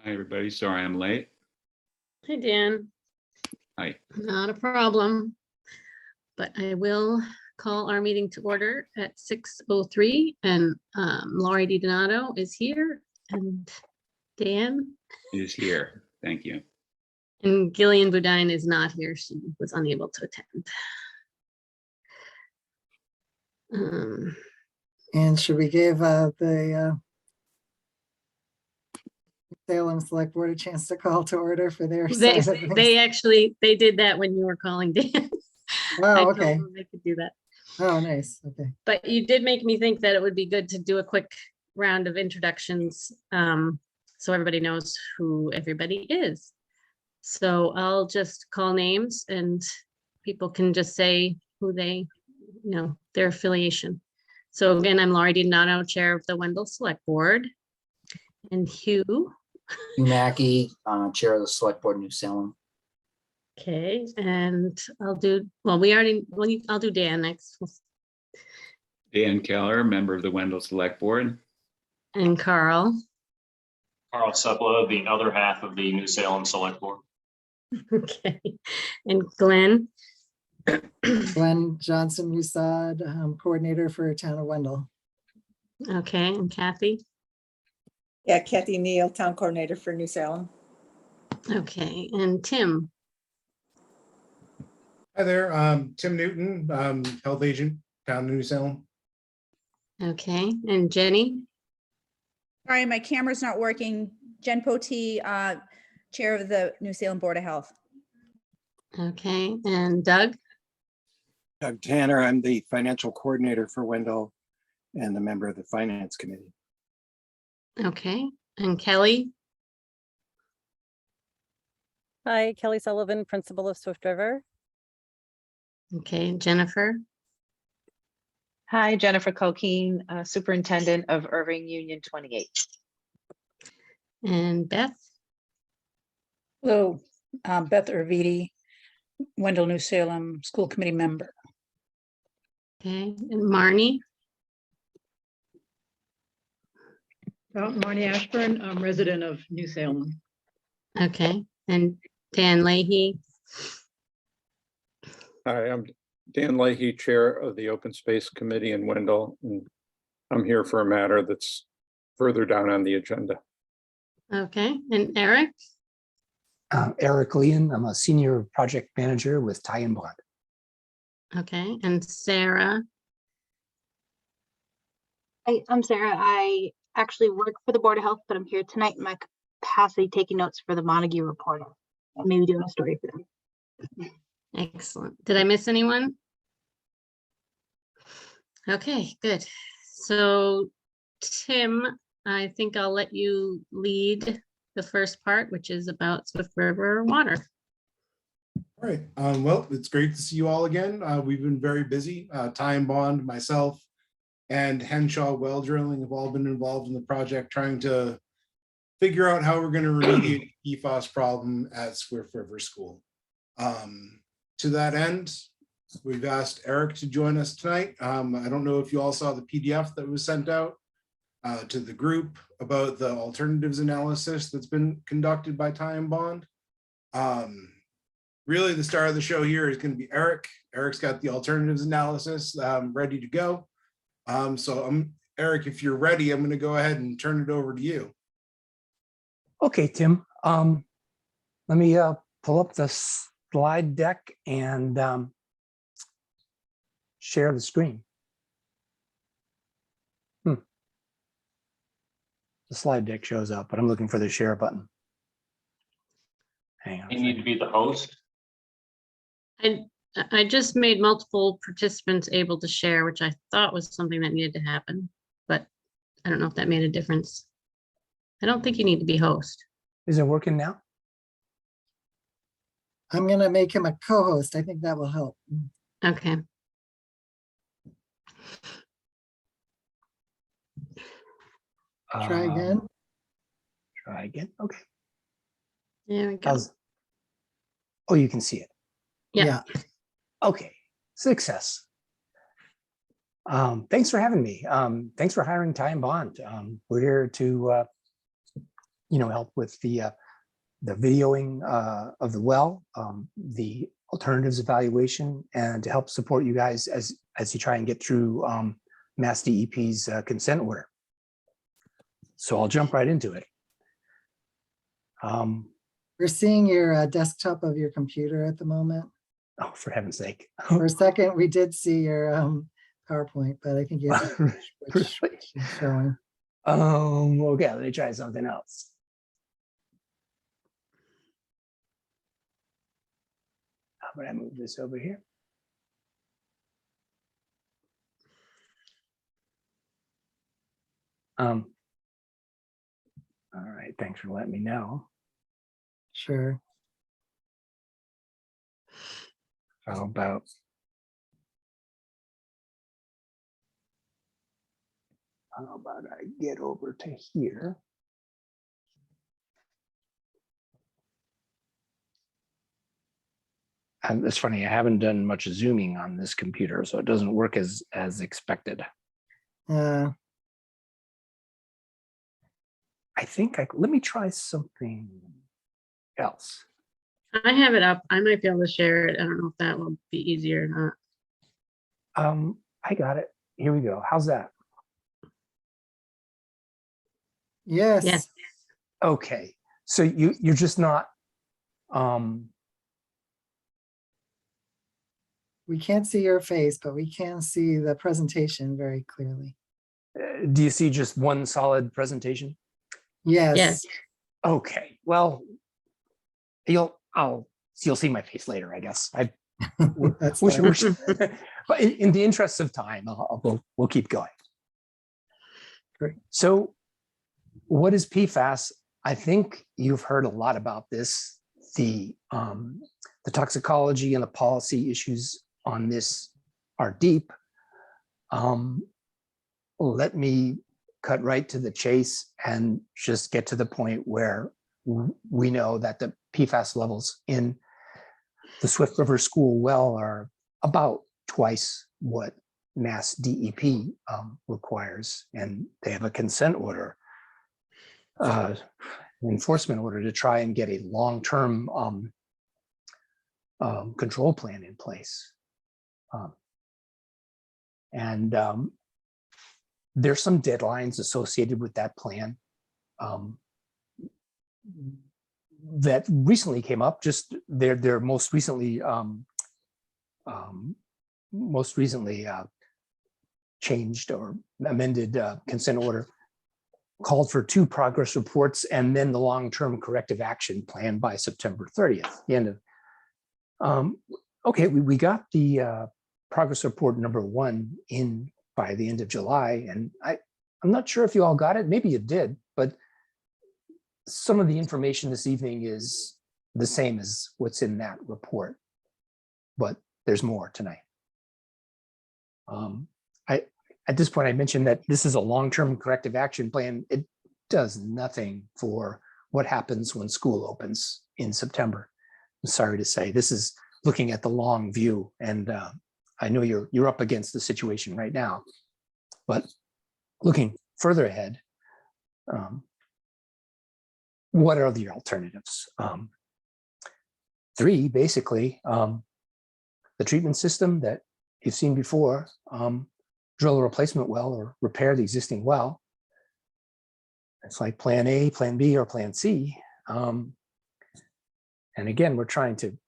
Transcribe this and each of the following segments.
Hi, everybody. Sorry I'm late. Hi, Dan. Hi. Not a problem. But I will call our meeting to order at 6:03, and Laurie DiDonato is here, and Dan, It is here. Thank you. and Gillian Budine is not here. She was unable to attend. And should we give the Salem Select Board a chance to call to order for their They side of things? they did that when you were calling, Dan. I Oh, told okay. them they could do that. Oh, nice. Okay. But you did make me think that it would be good to do a quick round of introductions, so everybody knows who everybody is. So I'll just call names and people can just say who they, their affiliation. So again, I'm Laurie DiDonato, Chair of the Wendell Select Board. And Hugh. Mackey, Chair of the Select Board, New Salem. Okay, and I'll do, I'll do Dan next. Dan Keller, member of the Wendell Select Board. And Carl. Carl Sepla, the other half of the New Salem Select Board. Okay, and Glenn. Glenn Johnson, USAD, coordinator for Town of Wendell. Okay, and Kathy. Yeah, Kathy Neal, Town Coordinator for New Salem. Okay, and Tim. Hi there, Tim Newton, Health Agent, Town of New Salem. Okay, and Jenny. Sorry, my camera's not working. Jen Potee, Chair of the New Salem Board of Health. Okay, and Doug. Doug Tanner, I'm the financial coordinator for Wendell and the member of the Finance Committee. Okay, and Kelly. Hi, Kelly Sullivan, Principal of Swift River. Okay, Jennifer. Hi, Jennifer Coquine, Superintendent of Irving Union 28. And Beth. Hello, Beth Urvidi, Wendell New Salem School Committee member. Okay, and Marnie. Marnie Ashburn, I'm resident of New Salem. Okay, and Dan Leahy. Hi, I'm Dan Leahy, Chair of the Open Space Committee in Wendell, and I'm here for a matter that's further down on the agenda. Okay, and Eric. Eric Leon, I'm a Senior Project Manager with Tie and Bond. Okay, and Sarah. Hi, I'm Sarah. I actually work for the Board of Health, but I'm here tonight in my capacity taking notes for the Montague Reporter and maybe doing a story for them. Excellent. Did I miss anyone? Okay, good. So Tim, I think I'll let you lead the first part, which is about Swift River water. All right, well, it's great to see you all again. We've been very busy. Ty and Bond, myself, and Henshaw Well Drilling have all been involved in the project trying to figure out how we're going to remediate the PFAS problem at Swift River School. To that end, we've asked Eric to join us tonight. I don't know if you all saw the PDF that was sent out to the group about the alternatives analysis that's been conducted by Ty and Bond. Really, the star of the show here is going to be Eric. Eric's got the alternatives analysis ready to go. So Eric, if you're ready, I'm going to go ahead and turn it over to you. Okay, Tim. Let me pull up the slide deck and share the screen. The slide deck shows up, but I'm looking for the share button. Hang on. You need to be the host. I just made multiple participants able to share, which I thought was something that needed to happen, but I don't know if that made a difference. I don't think you need to be host. Is it working now? I'm going to make him a co-host. I think that will help. Okay. Try again. Try again. Okay. There we go. Oh, you can see it. Yeah. Okay. Success. Thanks for having me. Thanks for hiring Ty and Bond. We're here to help with the videoing of the well, the alternatives evaluation, and to help support you guys as you try and get through Mass DEP's consent order. So I'll jump right into it. We're seeing your desktop of your computer at the moment. Oh, for heaven's sake. For a second, we did see your PowerPoint, but I think you have to switch Really? it's showing. Okay, let me try something else. How about I move this over here? All right, thanks for letting me know. Sure. How about I get over to here? And it's funny, I haven't done much zooming on this computer, so it doesn't work as expected. I think let me try something else. I have it up. I might be able to share it. I don't know if that will be easier or not. I got it. Here we go. How's that? Yes. Yes. Okay. So you're just not We can't see your face, but we can see the presentation very clearly. do you see just one solid presentation? Yes. Yes. Okay. Well, you'll see my face later, I guess. That's Wish, fine. but in the interest of time, we'll keep going. Great. So what is PFAS? I think you've heard a lot about this. The toxicology and the policy issues on this are deep. Let me cut right to the chase and just get to the point where we know that the PFAS levels in the Swift River School well are about twice what Mass DEP requires, and they have a consent order, enforcement order to try and get a long-term control plan in place. There's some deadlines associated with that plan that recently came up. Just their most recently changed or amended consent order called for 2 progress reports and then the long-term corrective action plan by September 30th. The end of okay, we got the progress report number 1 in by the end of July, and I'm not sure if you all got it. Maybe you did, but some of the information this evening is the same as what's in that report, but there's more tonight. At this point, I mentioned that this is a long-term corrective action plan. It does nothing for what happens when school opens in September. I'm sorry to say, this is looking at the long view, and I know you're up against the situation right now, but looking further ahead, what are the alternatives? 3, basically, the treatment system that you've seen before, drill a replacement well or repair the existing well. It's like plan A, plan B, or plan C. And again, we're trying to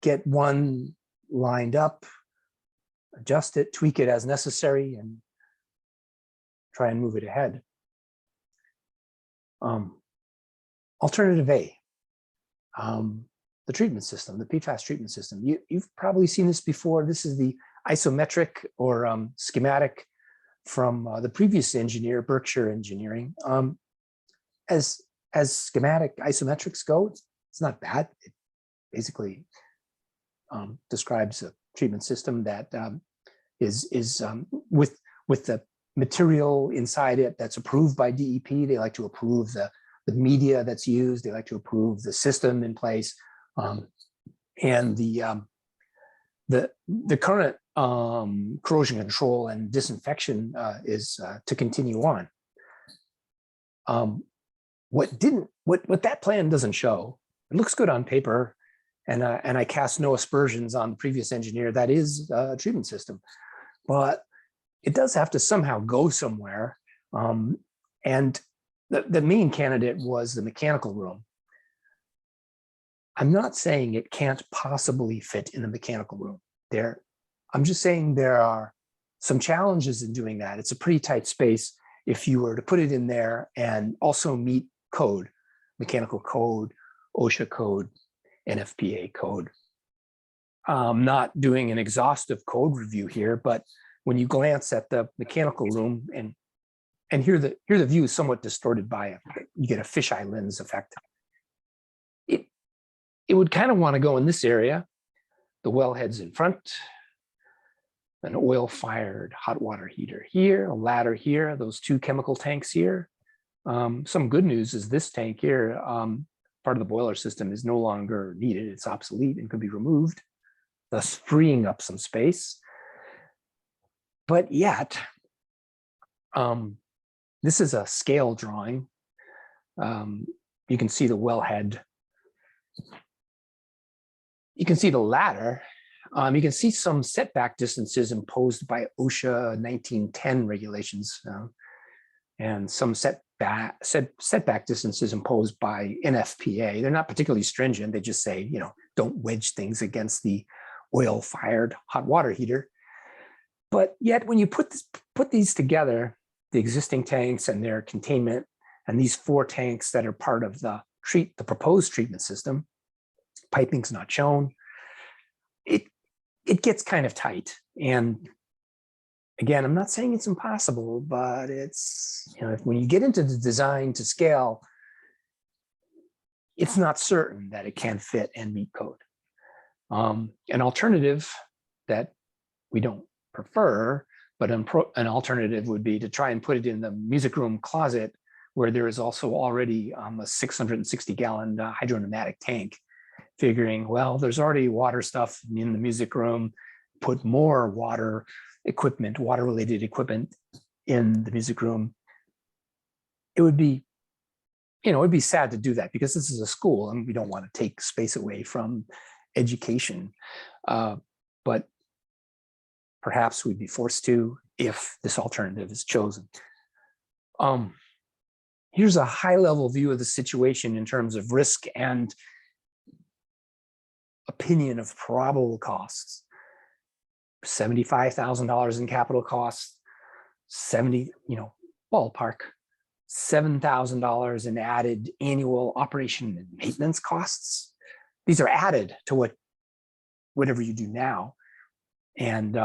get one lined up, adjust it, tweak it as necessary, and try and move it ahead. Alternative A, the treatment system, the PFAS treatment system. You've probably seen this before. This is the isometric or schematic from the previous engineer, Berkshire Engineering. As schematic isometrics go, it's not bad. It basically describes a treatment system that is with the material inside it that's approved by DEP. They like to approve the media that's used. They like to approve the system in place, and the current corrosion control and disinfection is to continue on. what that plan doesn't show, it looks good on paper, and I cast no aspersions on the previous engineer. That is a treatment system, but it does have to somehow go somewhere. And the main candidate was the mechanical room. I'm not saying it can't possibly fit in the mechanical room there. I'm just saying there are some challenges in doing that. It's a pretty tight space if you were to put it in there and also meet code, mechanical code, OSHA code, NFPA code. I'm not doing an exhaustive code review here, but when you glance at the mechanical room and here the view is somewhat distorted by it, you get a fisheye lens effect. It would kind of want to go in this area. The wellhead's in front, an oil-fired hot water heater here, a ladder here, those two chemical tanks here. Some good news is this tank here, part of the boiler system, is no longer needed. It's obsolete and could be removed, thus freeing up some space. But yet, this is a scale drawing. You can see the wellhead. You can see the ladder. You can see some setback distances imposed by OSHA 1910 regulations, and some setback distances imposed by NFPA. They're not particularly stringent. They just say, don't wedge things against the oil-fired hot water heater. But yet, when you put these together, the existing tanks and their containment, and these 4 tanks that are part of the proposed treatment system, piping's not shown. It gets kind of tight. And again, I'm not saying it's impossible, but it's, when you get into the design to scale, it's not certain that it can fit and meet code. An alternative that we don't prefer, but an alternative would be to try and put it in the music room closet, where there is also already a 660-gallon hydropneumatic tank, figuring, well, there's already water stuff in the music room, put more water-related equipment in the music room. It would be, it'd be sad to do that because this is a school and we don't want to take space away from education. But perhaps we'd be forced to if this alternative is chosen. Here's a high-level view of the situation in terms of risk and opinion of probable costs. $75,000 in capital costs, ballpark, $7,000 in added annual operation and maintenance costs. These are added to whatever you do now. And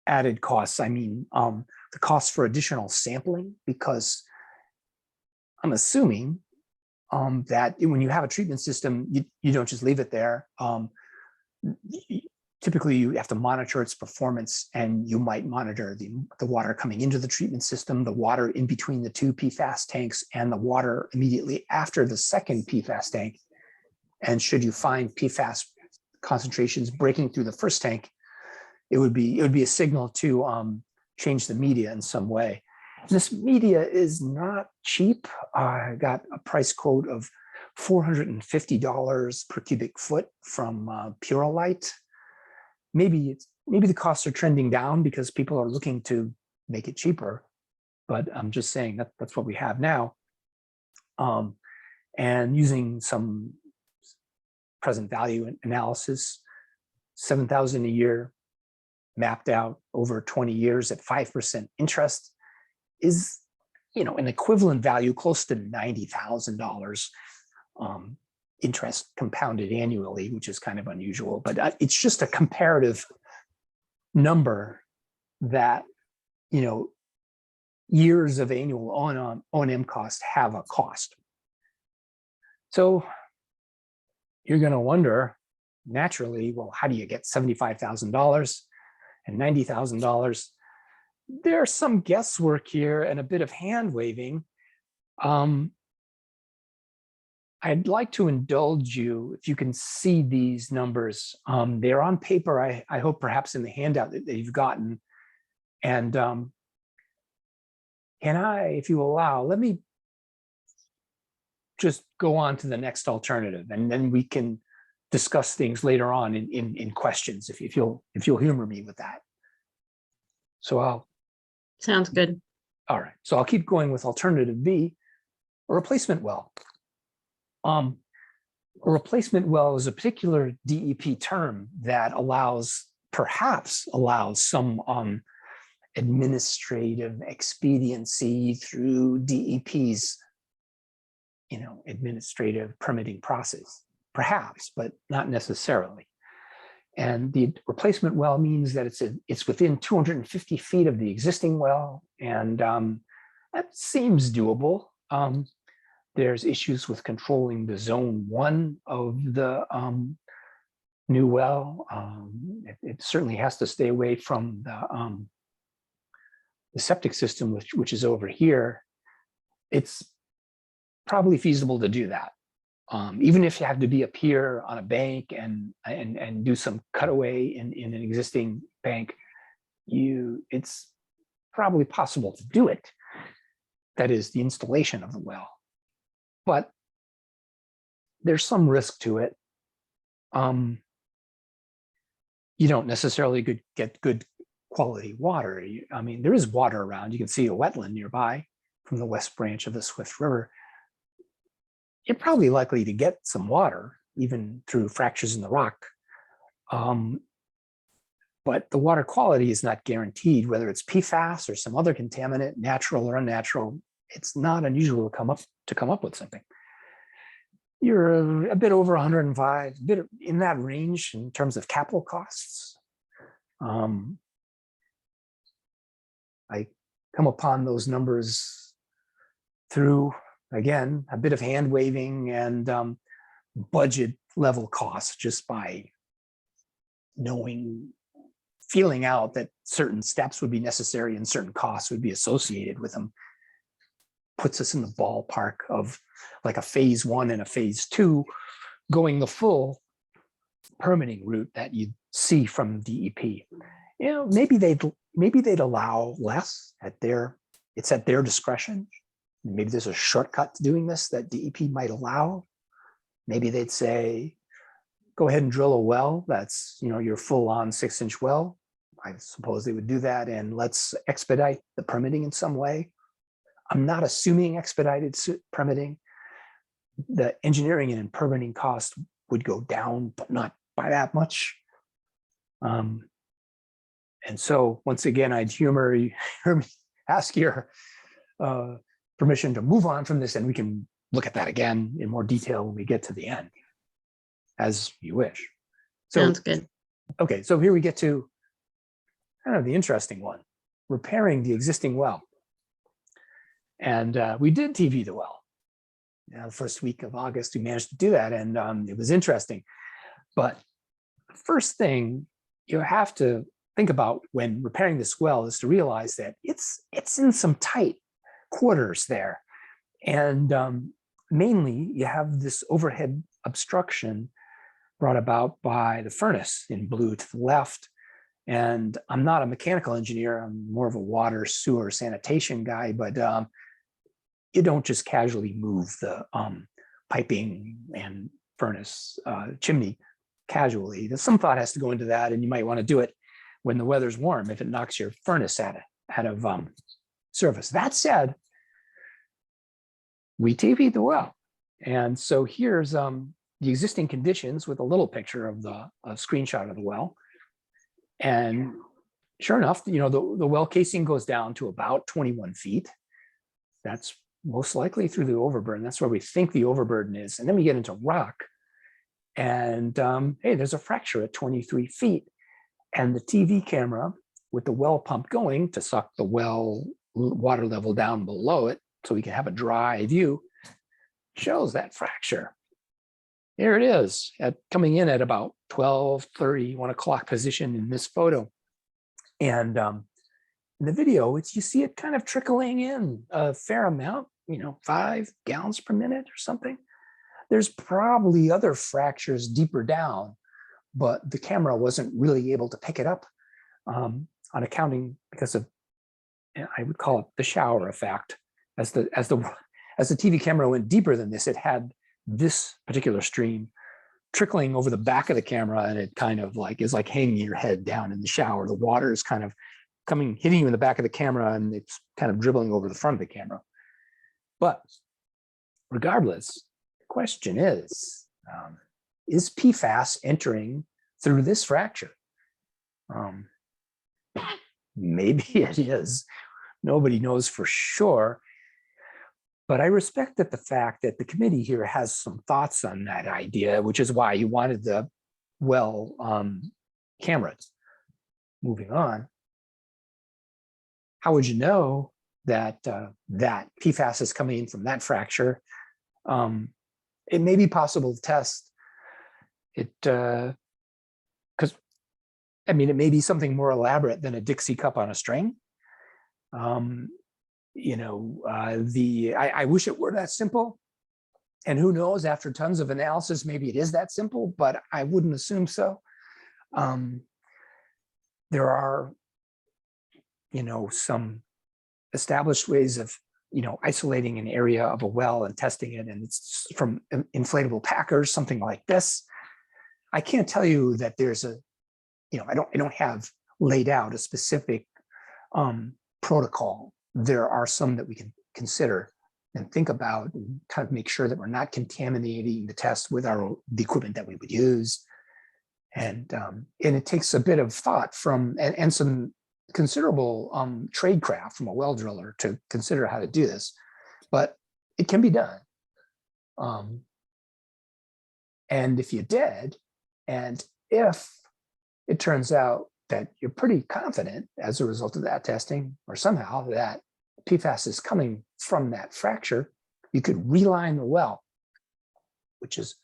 added costs, I mean, the cost for additional sampling, because I'm assuming that when you have a treatment system, you don't just leave it there. Typically, you have to monitor its performance, and you might monitor the water coming into the treatment system, the water in between the 2 PFAS tanks, and the water immediately after the second PFAS tank. And should you find PFAS concentrations breaking through the first tank, it would be a signal to change the media in some way. And this media is not cheap. I got a price quote of $450 per cubic foot from Purolite. Maybe the costs are trending down because people are looking to make it cheaper, but I'm just saying that's what we have now. And using some present value analysis, $7,000 a year mapped out over 20 years at 5% interest is, an equivalent value close to $90,000 interest compounded annually, which is kind of unusual, but it's just a comparative number that, years of annual O&M cost have a cost. So you're going to wonder, naturally, well, how do you get $75,000 and $90,000? There's some guesswork here and a bit of hand waving. I'd like to indulge you if you can see these numbers. They're on paper, I hope perhaps in the handout that you've gotten. And can I, if you allow, let me just go on to the next alternative, and then we can discuss things later on in questions, if you'll humor me with that. So Sounds good. all right, so I'll keep going with alternative B, a replacement well. A replacement well is a particular DEP term that perhaps allows some administrative expediency through DEP's, administrative permitting process, perhaps, but not necessarily. And the replacement well means that it's within 250 feet of the existing well, and that seems doable. There's issues with controlling the zone 1 of the new well. It certainly has to stay away from the septic system, which is over here. It's probably feasible to do that. Even if you have to be up here on a bank and do some cutaway in an existing bank, it's probably possible to do it. That is the installation of the well. But there's some risk to it. You don't necessarily get good quality water. I mean, there is water around. You can see a wetland nearby from the west branch of the Swift River. You're probably likely to get some water, even through fractures in the rock. But the water quality is not guaranteed, whether it's PFAS or some other contaminant, natural or unnatural. It's not unusual to come up with something. You're a bit over 105, a bit in that range in terms of capital costs. I come upon those numbers through, again, a bit of hand waving and budget level costs, just by feeling out that certain steps would be necessary and certain costs would be associated with them. Puts us in the ballpark of like a phase 1 and a phase 2 going the full permitting route that you see from DEP. Maybe they'd allow less it's at their discretion. Maybe there's a shortcut to doing this that DEP might allow. Maybe they'd say, go ahead and drill a well that's your full-on 6-inch well. I suppose they would do that, and let's expedite the permitting in some way. I'm not assuming expedited permitting. The engineering and permitting cost would go down, but not by that much. And so once again, I'd ask your permission to move on from this, and we can look at that again in more detail when we get to the end, as you wish. Sounds good. Okay, so here we get to kind of the interesting one, repairing the existing well. And we did TV the well. The first week of August, we managed to do that, and it was interesting. But the first thing you have to think about when repairing this well is to realize that it's in some tight quarters there. And mainly, you have this overhead obstruction brought about by the furnace in blue to the left. And I'm not a mechanical engineer. I'm more of a water, sewer, sanitation guy, but you don't just casually move the piping and furnace chimney casually. There's some thought has to go into that, and you might want to do it when the weather's warm if it knocks your furnace out of service. That said, we TV'd the well. And so here's the existing conditions with a little picture of a screenshot of the well. And sure enough, the well casing goes down to about 21 feet. That's most likely through the overburden. That's where we think the overburden is. And then we get into rock. And hey, there's a fracture at 23 feet. And the TV camera with the well pump going to suck the well water level down below it so we can have a dry view shows that fracture. Here it is coming in at about 12:30, 1 o'clock position in this photo. And in the video, you see it kind of trickling in a fair amount, 5 gallons per minute or something. There's probably other fractures deeper down, but the camera wasn't really able to pick it up on accounting because of, I would call it the shower effect. As the as the TV camera went deeper than this, it had this particular stream trickling over the back of the camera, and it kind of like is like hanging your head down in the shower. The water is kind of hitting you in the back of the camera, and it's kind of dribbling over the front of the camera. But regardless, the question is PFAS entering through this fracture? Maybe it is. Nobody knows for sure. But I respect that the fact that the committee here has some thoughts on that idea, which is why you wanted the well cameras. Moving on. How would you know that that PFAS is coming in from that fracture? It may be possible to test it because I mean, it may be something more elaborate than a Dixie cup on a string. You know, I wish it were that simple. And who knows, after tons of analysis, maybe it is that simple, but I wouldn't assume so. There are, you know, some established ways of, you know, isolating an area of a well and testing it, and it's from inflatable packers, something like this. I can't tell you that there's a, you know, I don't have laid out a specific protocol. There are some that we can consider and think about and kind of make sure that we're not contaminating the test with the equipment that we would use. And it takes a bit of thought from and some considerable tradecraft from a well driller to consider how to do this, but it can be done. And if you did, and if it turns out that you're pretty confident as a result of that testing, or somehow that PFAS is coming from that fracture, you could reline the well, which is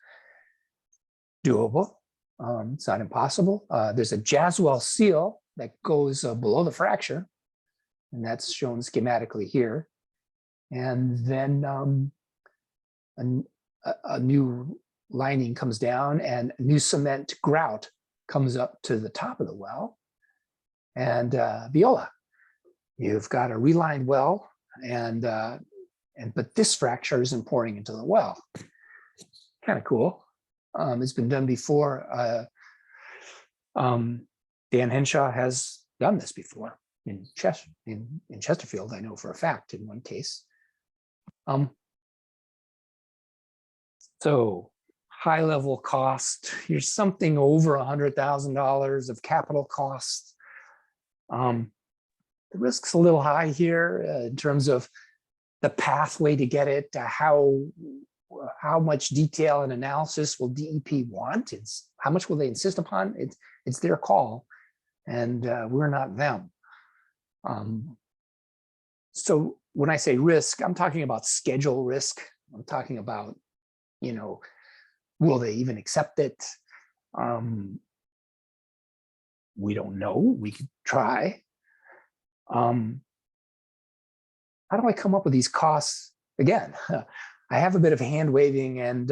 doable. It's not impossible. There's a Jaswell seal that goes below the fracture, and that's shown schematically here. And then a new lining comes down, and new cement grout comes up to the top of the well. And viola, you've got a relined well, but this fracture isn't pouring into the well. Kind of cool. It's been done before. Dan Henshaw has done this before in Chesterfield, I know for a fact, in one case. So high level cost, here's something over $100,000 of capital costs. The risk's a little high here in terms of the pathway to get it, how much detail and analysis will DEP want? It's how much will they insist upon? It's their call, and we're not them. So when I say risk, I'm talking about schedule risk. I'm talking about, you know, will they even accept it? We don't know. We could try. How do I come up with these costs? Again, I have a bit of hand waving and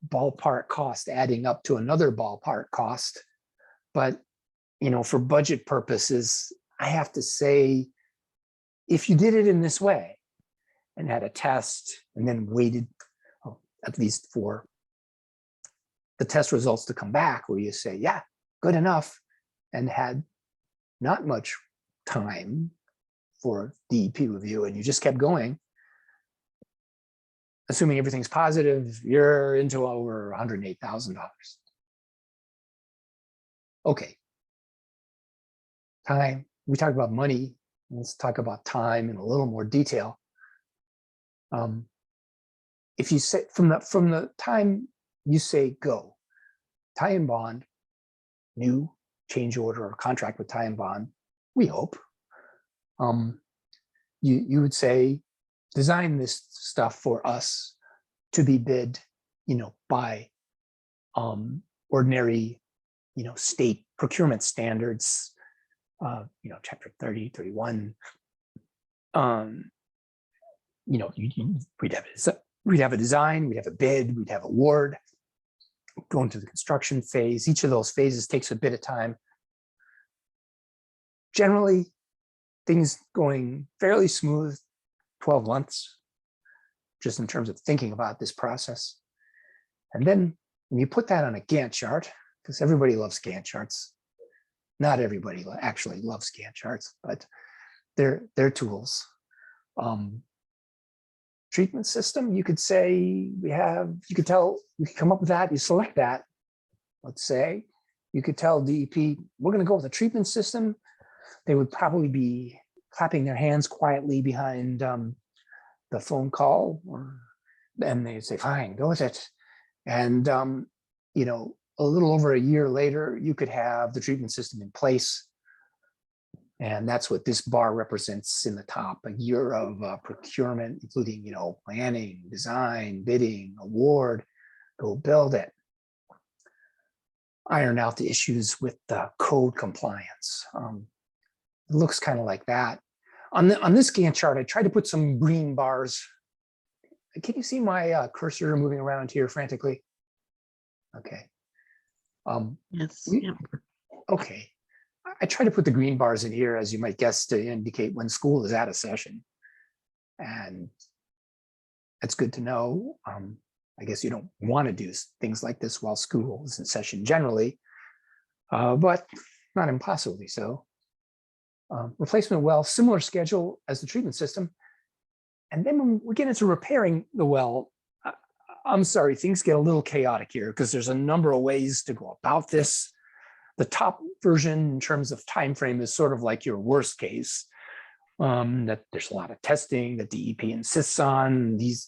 ballpark cost adding up to another ballpark cost. But, you know, for budget purposes, I have to say, if you did it in this way and had a test and then waited at least for the test results to come back where you say, yeah, good enough, and had not much time for DEP review, and you just kept going, assuming everything's positive, you're into over $108,000. Okay. Time. We talked about money. Let's talk about time in a little more detail. If you say from the time you say go, tie and bond, new change order or contract with tie and bond, we hope. You would say, design this stuff for us to be bid, you know, by ordinary, you know, state procurement standards, you know, chapter 30, 31. You know, we'd have a design, we'd have a bid, we'd have award, go into the construction phase. Each of those phases takes a bit of time. Generally, things going fairly smooth, 12 months. just in terms of thinking about this process. And then when you put that on a Gantt chart, because everybody loves Gantt charts. Not everybody actually loves Gantt charts, but they're tools. Treatment system, you could say you could come up with that, you select that, let's say. You could tell DEP, we're going to go with a treatment system. They would probably be clapping their hands quietly behind the phone call, and they'd say, fine, go with it. And, you know, a little over a year later, you could have the treatment system in place. And that's what this bar represents in the top, a year of procurement, including, you know, planning, design, bidding, award, go build it. Iron out the issues with the code compliance. It looks kind of like that. On this Gantt chart, I tried to put some green bars. Can you see my cursor moving around here frantically? Okay. Yes. Yeah. Okay. I try to put the green bars in here, as you might guess, to indicate when school is out of session. And that's good to know. I guess you don't want to do things like this while school is in session generally, but not impossibly so. Replacement well, similar schedule as the treatment system. And then when we get into repairing the well, I'm sorry, things get a little chaotic here because there's a number of ways to go about this. The top version in terms of time frame is sort of like your worst case, that there's a lot of testing that DEP insists on. These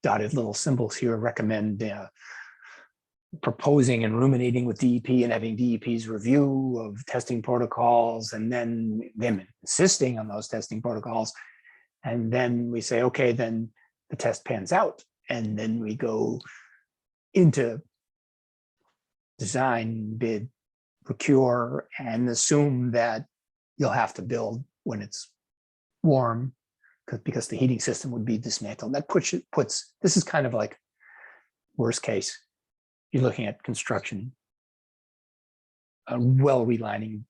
dotted little symbols here recommend proposing and ruminating with DEP and having DEP's review of testing protocols, and then them insisting on those testing protocols. And then we say, okay, then the test pans out. And then we go into design, bid, procure, and assume that you'll have to build when it's warm, because the heating system would be dismantled. That puts this is kind of like worst case. You're looking at construction, well relining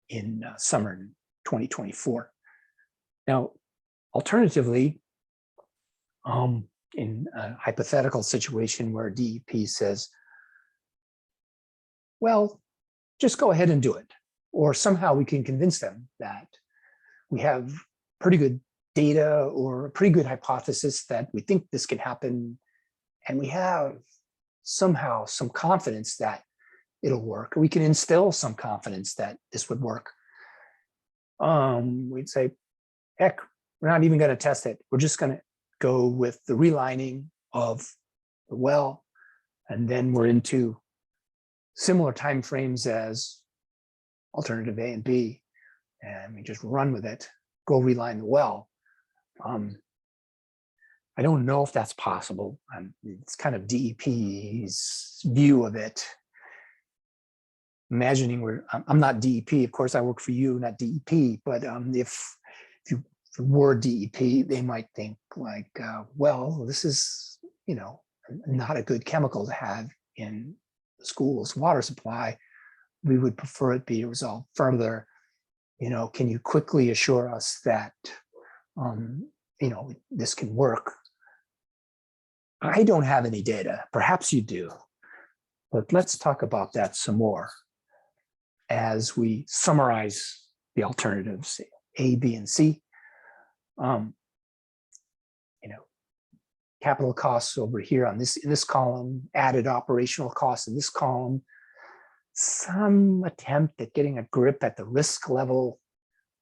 in summer 2024. Now, alternatively, in a hypothetical situation where DEP says, well, just go ahead and do it. Or somehow we can convince them that we have pretty good data or a pretty good hypothesis that we think this can happen. And we have somehow some confidence that it'll work. We can instill some confidence that this would work. We'd say, heck, we're not even going to test it. We're just going to go with the relining of the well. And then we're into similar timeframes as alternative A and B, and we just run with it, go reline the well. I don't know if that's possible. It's kind of DEP's view of it. Imagining I'm not DEP, of course I work for you, not DEP, but if you were DEP, they might think like, well, this is, you know, not a good chemical to have in the school's water supply. We would prefer it be resolved further. You know, can you quickly assure us that, you know, this can work? I don't have any data. Perhaps you do, but let's talk about that some more as we summarize the alternatives A, B, and C. You know, capital costs over here on this in this column, added operational costs in this column. Some attempt at getting a grip at the risk level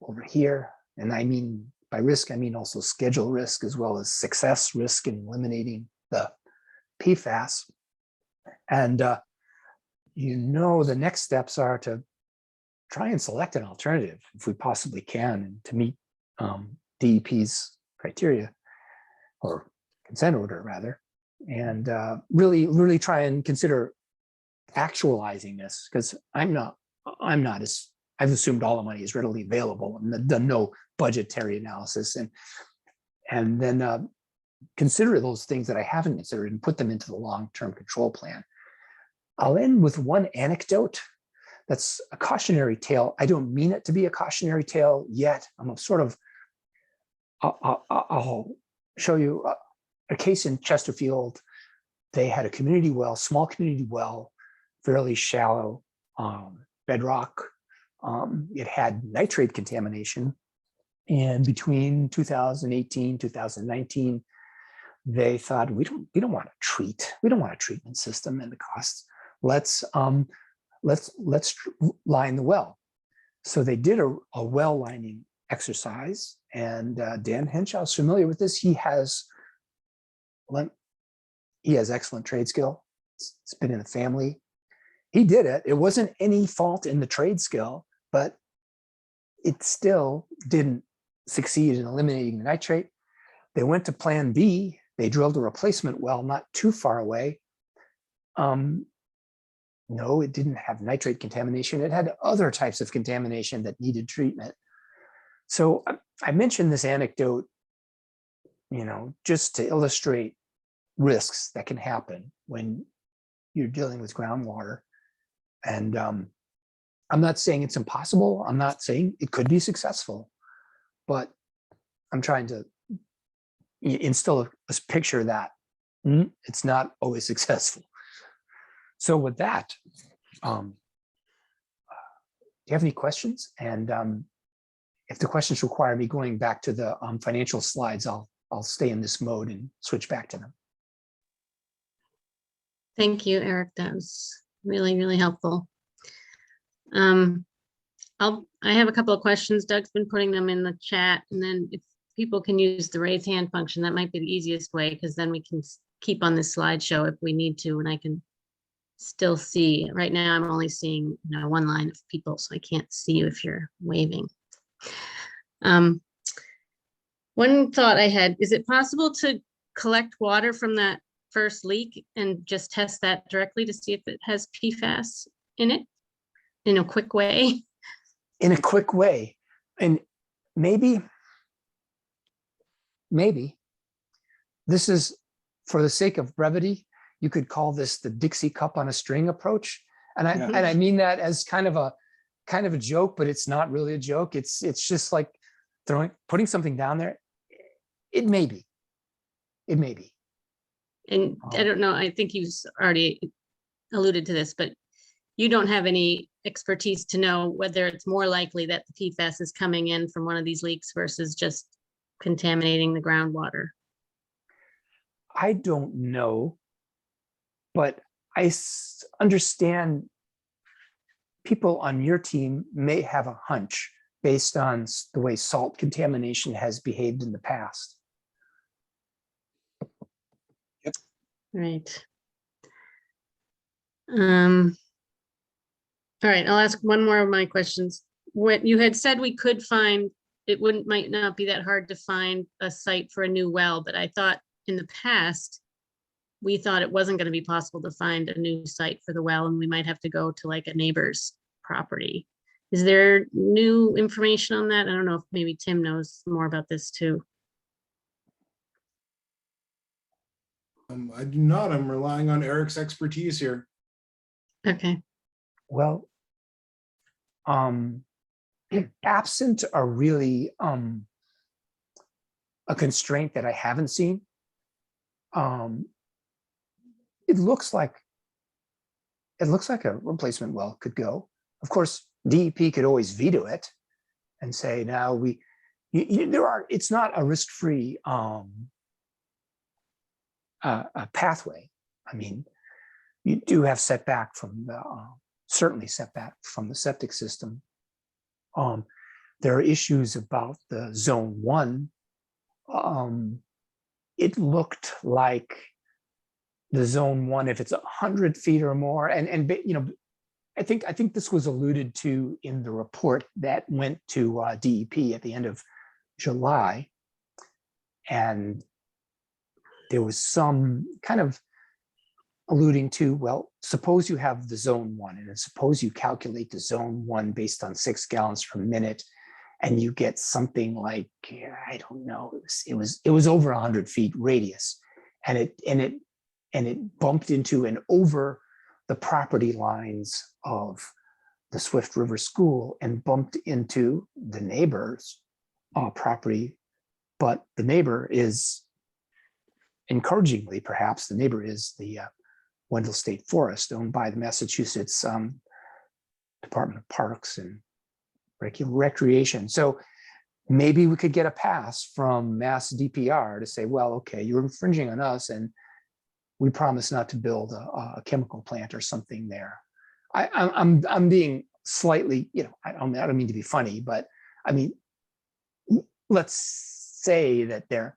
over here. And I mean, by risk, I mean also schedule risk as well as success risk in eliminating the PFAS. And you know, the next steps are to try and select an alternative if we possibly can, and to meet DEP's criteria or consent order rather, and really try and consider actualizing this, because I've assumed all the money is readily available and done no budgetary analysis, and then consider those things that I haven't considered and put them into the long-term control plan. I'll end with one anecdote that's a cautionary tale. I don't mean it to be a cautionary tale yet. I'm sort of I'll show you a case in Chesterfield. They had a community well, small community well, fairly shallow bedrock. It had nitrate contamination. And between 2018, 2019, they thought, we don't want a treatment system and the costs. Let's line the well. So they did a well lining exercise, and Dan Henshaw is familiar with this. He has excellent trade skill. It's been in the family. He did it. It wasn't any fault in the trade skill, but it still didn't succeed in eliminating the nitrate. They went to plan B. They drilled a replacement well not too far away. No, it didn't have nitrate contamination. It had other types of contamination that needed treatment. So I mentioned this anecdote, just to illustrate risks that can happen when you're dealing with groundwater. And I'm not saying it's impossible. I'm not saying it could be successful, but I'm trying to instill a picture that it's not always successful. So with that, do you have any questions? And if the questions require me going back to the financial slides, I'll stay in this mode and switch back to them. Thank you, Eric. That was really, really helpful. I have a couple of questions. Doug's been putting them in the chat, and then if people can use the raise hand function, that might be the easiest way, because then we can keep on this slideshow if we need to, and I can still see. Right now, I'm only seeing one line of people, so I can't see you if you're waving. One thought I had, is it possible to collect water from that first leak and just test that directly to see if it has PFAS in it in a quick way? In a quick way. And maybe this is, for the sake of brevity, you could call this the Dixie cup on a string approach. And I mean that as kind of a joke, but it's not really a joke. It's just like putting something down there. It may be. And I don't know, I think you've already alluded to this, but you don't have any expertise to know whether it's more likely that the PFAS is coming in from one of these leaks versus just contaminating the groundwater. I don't know, but I understand people on your team may have a hunch based on the way salt contamination has behaved in the past. Yep. Right. All right, I'll ask one more of my questions. What you had said we could find, it might not be that hard to find a site for a new well, but I thought in the past, we thought it wasn't going to be possible to find a new site for the well, and we might have to go to like a neighbor's property. Is there new information on that? I don't know if maybe Tim knows more about this too. I do not. I'm relying on Eric's expertise here. Okay. Well, absent a really a constraint that I haven't seen, it looks like a replacement well could go. Of course, DEP could always veto it and say, now it's not a risk-free pathway. I mean, you do have setback from the certainly setback from the septic system. There are issues about the zone 1. It looked like the zone 1, if it's 100 feet or more, and I think this was alluded to in the report that went to DEP at the end of July, and there was some kind of alluding to, well, suppose you have the zone 1, and suppose you calculate the zone 1 based on 6 gallons per minute, and you get something like, I don't know, it was over 100 feet radius, and it bumped into and over the property lines of the Swift River School and bumped into the neighbor's property But the neighbor is, encouragingly, perhaps, the neighbor is the Wendell State Forest, owned by the Massachusetts Department of Parks and Recreation. So maybe we could get a pass from Mass DPR to say, well, okay, you're infringing on us, and we promise not to build a chemical plant or something there. I'm being slightly, I don't mean to be funny, but I mean, let's say that they're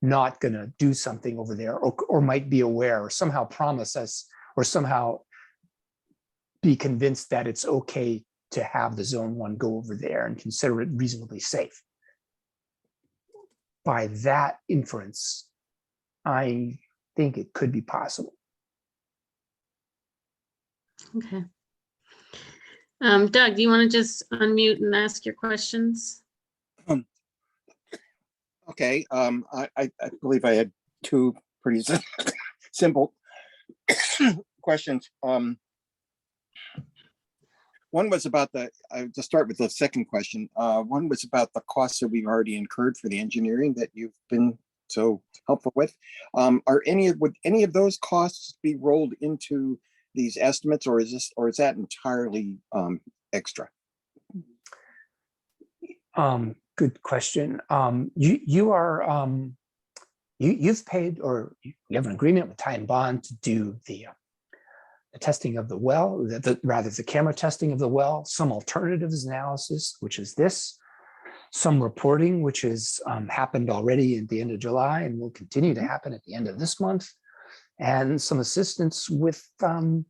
not going to do something over there, or might be aware, or somehow promise us, or somehow be convinced that it's okay to have the zone 1 go over there and consider it reasonably safe. By that inference, I think it could be possible. Okay. Doug, do you want to just unmute and ask your questions? Okay, I believe I had two pretty simple questions. One was about to start with the second question. One was about the costs that we've already incurred for the engineering that you've been so helpful with. Would any of those costs be rolled into these estimates, or is that entirely extra? Good question. You've paid, or you have an agreement with Ty and Bond to do the testing of the well, the camera testing of the well, some alternatives analysis, which is this, some reporting, which has happened already at the end of July and will continue to happen at the end of this month, and some assistance with to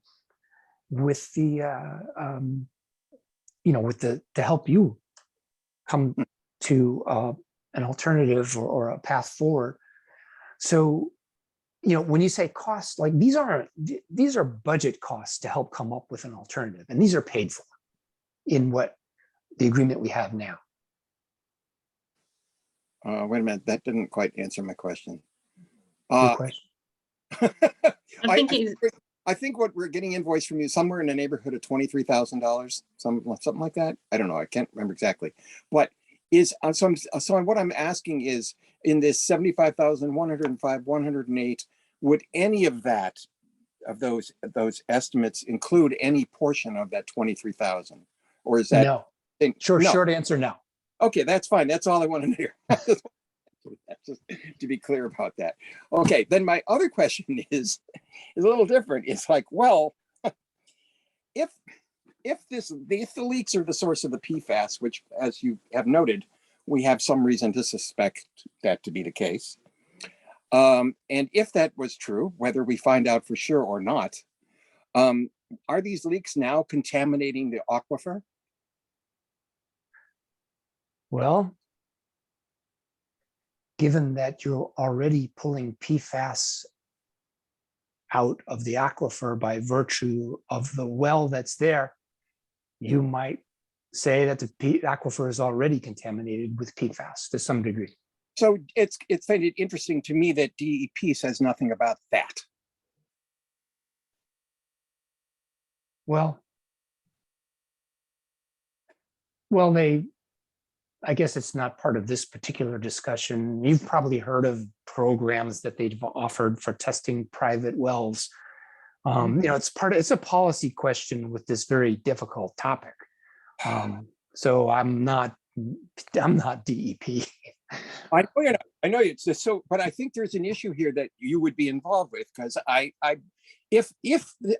help you come to an alternative or a path forward. So, when you say costs, like these are budget costs to help come up with an alternative, and these are paid for in what the agreement we have now. Wait a minute, that didn't quite answer my question. Good question. I think what we're getting invoiced from you somewhere in the neighborhood of $23,000, something like that. I don't know. I can't remember exactly. But so what I'm asking is, in this 75,105, 108, would any of those estimates include any portion of that 23,000, or is that no? Short answer, no. Okay, that's fine. That's all I want to hear. Just to be clear about that. Okay, then my other question is a little different. It's like, well, if the leaks are the source of the PFAS, which, as you have noted, we have some reason to suspect that to be the case. And if that was true, whether we find out for sure or not, are these leaks now contaminating the aquifer? Well, given that you're already pulling PFAS out of the aquifer by virtue of the well that's there, you might say that the aquifer is already contaminated with PFAS to some degree. So it's interesting to me that DEP says nothing about that. Well, I guess it's not part of this particular discussion. You've probably heard of programs that they've offered for testing private wells. It's a policy question with this very difficult topic. So I'm not DEP. I know it's just so, but I think there's an issue here that you would be involved with, because if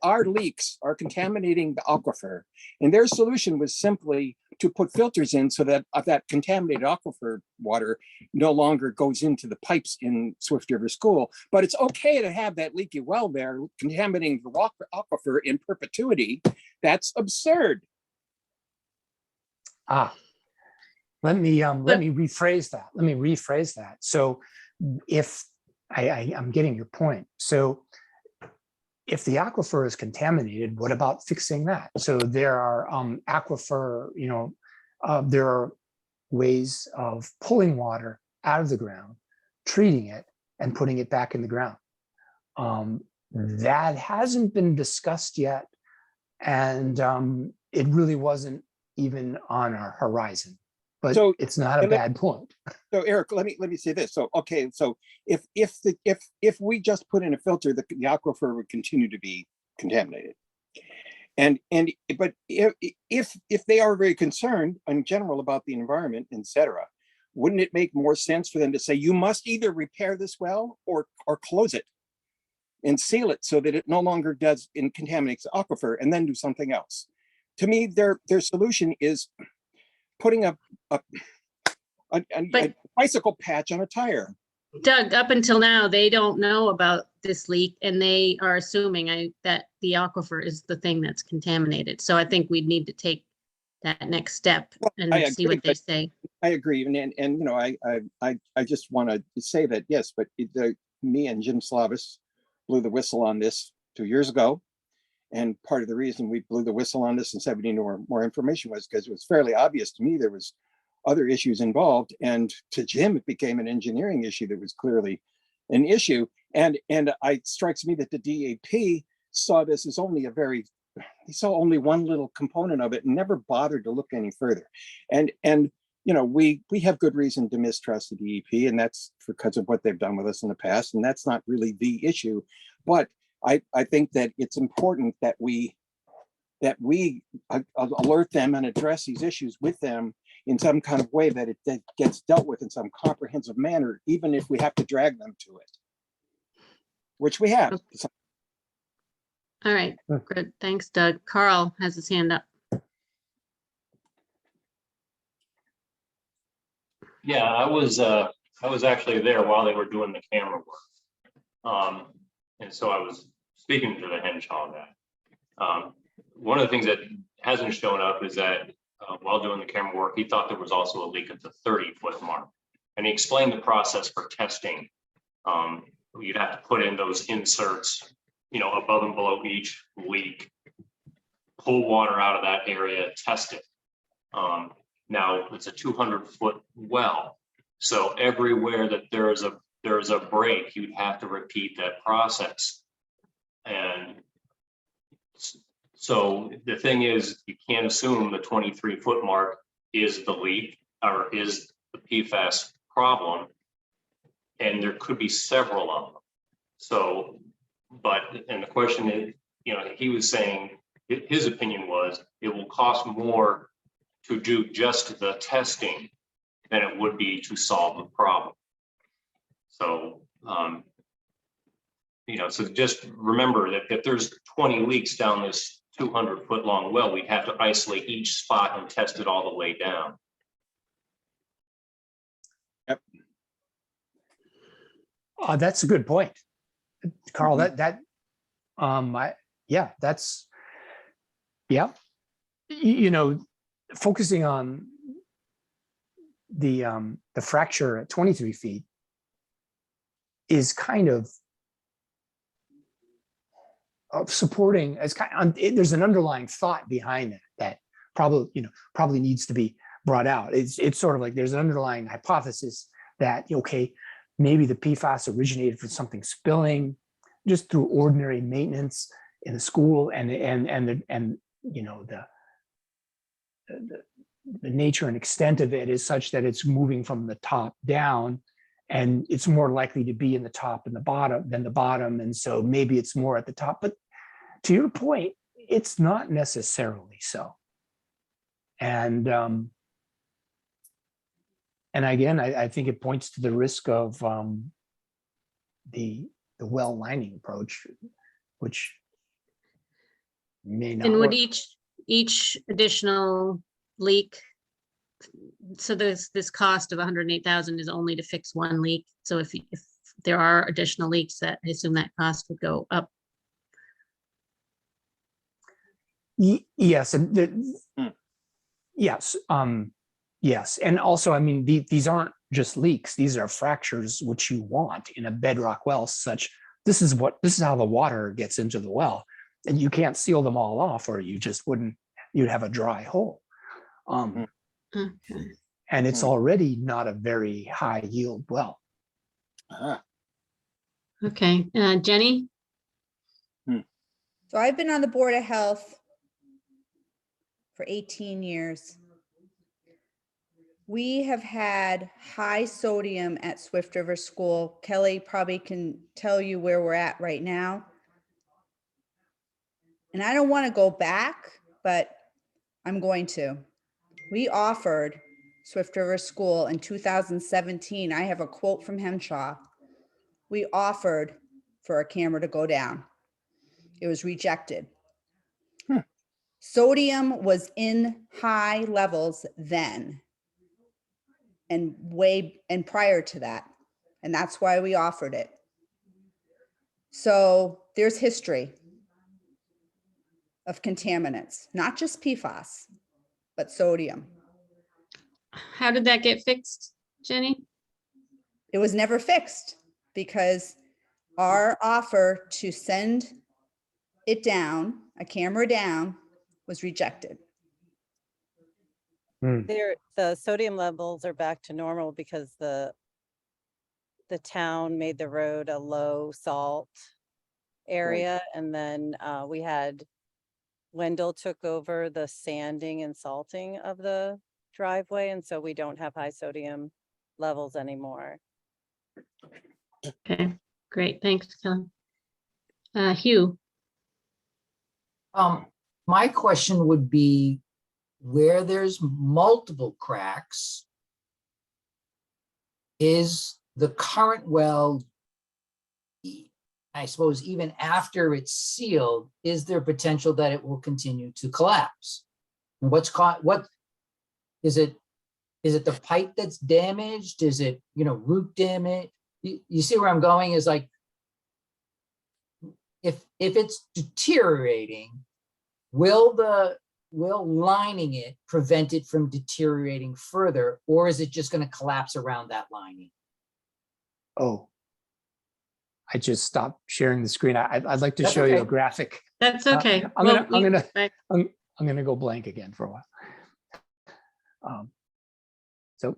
our leaks are contaminating the aquifer, and their solution was simply to put filters in so that that contaminated aquifer water no longer goes into the pipes in Swift River School, but it's okay to have that leaky well there contaminating the aquifer in perpetuity, that's absurd. Let me rephrase that. So if I'm getting your point. So if the aquifer is contaminated, what about fixing that? So there are aquifer, there are ways of pulling water out of the ground, treating it, and putting it back in the ground. That hasn't been discussed yet, and it really wasn't even on our horizon. but So, it's not a and bad point. So Eric, let me say this. So, okay, so if we just put in a filter, the aquifer would continue to be contaminated. But if they are very concerned in general about the environment, etc., wouldn't it make more sense for them to say you must either repair this well or close it and seal it so that it no longer does and contaminates the aquifer, and then do something else? To me, their solution is putting a bicycle patch on a tire. Doug, up until now, they don't know about this leak and they are assuming that the aquifer is the thing that's contaminated. So I think we'd need to take that next step and I see agree, what they but say. I agree, and you know, I just want to say that yes, but me and Jim Slavis blew the whistle on this 2 years ago, and part of the reason we blew the whistle on this and said we need more information was because it was fairly obvious to me there was other issues involved, and to Jim it became an engineering issue that was clearly an issue, and it strikes me that the DAP saw this as only he saw only one little component of it and never bothered to look any further. And you know, we have good reason to mistrust the DEP, and that's because of what they've done with us in the past, and that's not really the issue. But I think that it's important that we alert them and address these issues with them in some kind of way that it gets dealt with in some comprehensive manner, even if we have to drag them to it, which we have. All right, good. Thanks, Doug. Carl has his hand up. Yeah, I was actually there while they were doing the camera work. And so I was speaking to the Henshaw guy. One of the things that hasn't shown up is that while doing the camera work, he thought there was also a leak at the 30-foot mark. And he explained the process for testing. You'd have to put in those inserts, you know, above and below each leak, pull water out of that area, test it. Now it's a 200-foot well. So everywhere that there's a break, you'd have to repeat that process. And so the thing is, you can't assume the 23-foot mark is the leak or is the PFAS problem. And there could be several of them. So, and the question is, you know, he was saying, his opinion was it will cost more to do just the testing than it would be to solve the problem. So, you know, so just remember that if there's 20 leaks down this 200-foot long well, we'd have to isolate each spot and test it all the way down. Yep. That's a good point, Carl. You know, focusing on the fracture at 23 feet is kind of supporting as there's an underlying thought behind that probably needs to be brought out. It's sort of like there's an underlying hypothesis that, okay, maybe the PFAS originated from something spilling just through ordinary maintenance in the school, and you know, the nature and extent of it is such that it's moving from the top down, and it's more likely to be in the top and the bottom than the bottom, and so maybe it's more at the top. But to your point, it's not necessarily so. And again, I think it points to the risk of the well lining approach, which may not And would work. each additional leak, so this cost of 108,000 is only to fix one leak. So if there are additional leaks, that I assume that cost would go up. Yes, and yes, yes, and also, I mean, these aren't just leaks; these are fractures, which you want in a bedrock well. Such this is how the water gets into the well, and you can't seal them all off, or you just wouldn't. You'd have a dry hole, and it's already not a very high yield well. Okay, Jenny. So I've been on the Board of Health for 18 years. We have had high sodium at Swift River School. Kelly probably can tell you where we're at right now. And I don't want to go back, but I'm going to. We offered Swift River School in 2017. I have a quote from Henshaw. We offered for a camera to go down. It was rejected. Sodium was in high levels then and prior to that. And that's why we offered it. So there's history of contaminants, not just PFAS, but sodium. How did that get fixed, Jenny? It was never fixed because our offer to send it down, a camera down, was rejected. The sodium levels are back to normal because the town made the road a low salt area. And then we had Wendell took over the sanding and salting of the driveway. And so we don't have high sodium levels anymore. Okay, great. Thanks, Kelly. Hugh. My question would be, where there's multiple cracks, is the current well, I suppose, even after it's sealed, is there potential that it will continue to collapse? And what is it? Is it the pipe that's damaged? Is it, root damage? You see where I'm going? Is like, if it's deteriorating, will lining it prevent it from deteriorating further, or is it just going to collapse around that lining? Oh, I just stopped sharing the screen. I'd like to That's show you a okay. graphic. That's okay. I'm Well, gonna go blank again for a while. So.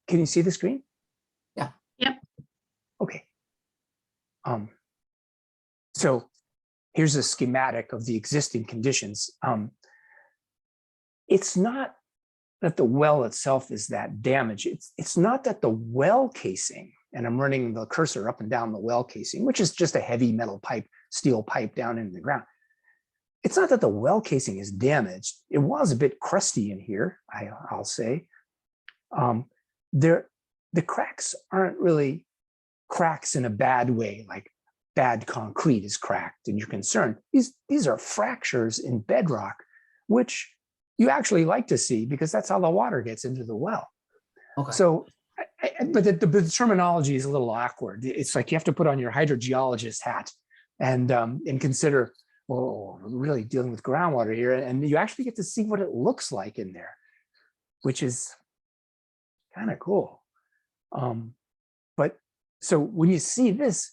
Can you see the screen? Yeah. Yep. Okay. So here's a schematic of the existing conditions. It's not that the well itself is that damaged. It's not that the well casing, and I'm running the cursor up and down the well casing, which is just a heavy metal pipe, steel pipe down into the ground. It's not that the well casing is damaged. It was a bit crusty in here, I'll say. The cracks aren't really cracks in a bad way, like bad concrete is cracked and you're concerned. These are fractures in bedrock, which you actually like to see because that's how the water gets into the well. Okay. So, but the terminology is a little awkward. It's like you have to put on your hydrogeologist hat and consider, well, we're really dealing with groundwater here, and you actually get to see what it looks like in there, which is kind of cool. But so when you see this,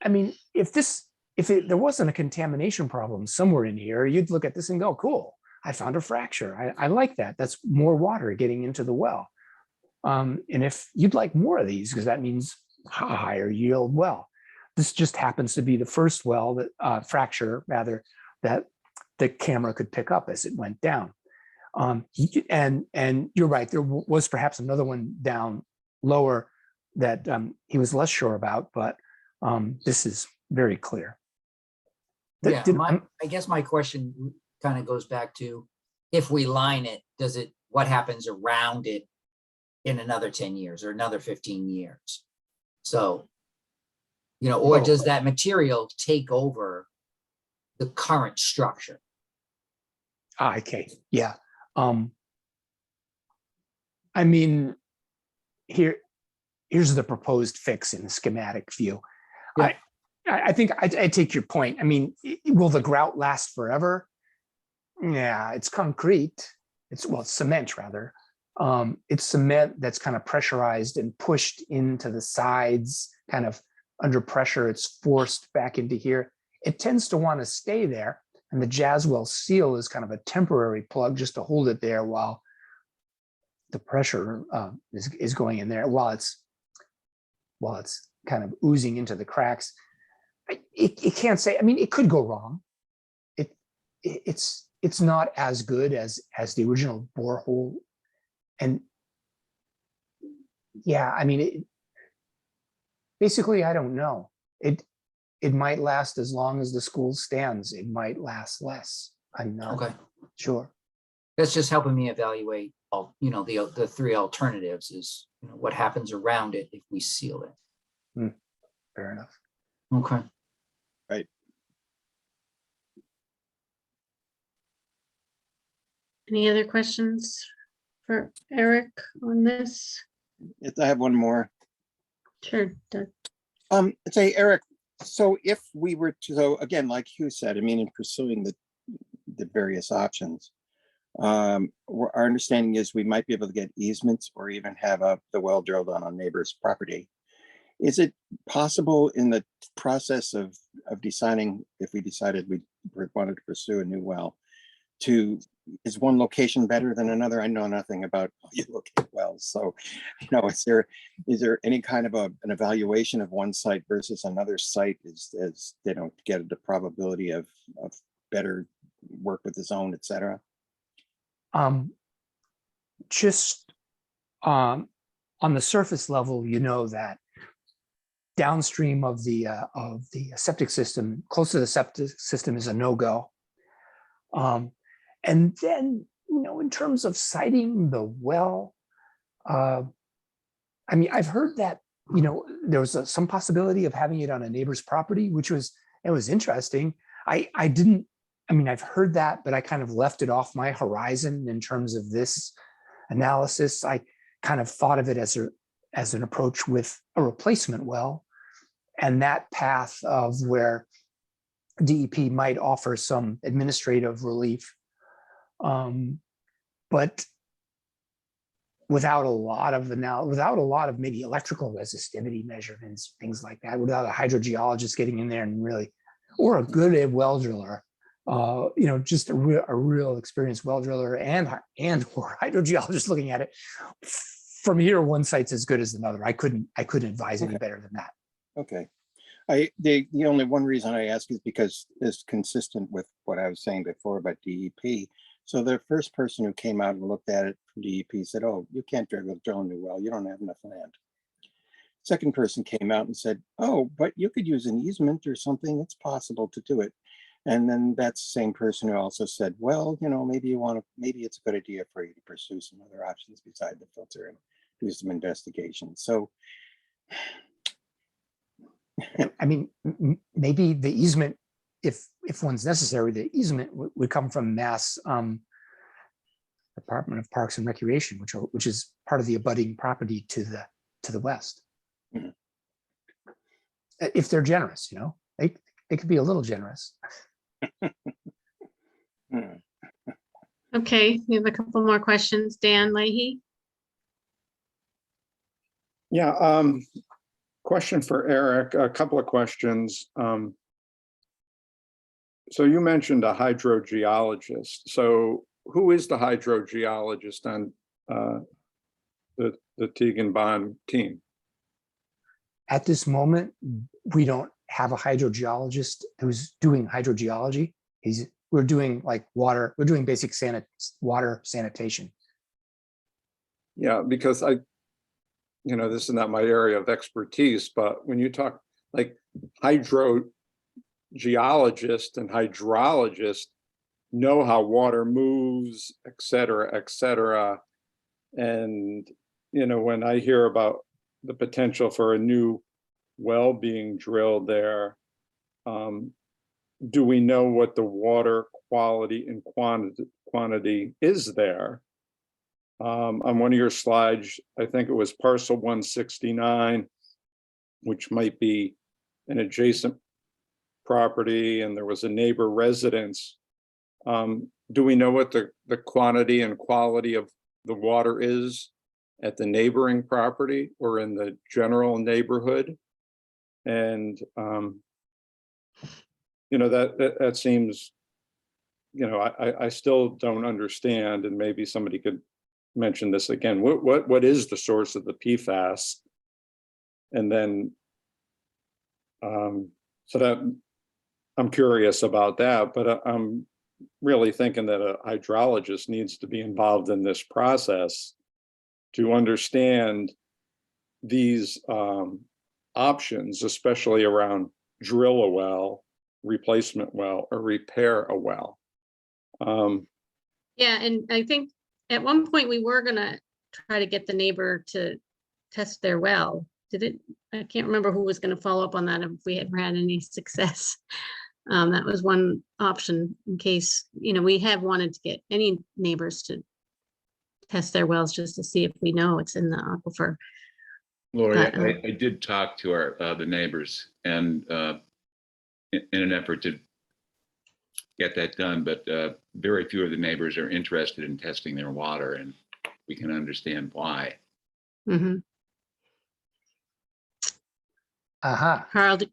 I mean, if there wasn't a contamination problem somewhere in here, you'd look at this and go, cool, I found a fracture. I like that. That's more water getting into the well. And if you'd like more of these, because that means a higher yield well. This just happens to be the first well that fracture rather that the camera could pick up as it went down. And you're right, there was perhaps another one down lower that he was less sure about, but this is very clear. Yeah, I guess my question kind of goes back to, if we line it, what happens around it in another 10 years or another 15 years? So, or does that material take over the current structure? Okay, yeah. I mean, here's the proposed fix in the schematic view. Yeah. I think I take your point. I mean, will the grout last forever? Yeah, it's concrete. It's cement rather. It's cement that's kind of pressurized and pushed into the sides, kind of under pressure. It's forced back into here. It tends to want to stay there. And the Jaswell seal is kind of a temporary plug just to hold it there while the pressure is going in there, while it's kind of oozing into the cracks. it can't say, I mean, it could go wrong. It's not as good as the original borehole. And yeah, I mean, basically, I don't know. It might last as long as the school stands. It might last less. I'm not sure. That's just helping me evaluate all, you know, the three alternatives is, you know, what happens around it if we seal it. Fair enough. Okay. Right. Any other questions for Eric on this? I have one more. Sure, Doug. Say, Eric, so if we were to, so again, like Hugh said, I mean, in pursuing the various options, our understanding is we might be able to get easements or even have the well drilled on a neighbor's property. Is it possible in the process of deciding if we decided we wanted to pursue a new well, is one location better than another? I know nothing about how you look at wells, so you know, is there any kind of an evaluation of one site versus another site as they don't get the probability of better work with the zone, etc.? Just on the surface level, you know that downstream of the septic system, close to the septic system, is a no-go. And then, you know, in terms of siting the well, I mean, I've heard that, you know, there was some possibility of having it on a neighbor's property, which was interesting. I mean, I've heard that, but I kind of left it off my horizon in terms of this analysis. I kind of thought of it as an approach with a replacement well, and that path of where DEP might offer some administrative relief, but without a lot of maybe electrical resistivity measurements, things like that, without a hydrogeologist getting in there and really, or a good well driller, you know, just a real experienced well driller and or hydrogeologist looking at it. From here, one site's as good as another. I couldn't advise any better than that. Okay. The only one reason I ask is because it's consistent with what I was saying before about DEP. So the first person who came out and looked at it from DEP said, "Oh, you can't drill a new well. You don't have enough land." Second person came out and said, "Oh, but you could use an easement or something. It's possible to do it." And then that's the same person who also said, "Well, you know, maybe it's a good idea for you to pursue some other options beside the filter and do some investigation." So, I mean, maybe the easement, if one's necessary, the easement would come from Mass Department of Parks and Recreation, which is part of the abutting property to the west. Mm-hmm. If they're generous, you know, they could be a little generous. Okay, we have a couple more questions. Dan Leahy. Yeah, question for Eric, a couple of questions. So you mentioned a hydrogeologist. So who is the hydrogeologist on the Teagan Bond team? At this moment, we don't have a hydrogeologist who's doing hydrogeology. We're doing like water, we're doing basic water sanitation. Yeah, because you know, this is not my area of expertise, but when you talk like hydrogeologist and hydrologist know how water moves, et cetera, et cetera. And, you know, when I hear about the potential for a new well being drilled there, do we know what the water quality and quantity is there? On one of your slides, I think it was parcel 169, which might be an adjacent property, and there was a neighbor residence. Do we know what the quantity and quality of the water is at the neighboring property or in the general neighborhood? And you know, that seems, you know, I still don't understand, and maybe somebody could mention this again. What is the source of the PFAS? And then So that, I'm curious about that, but I'm really thinking that a hydrologist needs to be involved in this process to understand these options, especially around drill a well, replacement well, or repair a well. Yeah, and I think at one point we were gonna try to get the neighbor to test their well. I can't remember who was gonna follow up on that, if we had had any success. That was one option in case, we have wanted to get any neighbors to test their wells just to see if we know it's in the aquifer. Lori, But, I did talk to the neighbors and in an effort to get that done, but very few of the neighbors are interested in testing their water, and we can understand why. mhm. Aha. Carl, do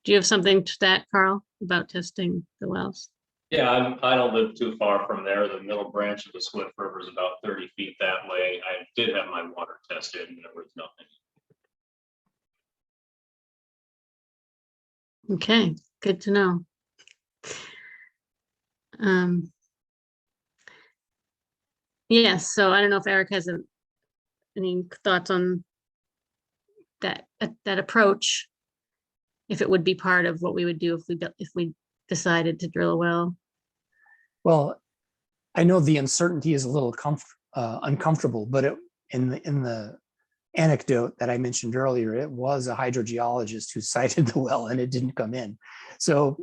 you have something to that, Carl, about testing the wells? Yeah, I don't live too far from there. The middle branch of the Swift River is about 30 feet that way. I did have my water tested and there was nothing. Okay, good to know. Yes, so I don't know if Eric has any thoughts on that approach, if it would be part of what we would do if we decided to drill a well. Well, I know the uncertainty is a little uncomfortable, but in the anecdote that I mentioned earlier, it was a hydrogeologist who sited the well and it didn't come in. So,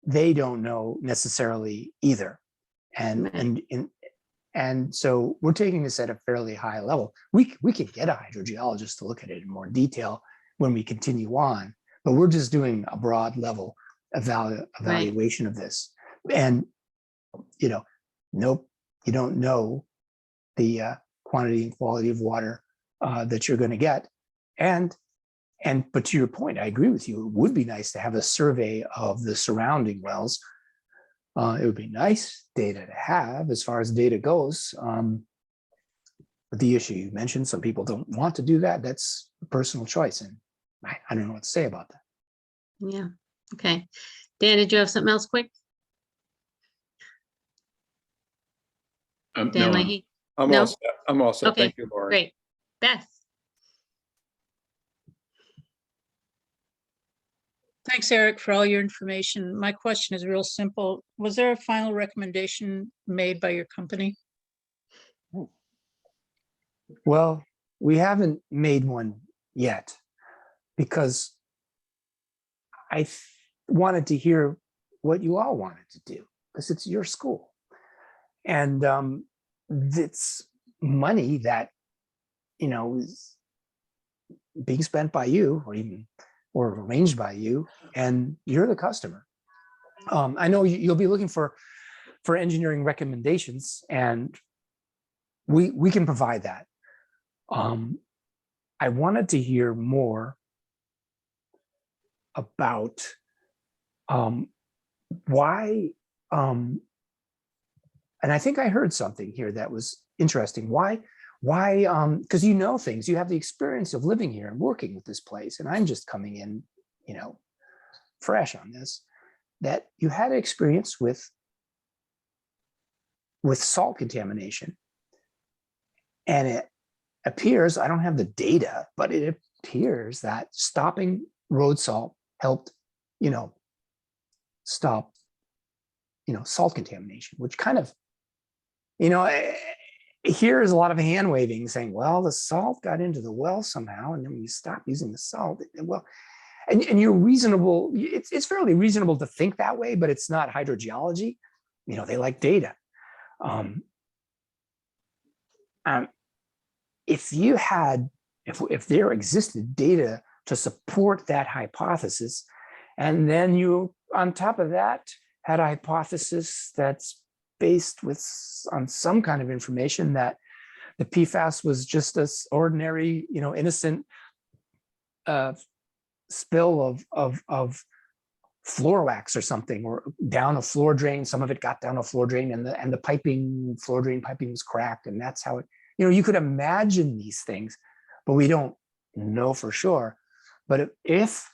they don't know necessarily either. And so we're taking this at a fairly high level. We could get a hydrogeologist to look at it in more detail when we continue on, but we're just doing a broad level evaluation of this. And, nope, you don't know the quantity and quality of water that you're going to get. But to your point, I agree with you. It would be nice to have a survey of the surrounding wells. It would be nice data to have as far as data goes. But the issue you mentioned, some people don't want to do that. That's a personal choice. And I don't know what to say about that. Yeah, okay. Dan, did you have something else quick? Dan No, Leahy? I'm No? all set. I'm all set. Okay, Thank you, Lori. great. Beth? Thanks, Eric, for all your information. My question is real simple. Was there a final recommendation made by your company? Well, we haven't made one yet because I wanted to hear what you all wanted to do because it's your school. And it's money that, is being spent by you or arranged by you, and you're the customer. I know you'll be looking for engineering recommendations, and we can provide that. I wanted to hear more about why, and I think I heard something here that was interesting. Why, because things, you have the experience of living here and working with this place, and I'm just coming in, fresh on this, that you had experience with salt contamination. And it appears, I don't have the data, but it appears that stopping road salt helped, stop, salt contamination, which kind of, here's a lot of hand waving saying, well, the salt got into the well somehow, and then we stopped using the salt. Well, and you're reasonable. It's fairly reasonable to think that way, but it's not hydrogeology. They like data. If there existed data to support that hypothesis, and then you, on top of that, had a hypothesis that's based on some kind of information that the PFAS was just this ordinary, innocent spill of floor wax or something, or down a floor drain. Some of it got down a floor drain, and the floor drain piping was cracked, and that's how it. You could imagine these things, but we don't know for sure. But if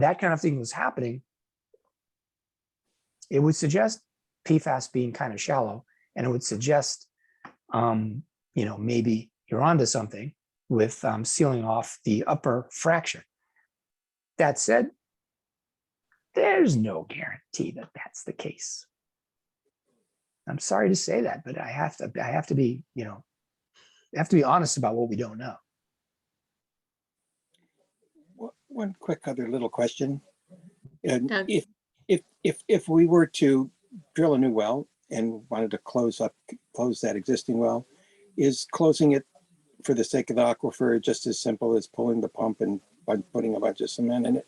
that kind of thing was happening, it would suggest PFAS being kind of shallow, and it would suggest, maybe you're onto something with sealing off the upper fraction. That said, there's no guarantee that that's the case. I'm sorry to say that, but I have to be, honest about what we don't know. One quick other little question. And Doug. if we were to drill a new well and wanted to close that existing well, is closing it for the sake of the aquifer just as simple as pulling the pump and by putting a bunch of cement in it?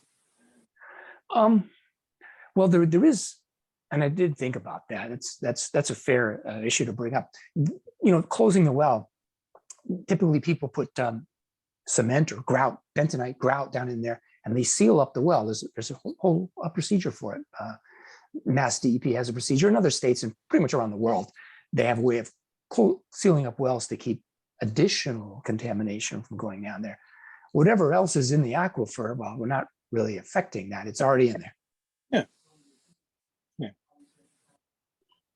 Well, there is, and I did think about that. That's a fair issue to bring up. Closing the well, typically people put cement or grout, bentonite grout down in there, and they seal up the well. There's a whole procedure for it. Mass DEP has a procedure. In other states and pretty much around the world, they have a way of sealing up wells to keep additional contamination from going down there. Whatever else is in the aquifer, well, we're not really affecting that. It's already in there.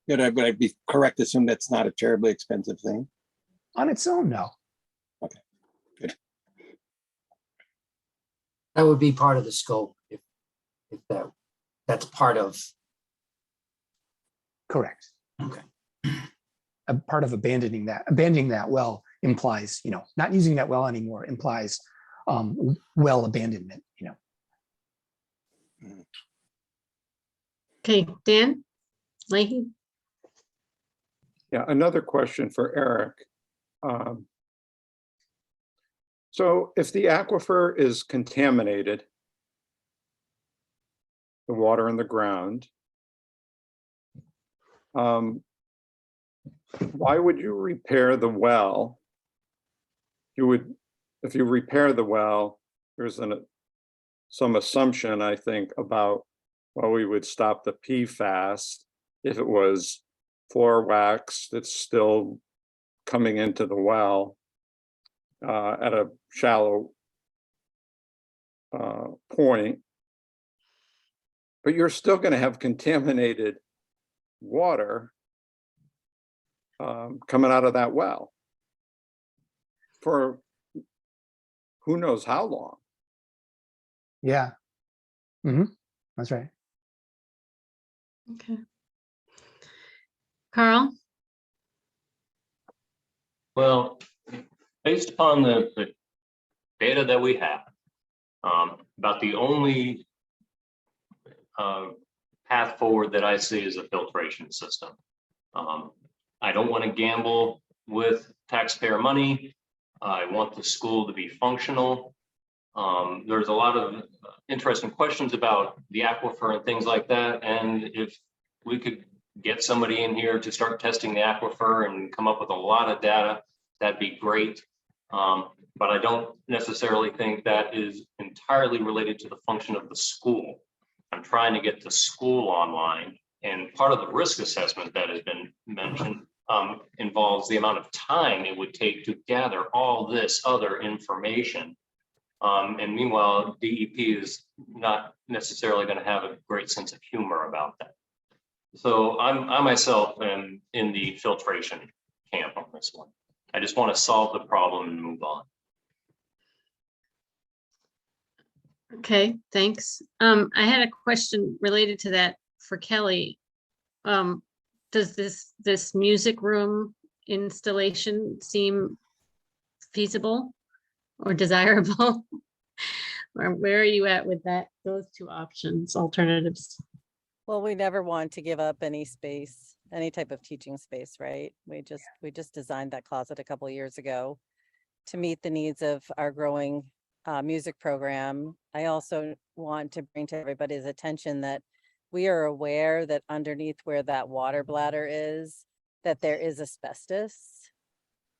Would I be correct to assume that's not a terribly expensive thing? On its own, no. Okay, good. That would be part of the scope if that's part of. Correct. Okay. A part of abandoning that well implies, not using that well anymore implies well abandonment, Okay, Dan Leahy. Yeah, another question for Eric. So if the aquifer is contaminated, the water in the ground, why would you repair the well? If you repair the well, there's some assumption, I think, about, well, we would stop the PFAS if it was floor wax that's still coming into the well at a shallow point. But you're still going to have contaminated water coming out of that well for who knows how long. Yeah. That's right. Okay. Carl? Well, based upon the data that we have, about the only path forward that I see is a filtration system. I don't want to gamble with taxpayer money. I want the school to be functional. There's a lot of interesting questions about the aquifer and things like that. And if we could get somebody in here to start testing the aquifer and come up with a lot of data, that'd be great. But I don't necessarily think that is entirely related to the function of the school. I'm trying to get the school online, and part of the risk assessment that has been mentioned involves the amount of time it would take to gather all this other information. And meanwhile, DEP is not necessarily going to have a great sense of humor about that. So I myself am in the filtration camp on this one. I just want to solve the problem and move on. Okay, thanks. I had a question related to that for Kelly. Does this music room installation seem feasible or desirable? Or where are you at with that? Those two options, alternatives. Well, we never want to give up any space, any type of teaching space, right? We just designed that closet a couple of years ago to meet the needs of our growing music program. I also want to bring to everybody's attention that we are aware that underneath where that water bladder is, that there is asbestos.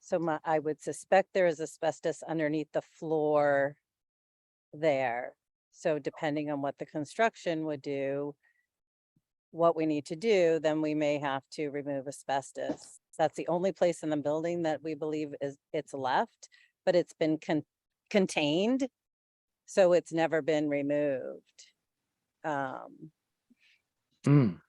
So I would suspect there is asbestos underneath the floor there. So depending on what the construction would do, what we need to do, then we may have to remove asbestos. That's the only place in the building that we believe it's left, but it's been contained So it's never been removed. So And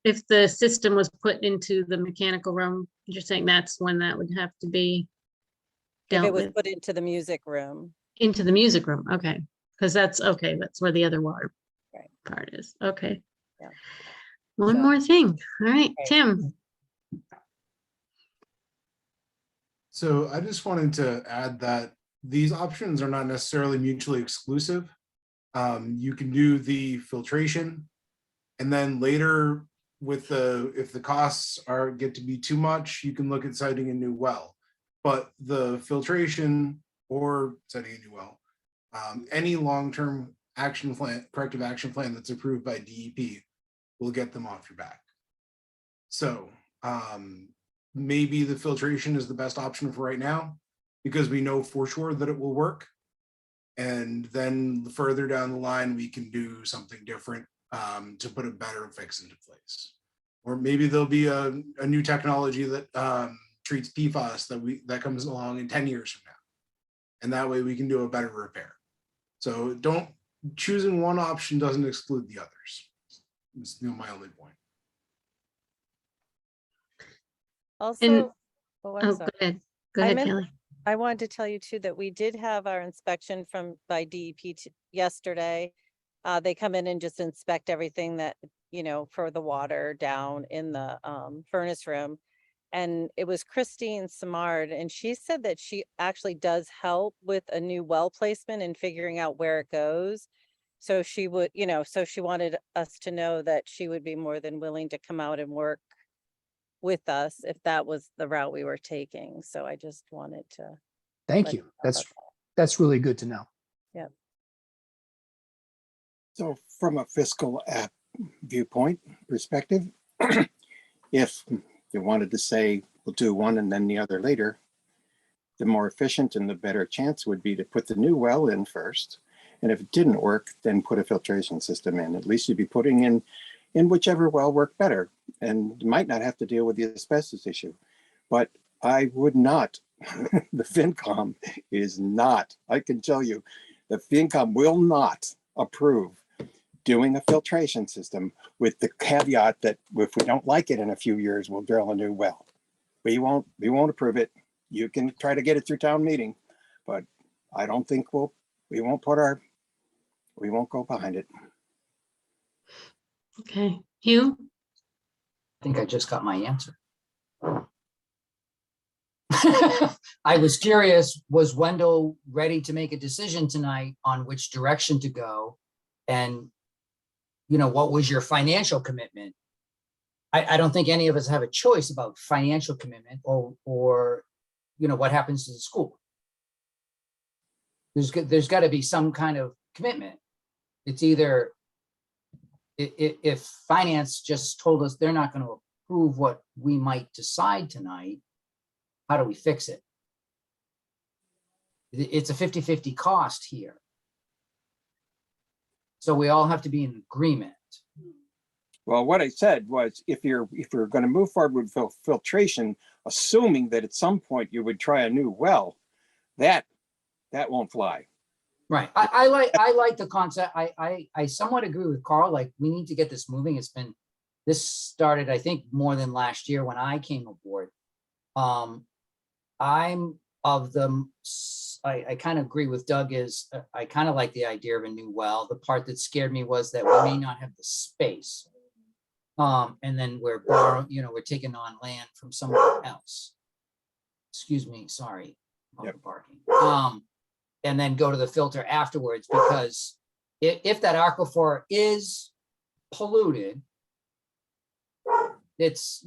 if the system was put into the mechanical room, you're saying that's when that would have to be if it dealt was with put into the music room. into the music room, okay, because that's okay, that's where the other water Right. part is, okay. Yeah. One So- more thing, all right, Right. Tim. So I just wanted to add that these options are not necessarily mutually exclusive. You can do the filtration, and then later with if the costs get to be too much, you can look at siting a new well. But the filtration or setting a new well, any long-term action plan, corrective action plan that's approved by DEP will get them off your back. So maybe the filtration is the best option for right now because we know for sure that it will work. And then further down the line, we can do something different to put a better fix into place. Or maybe there'll be a new technology that treats PFAS that comes along in 10 years from now. And that way we can do a better repair. So choosing one option doesn't exclude the others. It's my only point. Also, oh, I'm Oh, sorry. go I ahead, meant- Kelly. I wanted to tell you too, that we did have our inspection by DEP yesterday. They come in and just inspect everything that, for the water down in the furnace room. And it was Christine Samard, and she said that she actually does help with a new well placement and figuring out where it goes. So she would, so she wanted us to know that she would be more than willing to come out and work with us if that was the route we were taking. So I just wanted to. Thank let you. know about That's really good to know. Yeah. So from a fiscal viewpoint perspective, if you wanted to say we'll do one and then the other later, the more efficient and the better chance would be to put the new well in first. And if it didn't work, then put a filtration system in. At least you'd be putting in whichever well worked better. And you might not have to deal with the asbestos issue. But I would not, the FinCom is not, I can tell you, the FinCom will not approve doing a filtration system with the caveat that if we don't like it in a few years, we'll drill a new well. We won't approve it. You can try to get it through town meeting, but I don't think we won't go behind it. Okay, Hugh? I think I just got my answer. I was curious, was Wendell ready to make a decision tonight on which direction to go? And, what was your financial commitment? I don't think any of us have a choice about financial commitment or what happens to the school. There's got to be some kind of commitment. It's either if finance just told us they're not going to approve what we might decide tonight, how do we fix it? It's a 50-50 cost here. So we all have to be in agreement. Well, what I said was if you're going to move forward with filtration, assuming that at some point you would try a new well, that won't fly. Right. I like the concept. I somewhat agree with Carl. Like, we need to get this moving. This started, I think, more than last year when I came aboard. I'm of them. I kind of agree with Doug. I kind of like the idea of a new well. The part that scared me was that we may not have the space. And then we're borrowing, we're taking on land from somewhere else. Excuse me, sorry. Yep. Barking. And then go to the filter afterwards, because if that aquifer is polluted, it's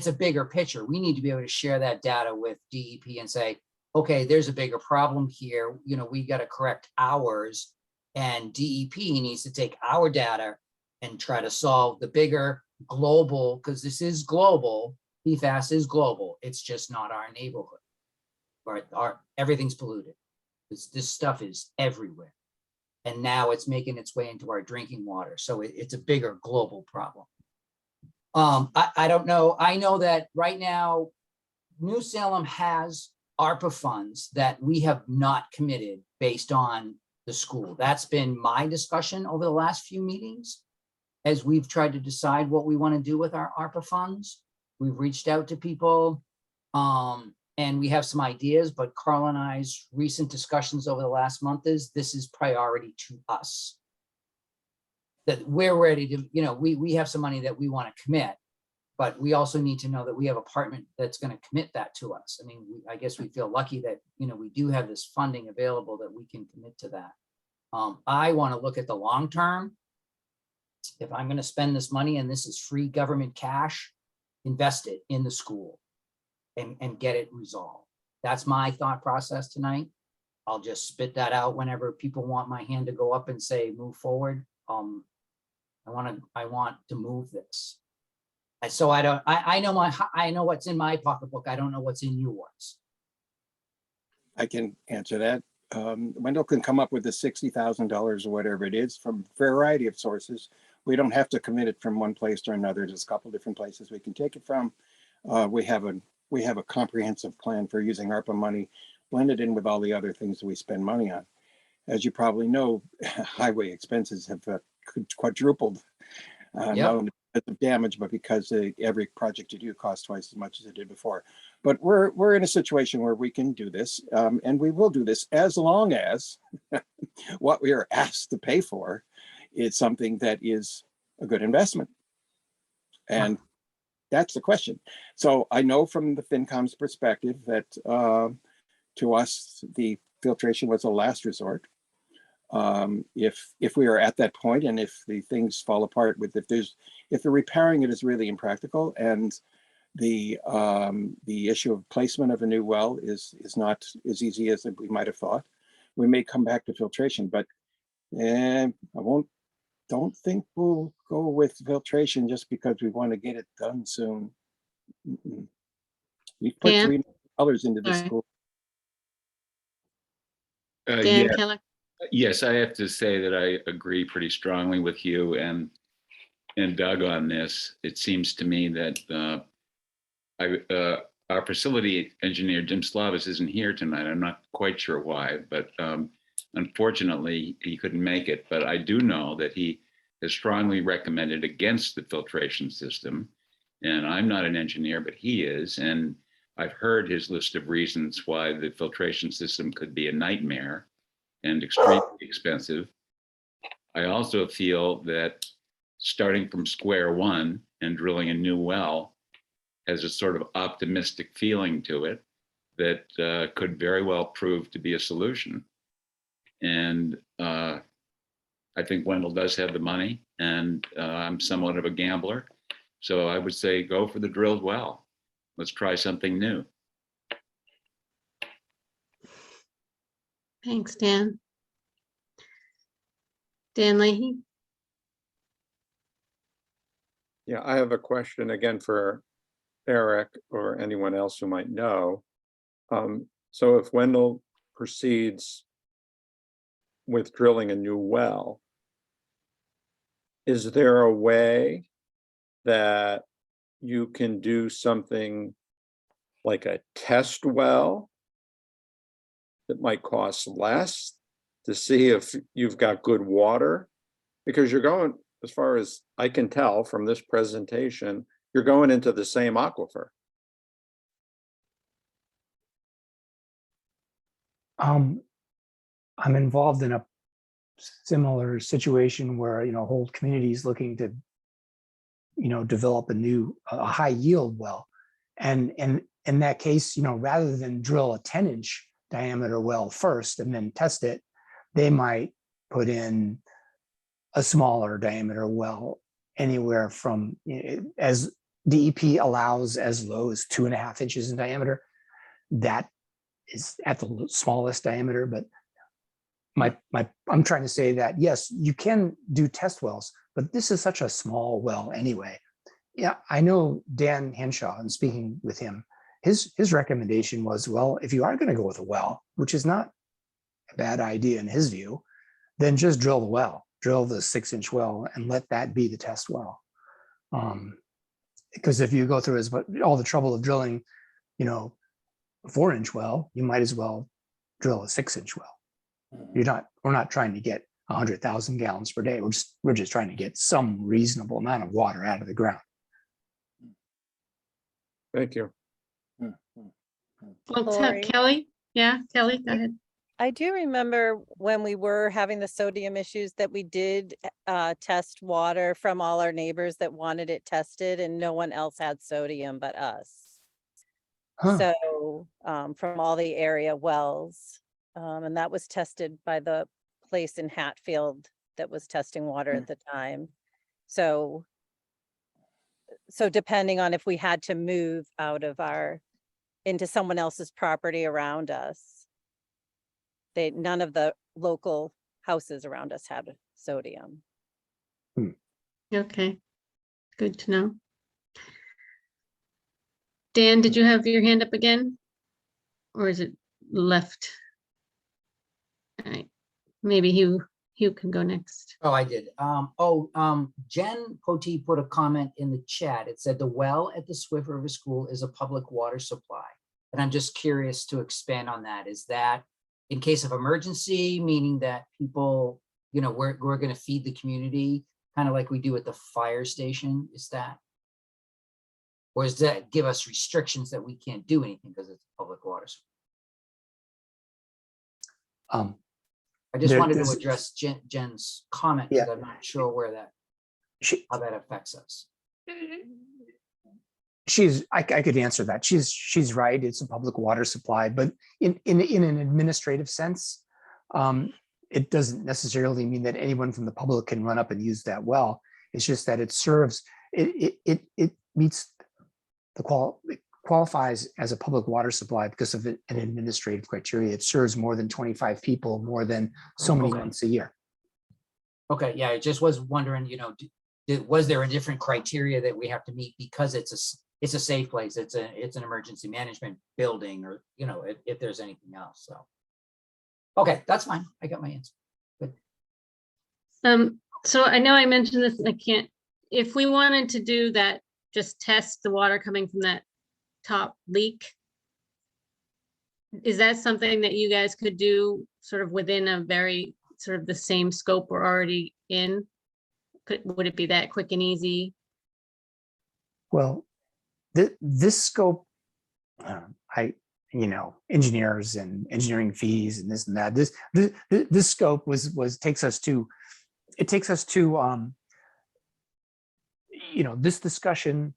a bigger picture. We need to be able to share that data with DEP and say, okay, there's a bigger problem here. We got to correct ours, and DEP needs to take our data and try to solve the bigger global, because this is global. PFAS is global. It's just not our neighborhood. Everything's polluted. This stuff is everywhere. And now it's making its way into our drinking water. So it's a bigger global problem. I don't know. I know that right now, New Salem has ARPA funds that we have not committed based on the school. That's been my discussion over the last few meetings as we've tried to decide what we want to do with our ARPA funds. We've reached out to people and we have some ideas, but Carl and I's recent discussions over the last month is this is priority to us. That we're ready to, you know, we have some money that we want to commit, but we also need to know that we have a partner that's going to commit that to us. I mean, I guess we feel lucky that, you know, we do have this funding available that we can commit to that. I want to look at the long term. If I'm going to spend this money and this is free government cash, invest it in the school and get it resolved. That's my thought process tonight. I'll just spit that out whenever people want my hand to go up and say, move forward. I want to move this. And so I know what's in my pocketbook. I don't know what's in yours. I can answer that. Wendell can come up with the $60,000 or whatever it is from a variety of sources. We don't have to commit it from one place to another. There's a couple different places we can take it from. We have a comprehensive plan for using ARPA money, blended in with all the other things that we spend money on. As you probably know, highway expenses have quadrupled, not only because of damage, but because every project you do costs twice as much as it did before. But we're in a situation where we can do this, and we will do this as long as what we are asked to pay for is something that is a good investment. And that's the question. So I know from the FinCom's perspective that to us, the filtration was a last resort. If we are at that point and if the things fall apart with, if the repairing it is really impractical and the issue of placement of a new well is not as easy as we might have thought, we may come back to filtration, but don't think we'll go with filtration just because we want to get it done soon. We've put $3 million into this school. Dan Keller. Yes, I have to say that I agree pretty strongly with you and Doug on this. It seems to me that our facility engineer, Jim Slavis, isn't here tonight. I'm not quite sure why, but unfortunately, he couldn't make it. But I do know that he has strongly recommended against the filtration system. And I'm not an engineer, but he is. And I've heard his list of reasons why the filtration system could be a nightmare and extremely expensive. I also feel that starting from square one and drilling a new well has a sort of optimistic feeling to it that could very well prove to be a solution. And I think Wendell does have the money, and I'm somewhat of a gambler. So I would say go for the drilled well. Let's try something new. Thanks, Dan. Dan Leahy. Yeah, I have a question again for Eric or anyone else who might know. So if Wendell proceeds with drilling a new well, is there a way that you can do something like a test well that might cost less to see if you've got good water? Because you're going, as far as I can tell from this presentation, you're going into the same aquifer. I'm involved in a similar situation where, whole communities looking to, develop a high yield well. And in that case, rather than drill a 10-inch diameter well first and then test it, they might put in a smaller diameter well, anywhere from, as DEP allows, as low as 2.5 inches in diameter. That is at the smallest diameter, but I'm trying to say that, yes, you can do test wells, but this is such a small well anyway. Yeah, I know Dan Henshaw, and speaking with him, his recommendation was, well, if you are going to go with a well, which is not a bad idea in his view, then just drill the well, drill the 6-inch well and let that be the test well. Because if you go through all the trouble of drilling, a 4-inch well, you might as well drill a 6-inch well. We're not trying to get 100,000 gallons per day. We're just trying to get some reasonable amount of water out of the ground. Thank you. Well, Lori. Kelly, yeah, Kelly, go ahead. I do remember when we were having the sodium issues that we did test water from all our neighbors that wanted it tested, and no one else had sodium but us. Huh. So from all the area wells, and that was tested by the place in Hatfield that was testing water at the time. So depending on if we had to move out of into someone else's property around us, none of the local houses around us had sodium. Okay, good to know. Dan, did you have your hand up again? Or is it left? All right, maybe Hugh can go next. Oh, I did. Jen Poti put a comment in the chat. It said the well at the Swift River School is a public water supply. And I'm just curious to expand on that. Is that in case of emergency, meaning that people, we're going to feed the community, kind of like we do at the fire station? Is that? Or does that give us restrictions that we can't do anything because it's public water supply? I just wanted to address Jen's comment because I'm not sure where how that affects us. I could answer that. She's right. It's a public water supply, but in an administrative sense, it doesn't necessarily mean that anyone from the public can run up and use that well. It's just that it serves, it meets it qualifies as a public water supply because of an administrative criteria. It serves more than 25 people, more than so many months a year. Okay, yeah, I just was wondering, was there a different criteria that we have to meet because it's a safe place, it's an emergency management building, or if there's anything else. So okay, that's fine. I got my answer. Good. So I know I mentioned this, if we wanted to do that, just test the water coming from that top leak, is that something that you guys could do sort of within a very sort of the same scope we're already in? Would it be that quick and easy? Well, this scope, engineers and engineering fees and this and that, this scope takes us to this discussion,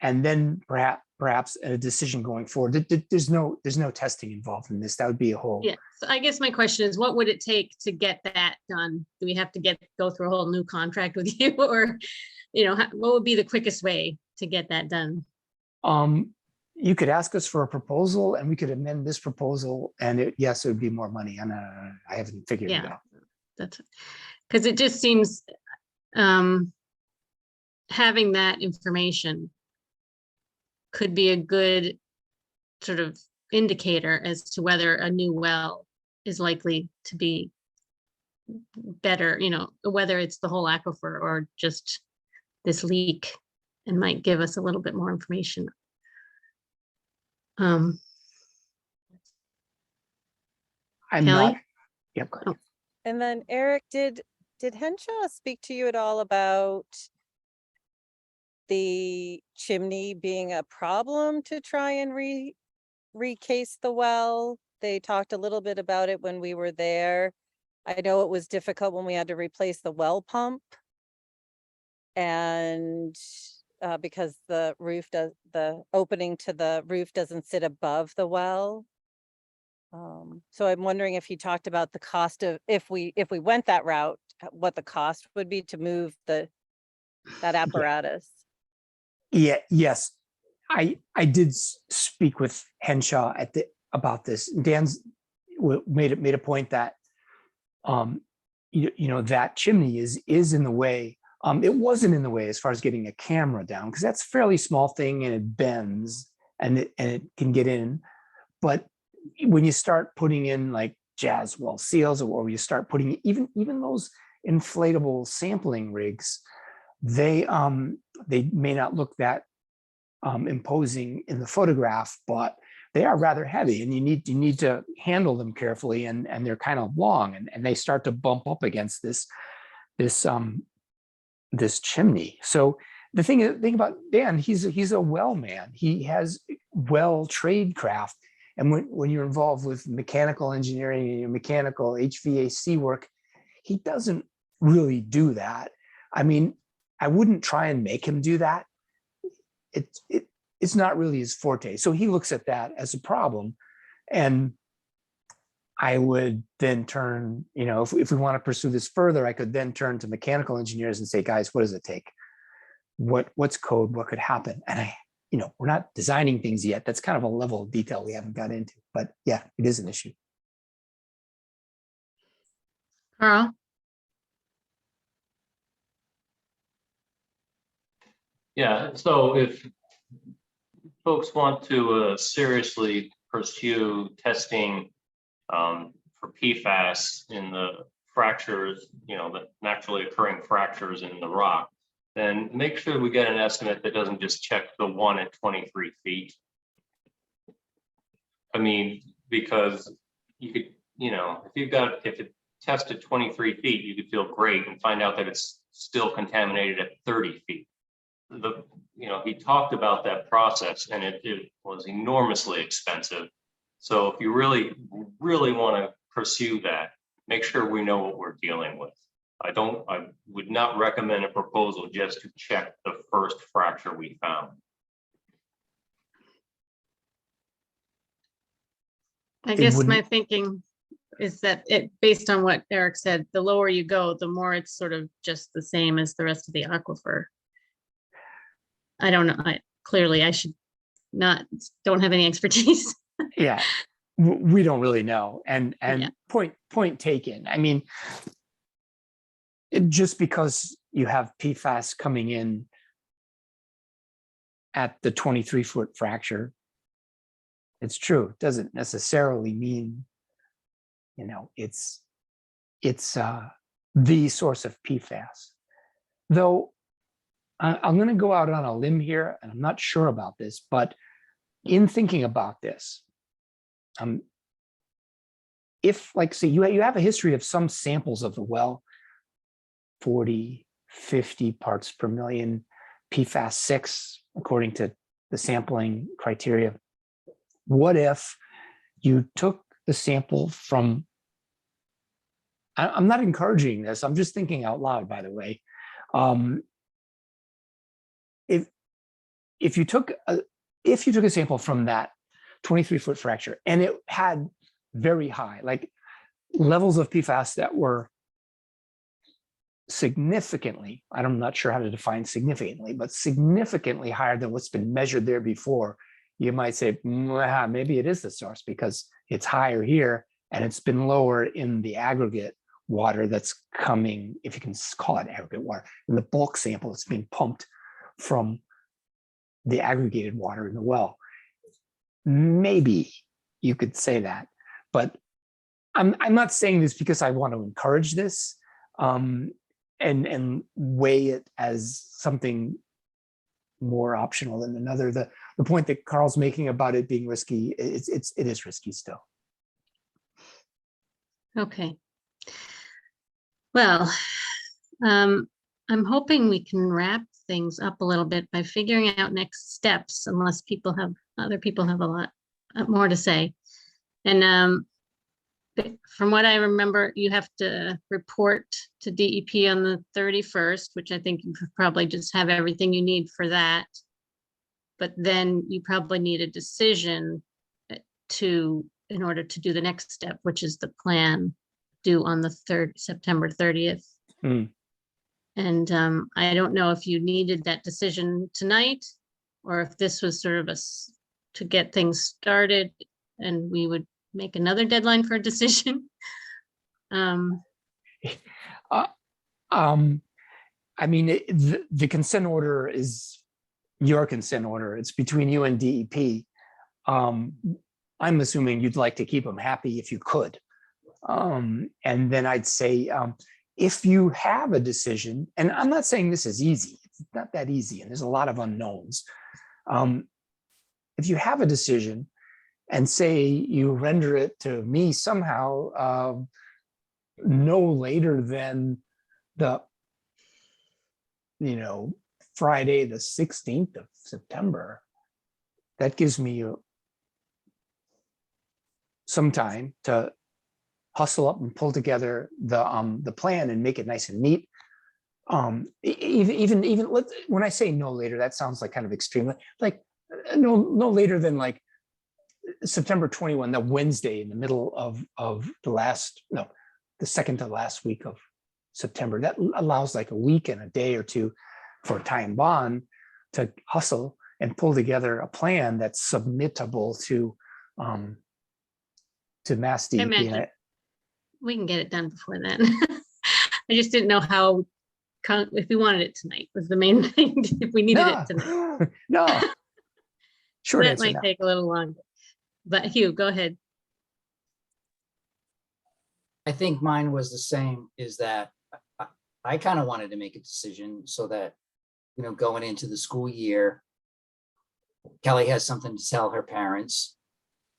and then perhaps a decision going forward. There's no testing involved in this. That would be a whole. Yeah. So I guess my question is, what would it take to get that done? Do we have to go through a whole new contract with you, or, what would be the quickest way to get that done? You could ask us for a proposal, and we could amend this proposal, and yes, it would be more money. And I haven't figured it out. That's because it just seems having that information could be a good sort of indicator as to whether a new well is likely to be better, whether it's the whole aquifer or just this leak, and might give us a little bit more information. I'm Kelly? not. Yep. Go ahead. And then Eric, did Henshaw speak to you at all about the chimney being a problem to try and recase the well? They talked a little bit about it when we were there. I know it was difficult when we had to replace the well pump, and because the opening to the roof doesn't sit above the well. So I'm wondering if he talked about the cost of, if we went that route, what the cost would be to move that apparatus. Yeah. Yes, I did speak with Henshaw about this. Dan's made a point that that chimney is in the way. It wasn't in the way as far as getting a camera down, because that's a fairly small thing and it bends and it can get in. But when you start putting in like jazz well seals, or you start putting even those inflatable sampling rigs, they may not look that imposing in the photograph, but they are rather heavy, and you need to handle them carefully, and they're kind of long, and they start to bump up against this chimney. So the thing about Dan, he's a well man. He has well tradecraft, and when you're involved with mechanical engineering and mechanical HVAC work, he doesn't really do that. I mean, I wouldn't try and make him do that. It's not really his forte. So he looks at that as a problem, and I would then turn, if we want to pursue this further, I could then turn to mechanical engineers and say, guys, what does it take? What's code? What could happen? And we're not designing things yet. That's kind of a level of detail we haven't got into, but yeah, it is an issue. Carl? Yeah, so if folks want to seriously pursue testing for PFAS in the fractures, the naturally occurring fractures in the rock, then make sure we get an estimate that doesn't just check the one at 23 feet. I mean, because you could, if it tested 23 feet, you could feel great and find out that it's still contaminated at 30 feet. He talked about that process, and it was enormously expensive. So if you really want to pursue that, make sure we know what we're dealing with. I would not recommend a proposal just to check the first fracture we found. I guess my thinking is that based on what Eric said, the lower you go, the more it's sort of just the same as the rest of the aquifer. I don't know. Clearly I don't have any expertise. Yeah, we don't really know. And yeah. Point taken. I mean, just because you have PFAS coming in at the 23-foot fracture, it's true. It doesn't necessarily mean, it's the source of PFAS. Though I'm going to go out on a limb here, and I'm not sure about this, but in thinking about this, if, like, say you have a history of some samples of the well, 40, 50 parts per million, PFAS 6, according to the sampling criteria. What if you took the sample from, I'm not encouraging this, I'm just thinking out loud, by the way. If you took a sample from that 23-foot fracture and it had very high, like levels of PFAS that were significantly, I'm not sure how to define significantly, but significantly higher than what's been measured there before, you might say, maybe it is the source because it's higher here and it's been lower in the aggregate water that's coming, if you can call it aggregate water, in the bulk sample that's being pumped from the aggregated water in the well. Maybe you could say that, but I'm not saying this because I want to encourage this and weigh it as something more optional than another. The point that Carl's making about it being risky, it is risky still. Okay. Well, I'm hoping we can wrap things up a little bit by figuring out next steps, unless other people have a lot more to say. And from what I remember, you have to report to DEP on the 31st, which I think you probably just have everything you need for that. But then you probably need a decision in order to do the next step, which is the plan due on the September 30th. Mm. And I don't know if you needed that decision tonight, or if this was sort of to get things started and we would make another deadline for a decision. I mean, the consent order is your consent order. It's between you and DEP. I'm assuming you'd like to keep them happy if you could. And then I'd say, if you have a decision, and I'm not saying this is easy, it's not that easy, and there's a lot of unknowns. If you have a decision, and say you render it to me somehow no later than the, Friday, the 16th of September, that gives me some time to hustle up and pull together the plan and make it nice and neat. Even when I say no later, that sounds like kind of extreme. Like no later than like September 21, the Wednesday in the middle of the second to last week of September. That allows like a week and a day or two for time bond to hustle and pull together a plan that's submittable to Mass DEP. imagine we can get it done before then. I just didn't know how, if we wanted it tonight was the main thing, if we needed it tonight. No. Short That answer, might no. take a little longer. But Hugh, go ahead. I think mine was the same, is that I kind of wanted to make a decision so that, going into the school year, Kelly has something to tell her parents.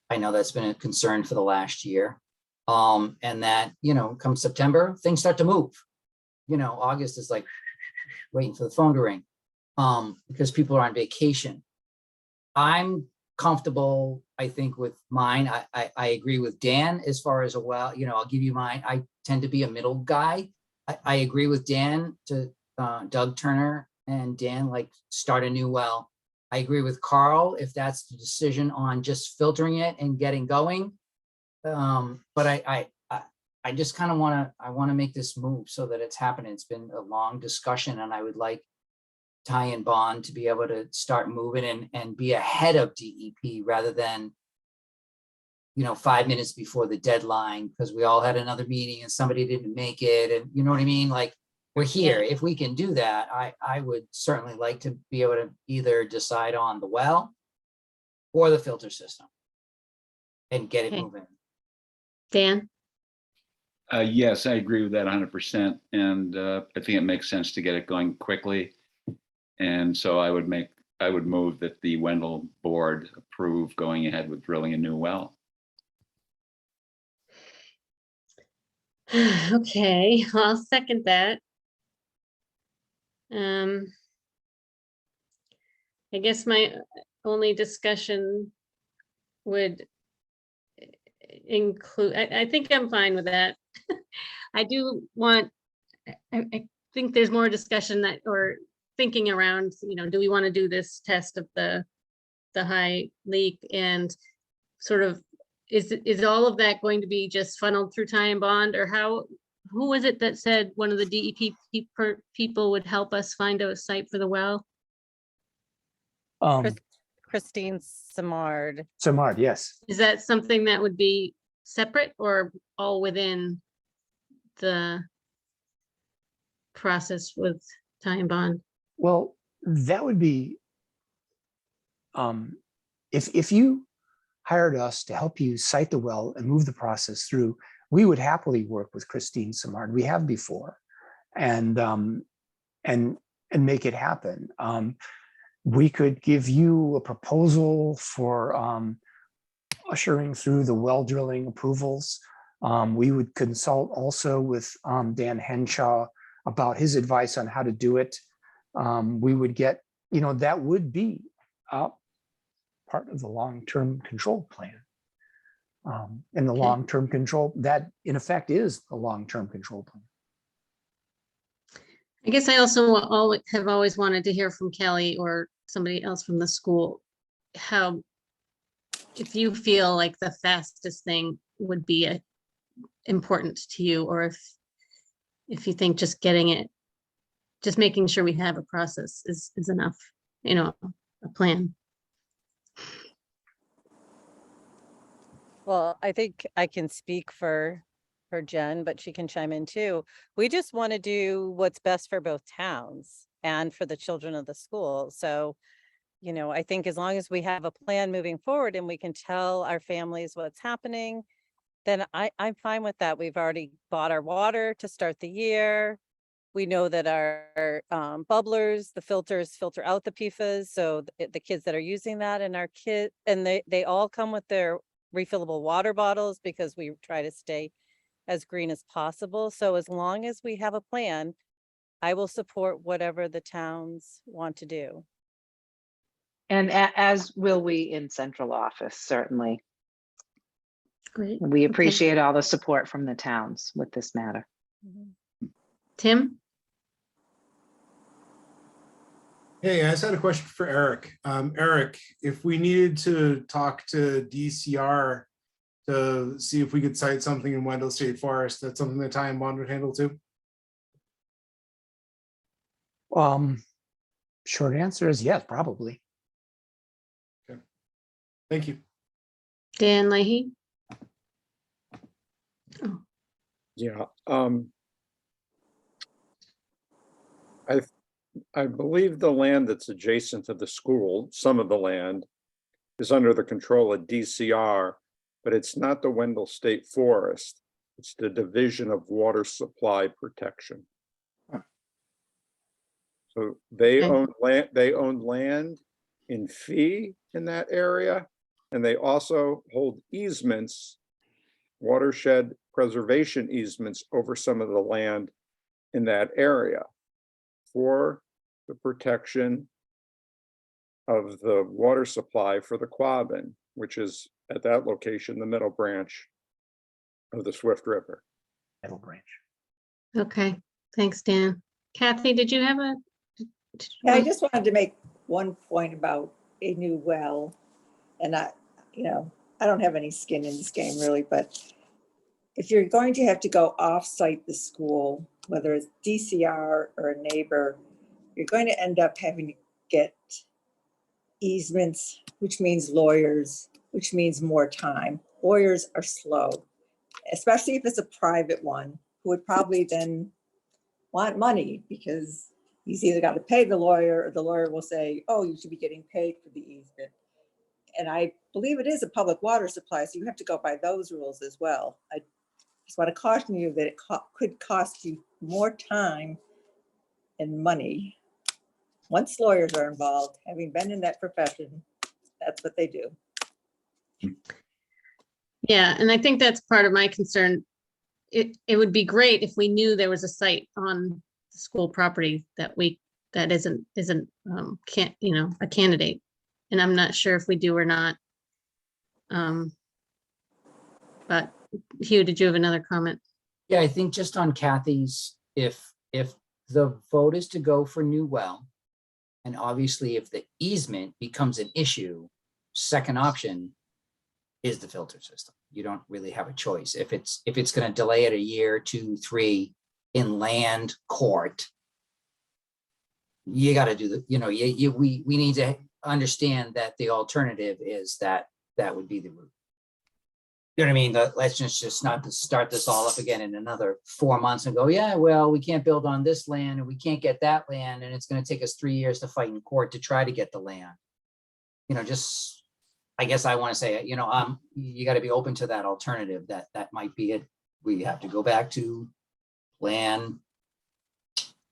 I know that's been a concern for the last year. And that, come September, things start to move. August is like waiting for the phone to ring because people are on vacation. I'm comfortable, I think, with mine. I agree with Dan as far as I'll give you mine. I tend to be a middle guy. I agree with Dan to Doug Turner and Dan, like start a new well. I agree with Carl if that's the decision on just filtering it and getting going. But I just kind of want to make this move so that it's happening. It's been a long discussion, and I would like Ty and Bond to be able to start moving and be ahead of DEP rather than 5 minutes before the deadline because we all had another meeting and somebody didn't make it, and you know what I mean? Like, we're here. If we can do that, I would certainly like to be able to either decide on the well or the filter system and get it moving. Dan? Yes, I agree with that 100%. And I think it makes sense to get it going quickly. And so I would move that the Wendell board approve going ahead with drilling a new well. Okay, I'll second that. I guess my only discussion would include, I think I'm fine with that. I do want, I think there's more discussion that, or thinking around, do we want to do this test of the high leak, and sort of, is all of that going to be just funneled through Ty and Bond, or who was it that said one of the DEP people would help us find a site for the well? Christine Simard. Simard, yes. Is that something that would be separate or all within the process with Ty and Bond? Well, that would be, if you hired us to help you site the well and move the process through, we would happily work with Christine Simard. We have before, and make it happen. We could give you a proposal for ushering through the well drilling approvals. We would consult also with Dan Henshaw about his advice on how to do it. We would get, that would be part of the long-term control plan. And the long-term control, that in effect is a long-term control plan. I guess I also have always wanted to hear from Kelly or somebody else from the school, how, if you feel like the fastest thing would be important to you, or if you think just getting it, just making sure we have a process is enough, a plan. Well, I think I can speak for Jen, but she can chime in too. We just want to do what's best for both towns and for the children of the school. So, I think as long as we have a plan moving forward and we can tell our families what's happening, then I'm fine with that. We've already bought our water to start the year. We know that our bubblers, the filters filter out the PFAS. So the kids that are using that and our and they all come with their refillable water bottles because we try to stay as green as possible. So as long as we have a plan, I will support whatever the towns want to do. And as will we in central office, certainly. Great. We Okay. appreciate all the support from the towns with this matter. Tim? Hey, I just had a question for Eric. Eric, if we needed to talk to DCR to see if we could cite something in Wendell State Forest, that's something that Time Bond would handle too? Short answer is yes, probably. Okay. Thank you. Dan Leahy? Yeah. I believe the land that's adjacent to the school, some of the land, is under the control of DCR, but it's not the Wendell State Forest. It's the Division of Water Supply Protection. So they own land. They own land in fee in that area, and they also hold easements, watershed preservation easements over some of the land in that area for the protection of the water supply for the Quabbin, which is at that location, the middle branch of the Swift River. Middle branch. Okay, thanks, Dan. Kathy, did you have a? Yeah, I just wanted to make one point about a new well. And I don't have any skin in this game really, but if you're going to have to go off-site the school, whether it's DCR or a neighbor, you're going to end up having to get easements, which means lawyers, which means more time. Lawyers are slow, especially if it's a private one, who would probably then want money because he's either got to pay the lawyer or the lawyer will say, oh, you should be getting paid for the easement. And I believe it is a public water supply, so you have to go by those rules as well. I just want to caution you that it could cost you more time and money. Once lawyers are involved, having been in that profession, that's what they do. Yeah, and I think that's part of my concern. It would be great if we knew there was a site on the school property that isn't a candidate. And I'm not sure if we do or not. But Hugh, did you have another comment? Yeah, I think just on Kathy's, if the vote is to go for new well, and obviously if the easement becomes an issue, second option is the filter system. You don't really have a choice. If it's going to delay it a year, 2, 3 in land court, you got to do the, we need to understand that the alternative is that would be the route. You know what I mean? Let's just not to start this all up again in another 4 months and go, yeah, well, we can't build on this land and we can't get that land. And it's going to take us 3 years to fight in court to try to get the land. I guess I want to say, you got to be open to that alternative that might be it. We have to go back to plan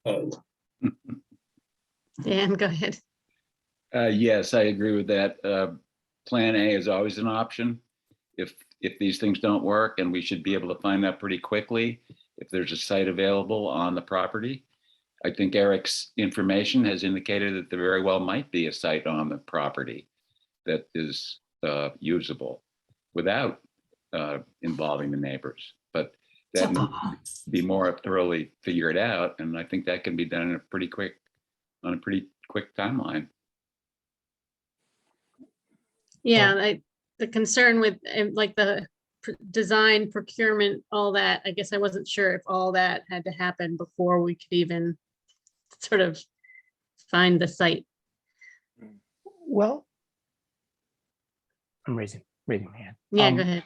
A. Dan, go ahead. Yes, I agree with that. Plan A is always an option. If these things don't work, and we should be able to find that pretty quickly, if there's a site available on the property. I think Eric's information has indicated that there very well might be a site on the property that is usable without involving the neighbors. But that needs to be more thoroughly figured out, and I think that can be done in a pretty quick timeline. Yeah, the concern with like the design, procurement, all that, I guess I wasn't sure if all that had to happen before we could even sort of find the site. Well, I'm raising my hand. Yeah, go ahead.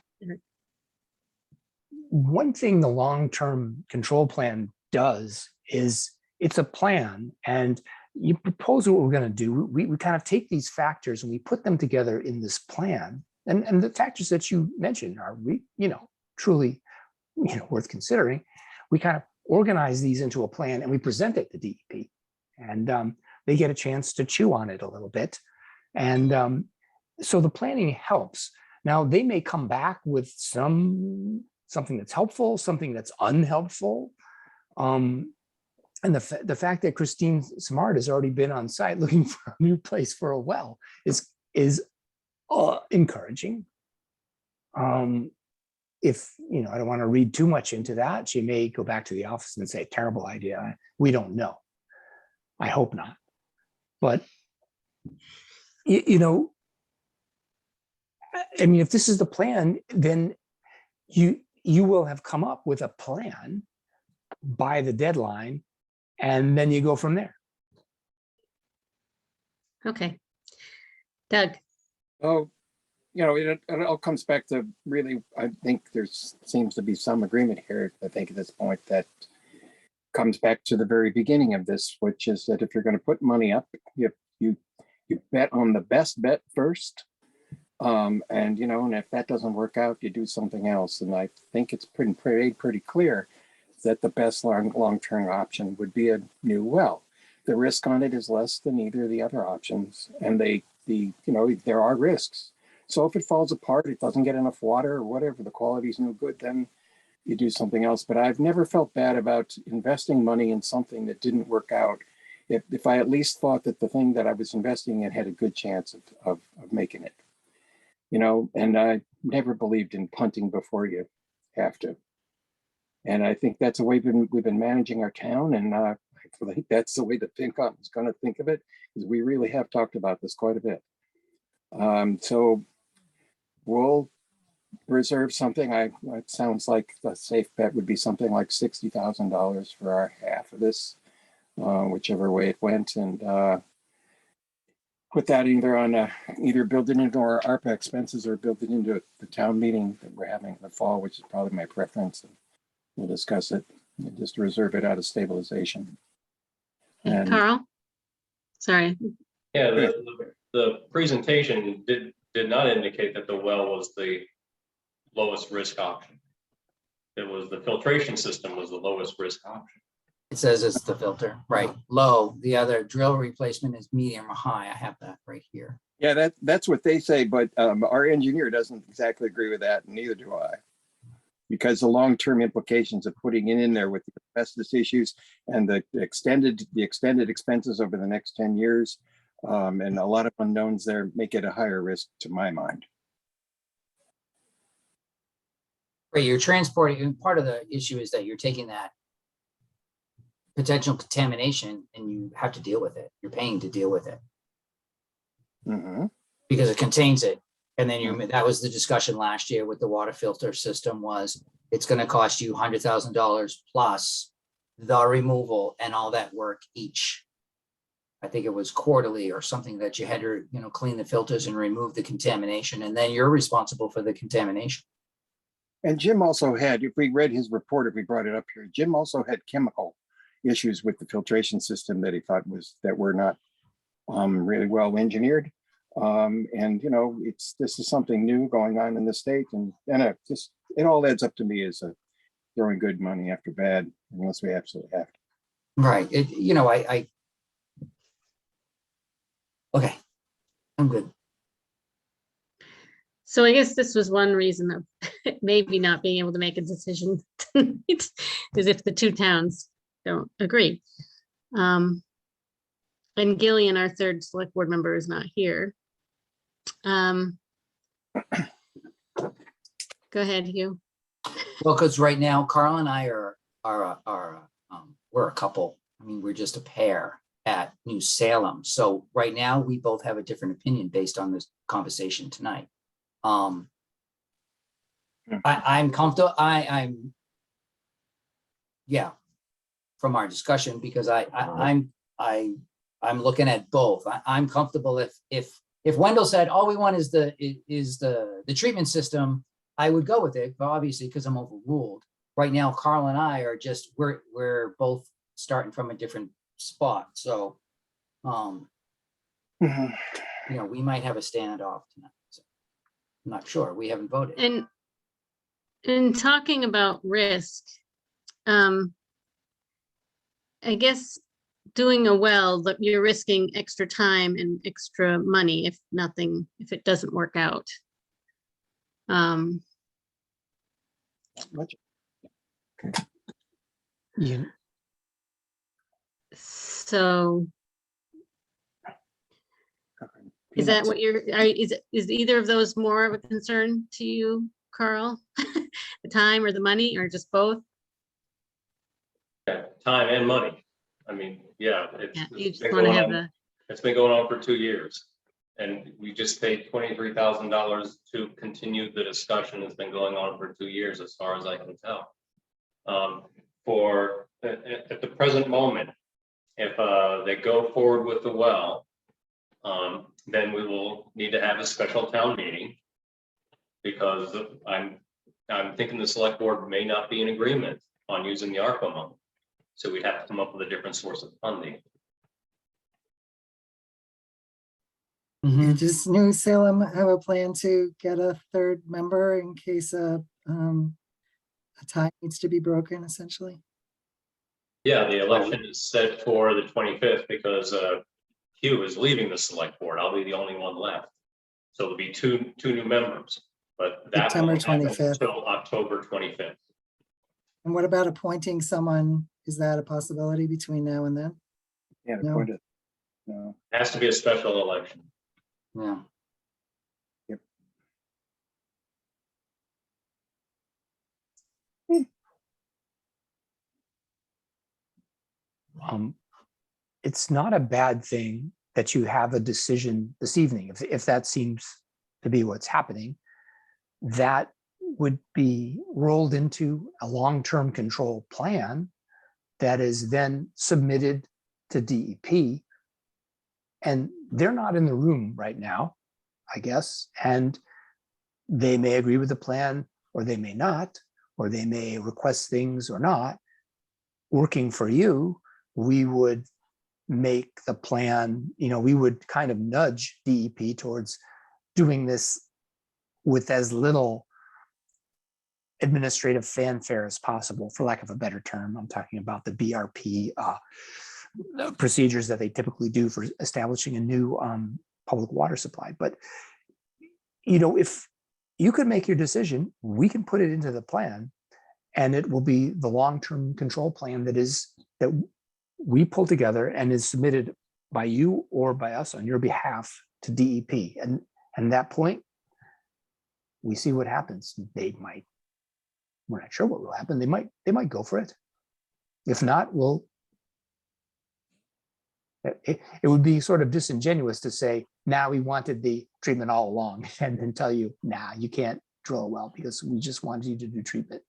One thing the long-term control plan does is it's a plan, and you propose what we're going to do. We kind of take these factors and we put them together in this plan. And the factors that you mentioned are truly worth considering. We kind of organize these into a plan and we present it to DEP. And they get a chance to chew on it a little bit. And so the planning helps. Now, they may come back with something that's helpful, something that's unhelpful. And the fact that Christine Smart has already been on site looking for a new place for a well is encouraging. If, I don't want to read too much into that, she may go back to the office and say, terrible idea. We don't know. I hope not. But, I mean, if this is the plan, then you will have come up with a plan by the deadline, and then you go from there. Okay. Doug. Oh, it all comes back to really, I think seems to be some agreement here, I think at this point, that comes back to the very beginning of this, which is that if you're going to put money up, you bet on the best bet first. And if that doesn't work out, you do something else. And I think it's pretty clear that the best long-term option would be a new well. The risk on it is less than either of the other options. And there are risks. So if it falls apart, it doesn't get enough water or whatever, the quality is no good, then you do something else. But I've never felt bad about investing money in something that didn't work out. If I at least thought that the thing that I was investing in had a good chance of making it. And I never believed in punting before you have to. And I think that's the way we've been managing our town. And I think that's the way the FinCom is going to think of it, because we really have talked about this quite a bit. So we'll reserve something. It sounds like the safe bet would be something like $60,000 for our half of this, whichever way it went. And put that either build it into our ARPA expenses or build it into the town meeting that we're having in the fall, which is probably my preference. And we'll discuss it and just reserve it out of stabilization. And Carl? Sorry. Yeah, the presentation did not indicate that the well was the lowest risk option. It was the filtration system was the lowest risk option. It says it's the filter, right? Low. The other drill replacement is medium or high. I have that right here. yeah, that's what they say, but our engineer doesn't exactly agree with that, and neither do I. Because the long-term implications of putting it in there with the asbestos issues and the extended expenses over the next 10 years, and a lot of unknowns there make it a higher risk to my mind. Right, you're transporting, and part of the issue is that you're taking that potential contamination and you have to deal with it. You're paying to deal with it. Because it contains it. And then that was the discussion last year with the water filter system, was it's going to cost you $100,000 plus the removal and all that work each. I think it was quarterly or something, that you had to, clean the filters and remove the contamination, and then you're responsible for the contamination. And Jim also had, if we read his report, if we brought it up here, Jim also had chemical issues with the filtration system that he thought were not really well engineered. And this is something new going on in the state, and it all adds up to me as throwing good money after bad, unless we absolutely have to. Right. Okay, I'm good. So I guess this was one reason of maybe not being able to make a decision is if the two towns don't agree. And Gillian, our third select board member, is not here. Go ahead, Hugh. Well, because right now, Carl and I we're a couple. I mean, we're just a pair at New Salem. So right now, we both have a different opinion based on this conversation tonight. I'm comfortable. Yeah, from our discussion, because I'm looking at both. I'm comfortable if Wendell said all we want is the treatment system, I would go with it, but obviously because I'm overruled. Right now, Carl and I are just we're both starting from a different spot. So we might have a standoff tonight. So I'm not sure. We haven't voted. And in talking about risk, I guess doing a well, but you're risking extra time and extra money if it doesn't work out. You, So is that what is either of those more of a concern to you, Carl? The time or the money or just both? Yeah, time and money. I mean, yeah, Yeah, you it's just been want to going have on, the, it's been going on for 2 years. And we just paid $23,000 to continue the discussion. It's been going on for 2 years, as far as I can tell. At the present moment, if they go forward with the well, then we will need to have a special town meeting, because I'm thinking the select board may not be in agreement on using the Arpa money. So we'd have to come up with a different source of funding. Does New Salem have a plan to get a third member in case a tie needs to be broken, essentially? Yeah, the election is set for the 25th because Hugh is leaving the select board. I'll be the only one left. So there'll be two new members, but that September won't happen 25th. until October 25th. And what about appointing someone? Is that a possibility between now and then? Yeah, No. appointed. No. Has to be a special election. Yeah. Yep. It's not a bad thing that you have a decision this evening, if that seems to be what's happening. That would be rolled into a long-term control plan that is then submitted to DEP. And they're not in the room right now, I guess, and they may agree with the plan or they may not, or they may request things or not. Working for you, we would make the plan, we would kind of nudge DEP towards doing this with as little administrative fanfare as possible, for lack of a better term. I'm talking about the BRP procedures that they typically do for establishing a new public water supply. But, if you could make your decision, we can put it into the plan, and it will be the long-term control plan that we pull together and is submitted by you or by us on your behalf to DEP. And at that point, we see what happens. We're not sure what will happen. They might go for it. If not, it would be sort of disingenuous to say, nah, we wanted the treatment all along, and then tell you, nah, you can't drill a well because we just wanted you to do treatment.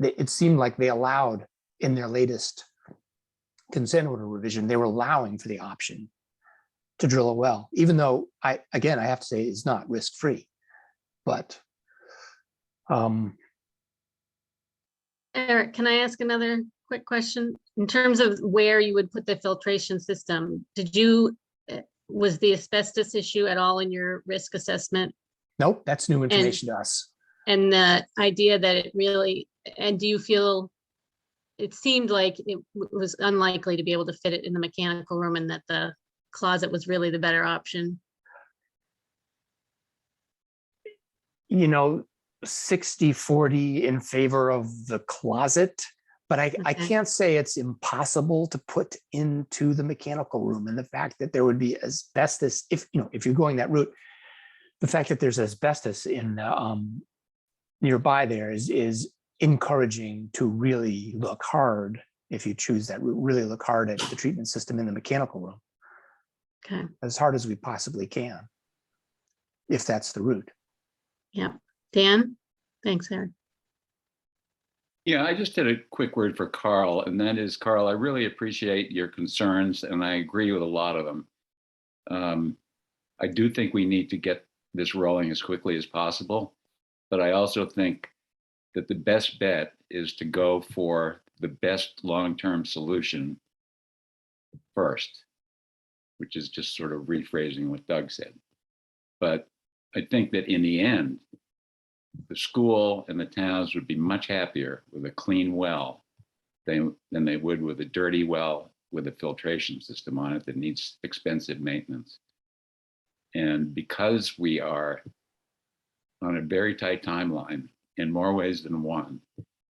It seemed like they allowed, in their latest consent order revision, they were allowing for the option to drill a well, even though I have to say it's not risk-free. But Eric, can I ask another quick question? In terms of where you would put the filtration system, was the asbestos issue at all in your risk assessment? nope, that's new information to us. And the idea that do you feel, it seemed like it was unlikely to be able to fit it in the mechanical room and that the closet was really the better option? 60-40 in favor of the closet, but I Okay. can't say it's impossible to put into the mechanical room. And the fact that there would be asbestos, if you're going that route, the fact that there's asbestos in nearby there is encouraging to really look hard, if you choose that route, really look hard at the treatment system in the mechanical room. Okay. As hard as we possibly can, if that's the route. Yeah. Dan? Thanks, Eric. Yeah, I just had a quick word for Carl, and that is, Carl, I really appreciate your concerns, and I agree with a lot of them. I do think we need to get this rolling as quickly as possible, but I also think that the best bet is to go for the best long-term solution first, which is just sort of rephrasing what Doug said. But I think that in the end, the school and the towns would be much happier with a clean well than they would with a dirty well with a filtration system on it that needs expensive maintenance. And because we are on a very tight timeline in more ways than one,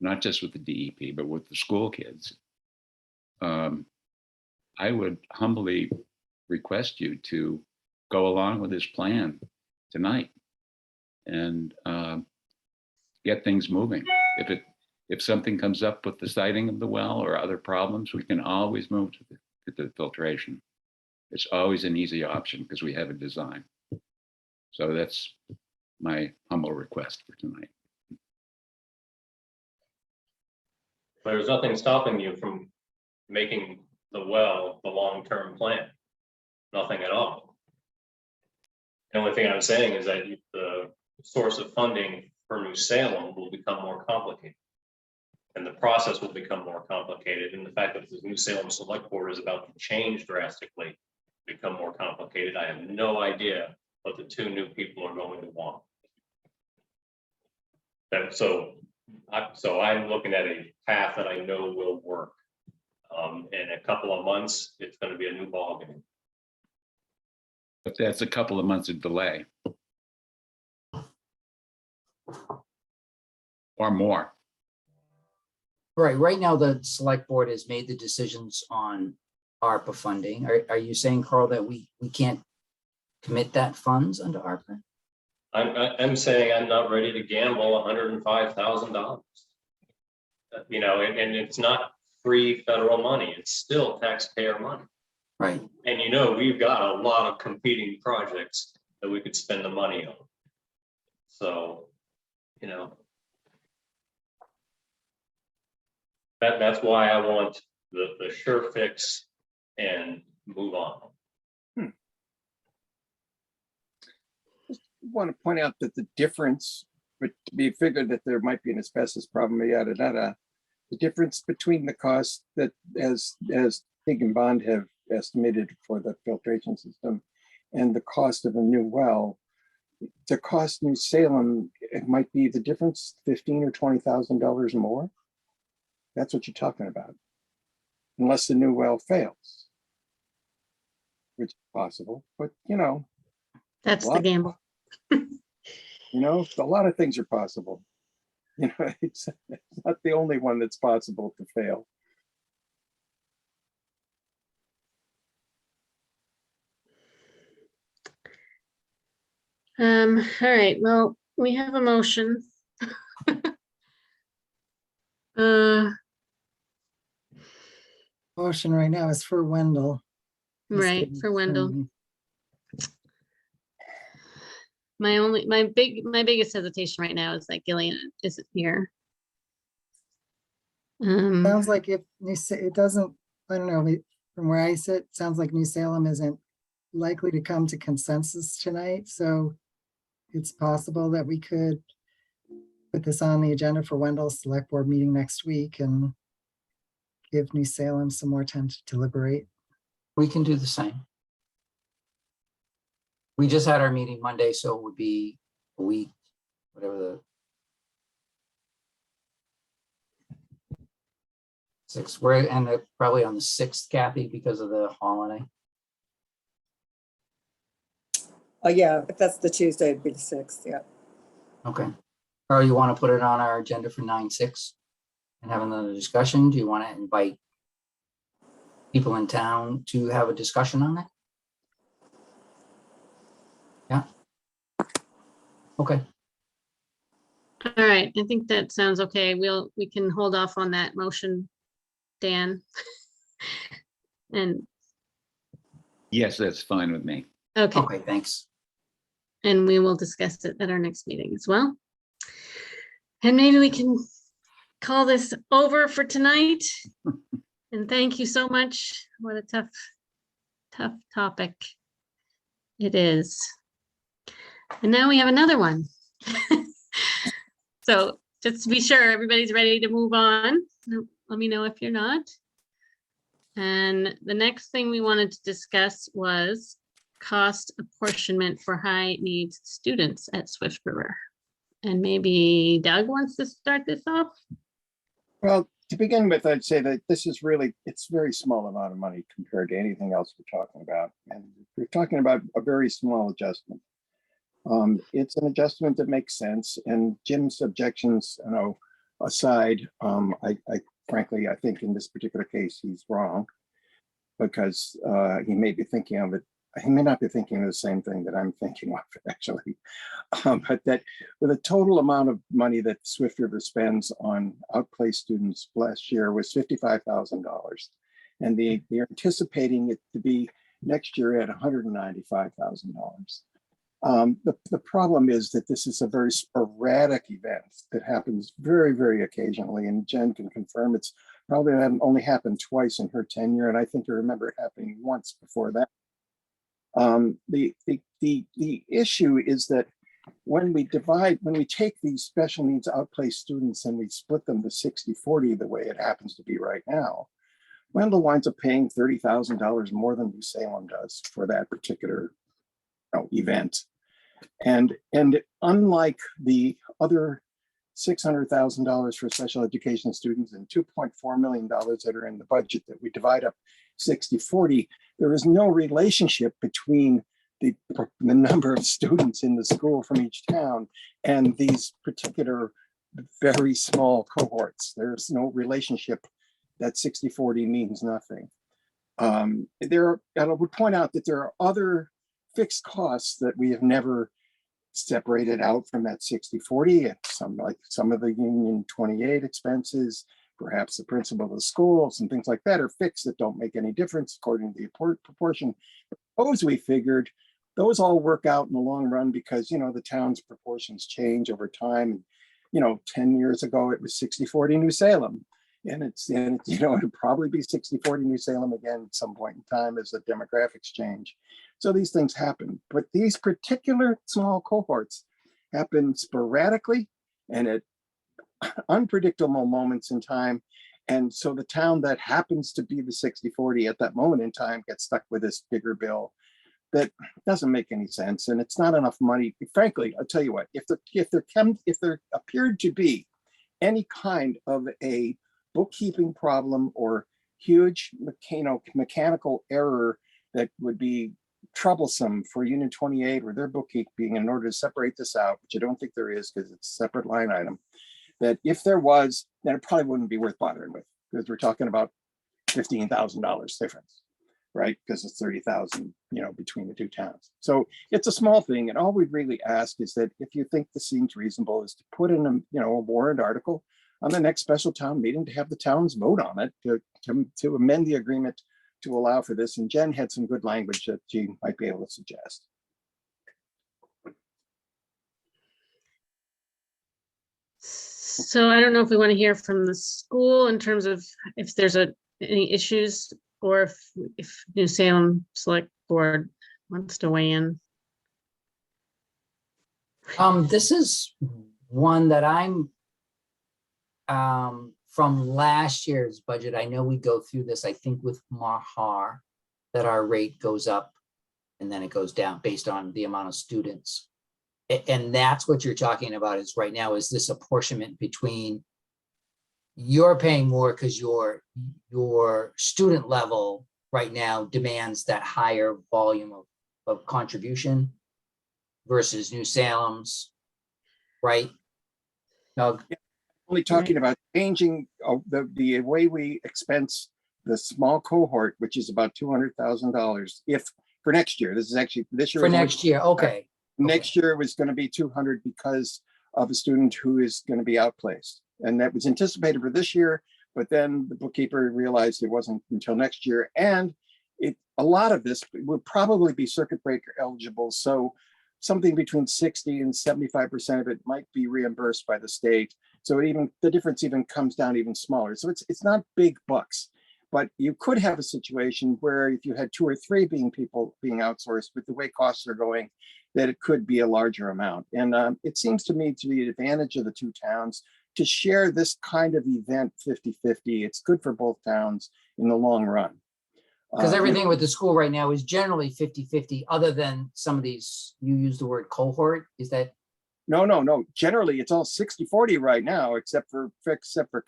not just with the DEP, but with the school kids, I would humbly request you to go along with this plan tonight and get things moving. If something comes up with the siting of the well or other problems, we can always move to the filtration. It's always an easy option because we have a design. So that's my humble request for tonight. There's nothing stopping you from making the well the long-term plan. Nothing at all. The only thing I'm saying is that the source of funding for New Salem will become more complicated. And the process will become more complicated. And the fact that the New Salem Select Board is about to change drastically, become more complicated. I have no idea what the two new people are going to want. And so I'm looking at a path that I know will work. In a couple of months, it's going to be a new ballgame. But that's a couple of months of delay. Or more. Right now, the select board has made the decisions on ARPA funding. Are you saying, Carl, that we can't commit that funds under ARPA? I'm saying I'm not ready to gamble $105,000. You know, and it's not free federal money. It's still taxpayer money. Right. And you know, we've got a lot of competing projects that we could spend the money on. So, you know, that's why I want the sure fix and move on. Just want to point out that the difference, but to be figured that there might be an asbestos problem, yada, yada, the difference between the cost that as Tig and Bond have estimated for the filtration system and the cost of a new well, to cost New Salem, it might be the difference $15,000 or $20,000 more. That's what you're talking about, unless the new well fails, which is possible. But you know, That's the gamble. You know, a lot of things are possible. You know, it's not the only one that's possible to fail. All right, well, we have a motion. Motion right now is for Wendell. Right, for Wendell. My biggest hesitation right now is that Gillian isn't here. Sounds like if it doesn't, I don't know, from where I sit, sounds like New Salem isn't likely to come to consensus tonight. So it's possible that we could put this on the agenda for Wendell's select board meeting next week and give New Salem some more time to deliberate. We can do the same. We just had our meeting Monday, so it would be a week, whatever the 6th. We're probably on the 6th, Kathy, because of the holiday. Oh, yeah, if that's the Tuesday, it'd be the 6th, yeah. Okay. Or you want to put it on our agenda for 9/6 and have another discussion? Do you want to invite people in town to have a discussion on it? Yeah. Okay. All right, I think that sounds okay. We can hold off on that motion, Dan. And Yes, that's fine with me. okay. Okay, thanks. And we will discuss it at our next meeting as well. And maybe we can call this over for tonight. And thank you so much. What a tough topic it is. And now we have another one. So just to be sure everybody's ready to move on. Let me know if you're not. And the next thing we wanted to discuss was cost apportionment for high needs students at Swift River. And maybe Doug wants to start this off. Well, to begin with, I'd say that this is really, it's very small amount of money compared to anything else we're talking about. And we're talking about a very small adjustment. It's an adjustment that makes sense. And Jim's objections, aside, I frankly, I think in this particular case, he's wrong because he may be thinking of it. He may not be thinking of the same thing that I'm thinking of, actually. But that with a total amount of money that Swift River spends on outplaced students last year was $55,000. And they're anticipating it to be next year at $195,000. The problem is that this is a very sporadic event that happens very, very occasionally. And Jen can confirm it's probably only happened twice in her tenure. And I think I remember it happening once before that. The issue is that when we take these special needs outplaced students and we split them to 60-40 the way it happens to be right now, Wendell winds up paying $30,000 more than New Salem does for that particular event. And unlike the other $600,000 for special education students and $2.4 million that are in the budget that we divide up 60-40, there is no relationship between the number of students in the school from each town and these particular very small cohorts. There's no relationship. That 60-40 means nothing. And I would point out that there are other fixed costs that we have never separated out from that 60-40. Some of the Union 28 expenses, perhaps the principal of the school, some things like that are fixed that don't make any difference according to the proportion. Those we figured, those all work out in the long run because, the town's proportions change over time. 10 years ago, it was 60-40 New Salem. And it'll probably be 60-40 New Salem again at some point in time as the demographics change. So these things happen, but these particular small cohorts happen sporadically and at unpredictable moments in time. And so the town that happens to be the 60-40 at that moment in time gets stuck with this bigger bill that doesn't make any sense. And it's not enough money. Frankly, I'll tell you what, if there appeared to be any kind of a bookkeeping problem or huge mechanical error that would be troublesome for Union 28 or their bookkeeping in order to separate this out, which I don't think there is because it's a separate line item, that if there was, then it probably wouldn't be worth bothering with because we're talking about $15,000 difference, right? Because it's 30,000, between the two towns. So it's a small thing. And all we really ask is that if you think this seems reasonable is to put in a warrant article on the next special town meeting to have the towns vote on it to amend the agreement to allow for this. And Jen had some good language that she might be able to suggest. So I don't know if we want to hear from the school in terms of if there's any issues or if New Salem Select Board wants to weigh in. This is one that I'm from last year's budget. I know we go through this, I think with Mahar, that our rate goes up and then it goes down based on the amount of students. And that's what you're talking about is right now is this apportionment between you're paying more because your student level right now demands that higher volume of contribution versus New Salem's, right? Doug? Only talking about changing the way we expense the small cohort, which is about $200,000 if for next year. This is actually this year. For next year, okay. Next year was going to be 200 because of a student who is going to be outplaced. And that was anticipated for this year, but then the bookkeeper realized it wasn't until next year. And a lot of this would probably be circuit breaker eligible. So something between 60 and 75% of it might be reimbursed by the state. So the difference even comes down even smaller. So it's not big bucks, but you could have a situation where if you had 2 or 3 people being outsourced with the way costs are going, that it could be a larger amount. And it seems to me to be an advantage of the two towns to share this kind of event 50-50. It's good for both towns in the long run. Because everything with the school right now is generally 50-50, other than some of these, you use the word cohort, is that? No. Generally, it's all 60-40 right now, except for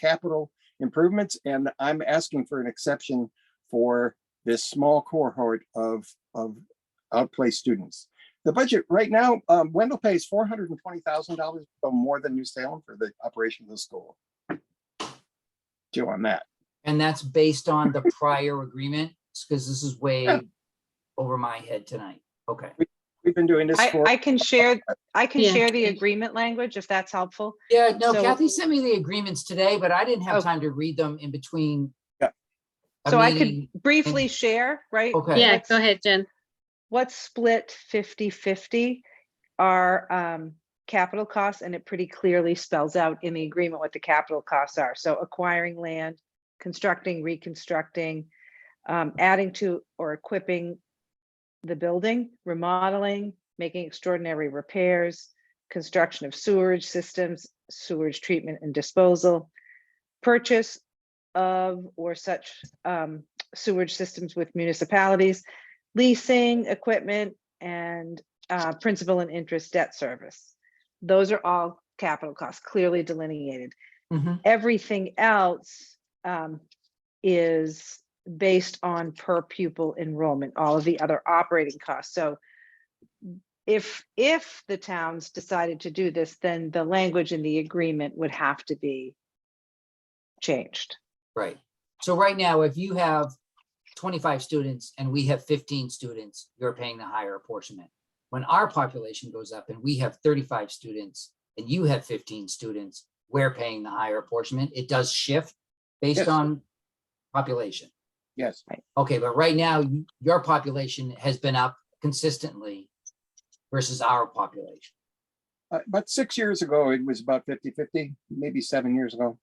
capital improvements, and I'm asking for an exception for this small cohort of outplaced students. The budget right now, Wendell pays $420,000 more than New Salem for the operation of the school. Joe on that. And that's based on the prior agreement, because this is way over my head tonight. Okay. We've been doing this for. I can share Yeah. the agreement language if that's helpful. Yeah, no, So- Kathy sent me the agreements today, but I didn't have Oh. time to read them in between. Yeah. a So I meeting. could briefly share, right? Okay. Yeah, What's- go ahead, Jen. What's split 50-50 are capital costs, and it pretty clearly spells out in the agreement what the capital costs are. So acquiring land, constructing, reconstructing, adding to or equipping the building, remodeling, making extraordinary repairs, construction of sewerage systems, sewage treatment and disposal, purchase of or such sewage systems with municipalities, leasing equipment, and principal and interest debt service. Those are all capital costs, clearly delineated. Mhm. Everything else is based on per pupil enrollment, all of the other operating costs. So if the towns decided to do this, then the language in the agreement would have to be changed. Right. So right now, if you have 25 students and we have 15 students, you're paying the higher apportionment. When our population goes up and we have 35 students and you have 15 students, we're paying the higher apportionment. It does shift based Yes. on population. Yes. Okay, but right now, your population has been up consistently versus our population. About 6 years ago, it was about 50-50, maybe 7 years ago.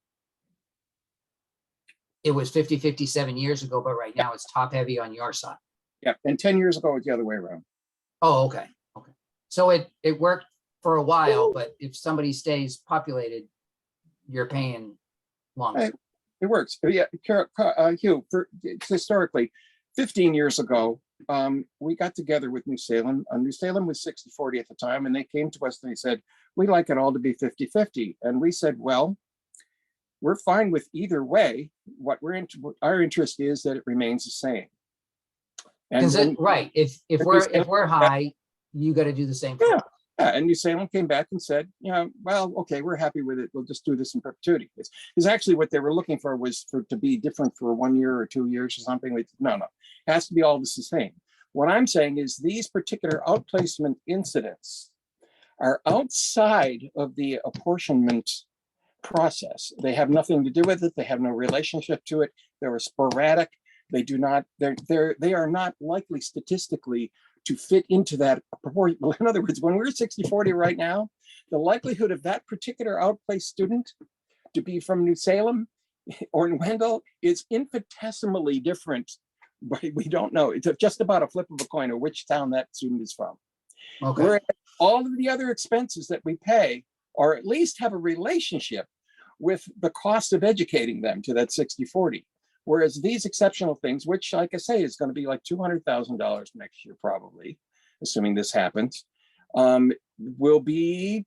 It was 50-50 7 years ago, but right now it's top heavy on your side. Yeah, and 10 years ago, it was the other way around. Oh, okay, okay. So it worked for a while, but if somebody stays populated, you're paying longer. Right. It works. Yeah, Hugh, historically, 15 years ago, we got together with New Salem. New Salem was 60-40 at the time, and they came to us and they said, we'd like it all to be 50-50. And we said, well, we're fine with either way. What our interest is that it remains the same. And then, Right, if we're high, you got to do the same. yeah, and New Salem came back and said, well, okay, we're happy with it. We'll just do this in perpetuity. Because actually what they were looking for was to be different for 1 year or 2 years or something. No, it has to be all the same. What I'm saying is these particular outplacement incidents are outside of the apportionment process. They have nothing to do with it. They have no relationship to it. They're sporadic. They are not likely statistically to fit into that proportion. In other words, when we're 60-40 right now, the likelihood of that particular outplaced student to be from New Salem or in Wendell is infinitesimally different. But we don't know. It's just about a flip of a coin of which town that student is from. Okay. Whereas all of the other expenses that we pay, or at least have a relationship with the cost of educating them to that 60-40. Whereas these exceptional things, which, like I say, is going to be like $200,000 next year, probably, assuming this happens, will be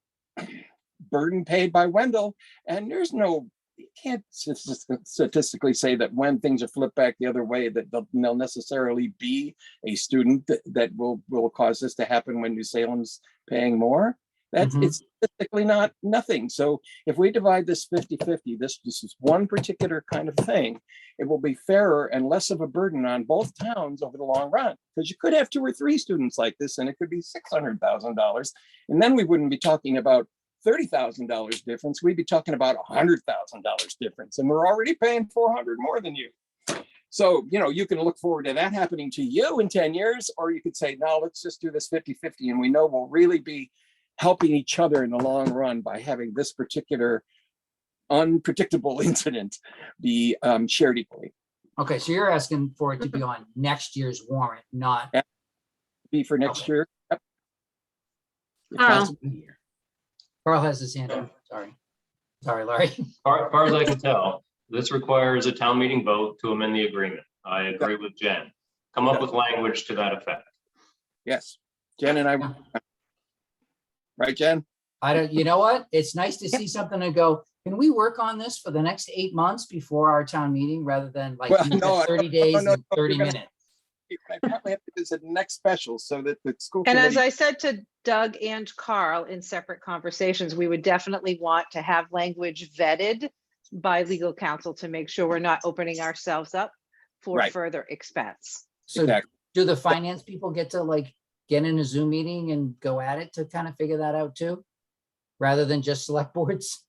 burden paid by Wendell. And you can't statistically say that when things are flipped back the other way, that they'll necessarily be a student that will cause this to happen when New Salem's paying more. It's statistically nothing. So if we divide this 50-50, this is one particular kind of thing, it will be fairer and less of a burden on both towns over the long run. Because you could have 2 or 3 students like this, and it could be $600,000. And then we wouldn't be talking about $30,000 difference. We'd be talking about $100,000 difference. And we're already paying $400 more than you. So, you can look forward to that happening to you in 10 years, or you could say, no, let's just do this 50-50. And we know we'll really be helping each other in the long run by having this particular unpredictable incident be shared equally. Okay, so you're asking for it to be on next year's warrant, not be for next year. Yep. Carl has his hand up. Sorry, Larry. As far as I can tell, this requires a town meeting vote to amend the agreement. I agree with Jen. Come up with language to that effect. Yes, Jen and I. Right, Jen? You know what? It's nice to see something and go, Can we work on this for the next 8 months before our town meeting rather than like Well, do the no, 30 days no, and 30 you're gonna- minutes? I probably have to visit next special so that the school And as committee. I said to Doug and Carl in separate conversations, we would definitely want to have language vetted by legal counsel to make sure we're not opening ourselves up for Right. further expense. So Exactly. do the finance people get to like get in a Zoom meeting and go at it to kind of figure that out too? Rather than just select boards?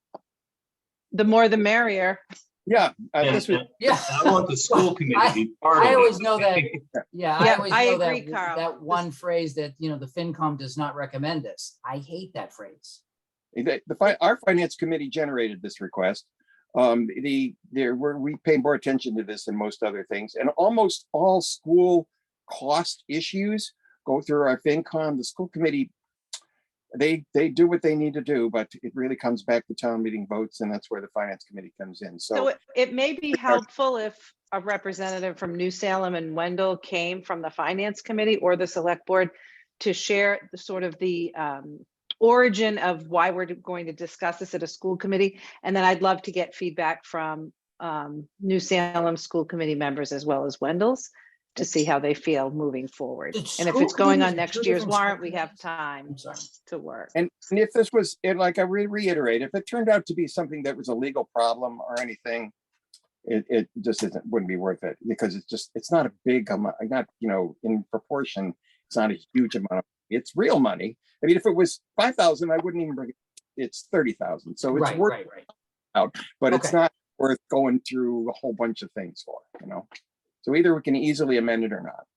The more the merrier. Yeah, And- this was, and Yeah. I want the school committee to be part of it. I always know that, yeah, I Yeah, always I know agree, that, Carl. that one phrase that, you know, the FinCom does not recommend this. I hate that phrase. our finance committee generated this request. We pay more attention to this than most other things, and almost all school cost issues go through our FinCom. The school committee, they do what they need to do, but it really comes back to town meeting votes, and that's where the finance committee comes in. So So it may be helpful if a representative from New Salem and Wendell came from the finance committee or the select board to share the sort of the origin of why we're going to discuss this at a school committee. And then I'd love to get feedback from New Salem school committee members as well as Wendell's to see how they feel moving forward. Did And if school it's going on committees next do year's different school warrant, we have committees? time I'm sorry. to work. and if this was, and like I reiterate, if it turned out to be something that was a legal problem or anything, it just wouldn't be worth it, because it's not a big amount, not, in proportion, it's not a huge amount. It's real money. I mean, if it was 5,000, I wouldn't even bring it. It's 30,000. So it's Right, worth right. out, but it's Okay. not worth going through a whole bunch of things for, So either we can easily amend it or not.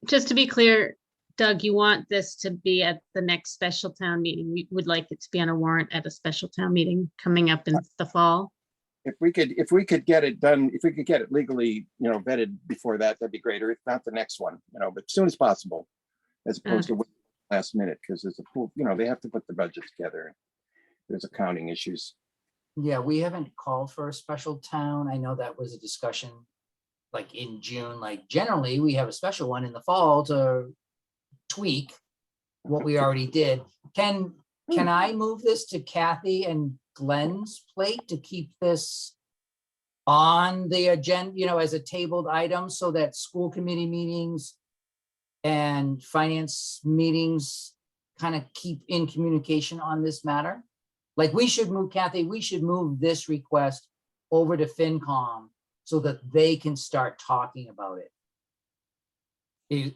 Just to be clear, Doug, you want this to be at the next special town meeting. You would like it to be on a warrant at a special town meeting coming up in the fall. If we could get it done, if we could get it legally, vetted before that, that'd be great. Or if not the next one, but as soon as possible, as opposed to last minute, because there's they have to put the budget together. There's accounting issues. Yeah, we haven't called for a special town. I know that was a discussion like in June, like generally we have a special one in the fall to tweak what we already did. Can I move this to Kathy and Glenn's plate to keep this on the agenda, as a tabled item, so that school committee meetings and finance meetings kind of keep in communication on this matter? Like we should move, Kathy, we should move this request over to FinCom so that they can start talking about it.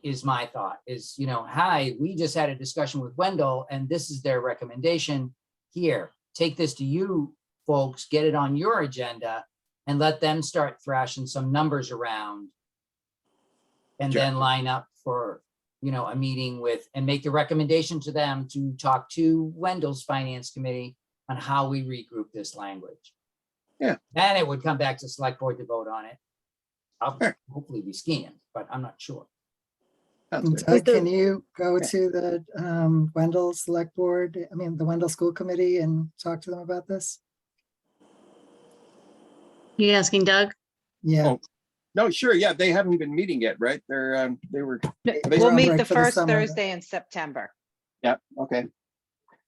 Is my thought is, hi, we just had a discussion with Wendell and this is their recommendation. Here, take this to you folks, get it on your agenda and let them start thrashing some numbers around. And Sure. then line up for, a meeting with, and make the recommendation to them to talk to Wendell's finance committee on how we regroup this language. Yeah. And it would come back to select board to vote on it. I'll Sure. hopefully be scanned, but I'm not sure. Sounds good. Doug, can you go to the Wendell Select Board, the Wendell School Committee and talk to them about this? You asking Doug? Yeah. Oh, no, sure. Yeah, they haven't been meeting yet, right? They were. We'll on meet break the for the first summer. Thursday in September. Yeah. Okay.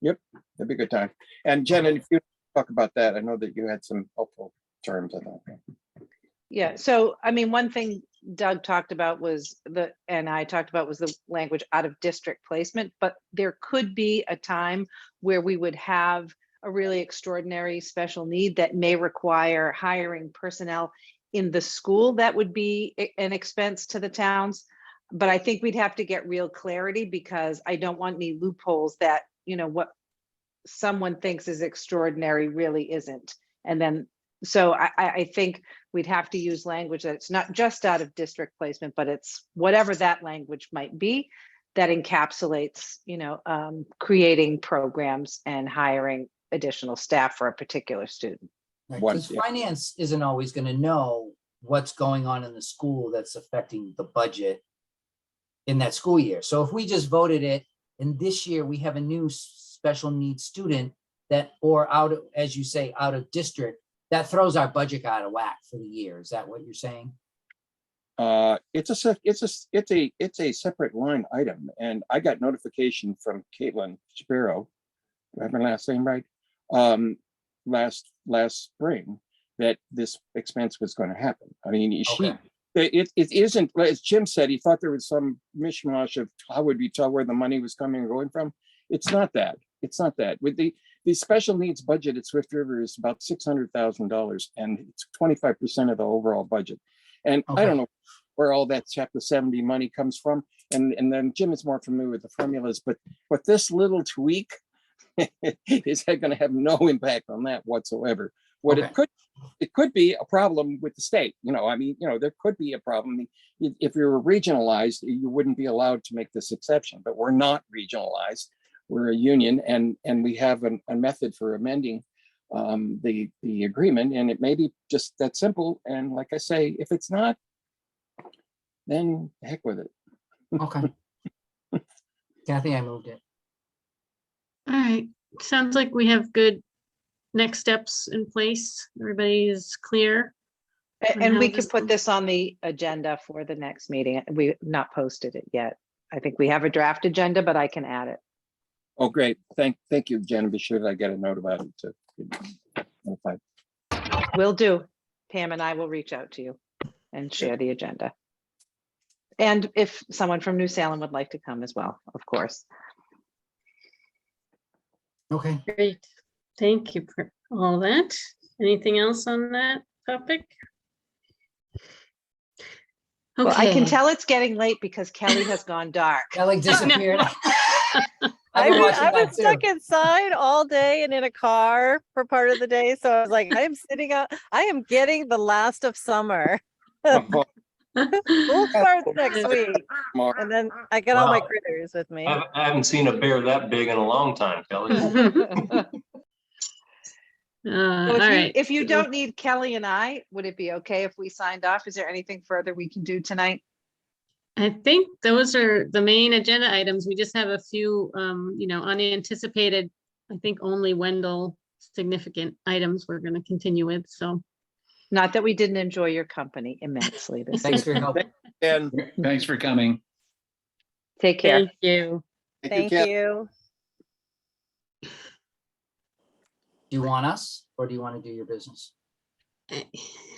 Yep. That'd be a good time. And Jen, if you talk about that, I know that you had some helpful terms. I thought. Yeah, so one thing Doug talked about was and I talked about was the language out of district placement, but there could be a time where we would have a really extraordinary special need that may require hiring personnel in the school. That would be an expense to the towns. But I think we'd have to get real clarity because I don't want any loopholes that, what someone thinks is extraordinary really isn't. And then, so I think we'd have to use language that it's not just out of district placement, but it's whatever that language might be that encapsulates, creating programs and hiring additional staff for a particular student. Right, Once, because yeah. finance isn't always going to know what's going on in the school that's affecting the budget in that school year. So if we just voted it, and this year we have a new special needs student that, or out of, as you say, out of district, that throws our budget out of whack for the year. Is that what you're saying? It's a separate line item, and I got notification from Caitlin Shapiro. Do I have her last name right? last spring that this expense was going to happen. I mean, Okay. it isn't, as Jim said, he thought there was some mishmash of how would we tell where the money was coming and going from. It's not that. It's not that. With the special needs budget at Swift River is about $600,000, and it's 25% of the overall budget. And I don't know where all that Chapter 70 money comes from. And then Jim is more familiar with the formulas, but this little tweak is going to have no impact on that whatsoever. What it could be a problem with the state. I mean, there could be a problem. If you were regionalized, you wouldn't be allowed to make this exception, but we're not regionalized. We're a union, and we have a method for amending the agreement, and it may be just that simple. And like I say, if it's not, then heck with it. Okay. Kathy, I moved it. All right, sounds like we have good next steps in place. Everybody is clear. on And how we can this put will- this on the agenda for the next meeting. We've not posted it yet. I think we have a draft agenda, but I can add it. Oh, great. Thank you, Jen. Be sure that I get a note about it to notify. Will do. Pam and I will reach out to you and share the agenda. And if someone from New Salem would like to come as well, of course. Okay. Great, thank you for all that. Anything else on that topic? Well, I can Okay. tell it's getting late because Kelly has gone dark. Kelly disappeared. I been was, watching I that was stuck too. inside all day and in a car for part of the day. So I was like, I am sitting out, I am getting the last of summer. School starts next week. And then I get all my Wow. critters with me. I haven't seen a bear that big in a long time, Kelly. So All if right. if you so- don't need Kelly and I, would it be okay if we signed off? Is there anything further we can do tonight? I think those are the main agenda items. We just have a few, unanticipated, I think only Wendell significant items we're going to continue with, so. Not that we didn't enjoy your company immensely this Thanks for year. your help. And Thanks for coming. Take care. Thank you. Thank Kat. you. Do you want us or do you want to do your business?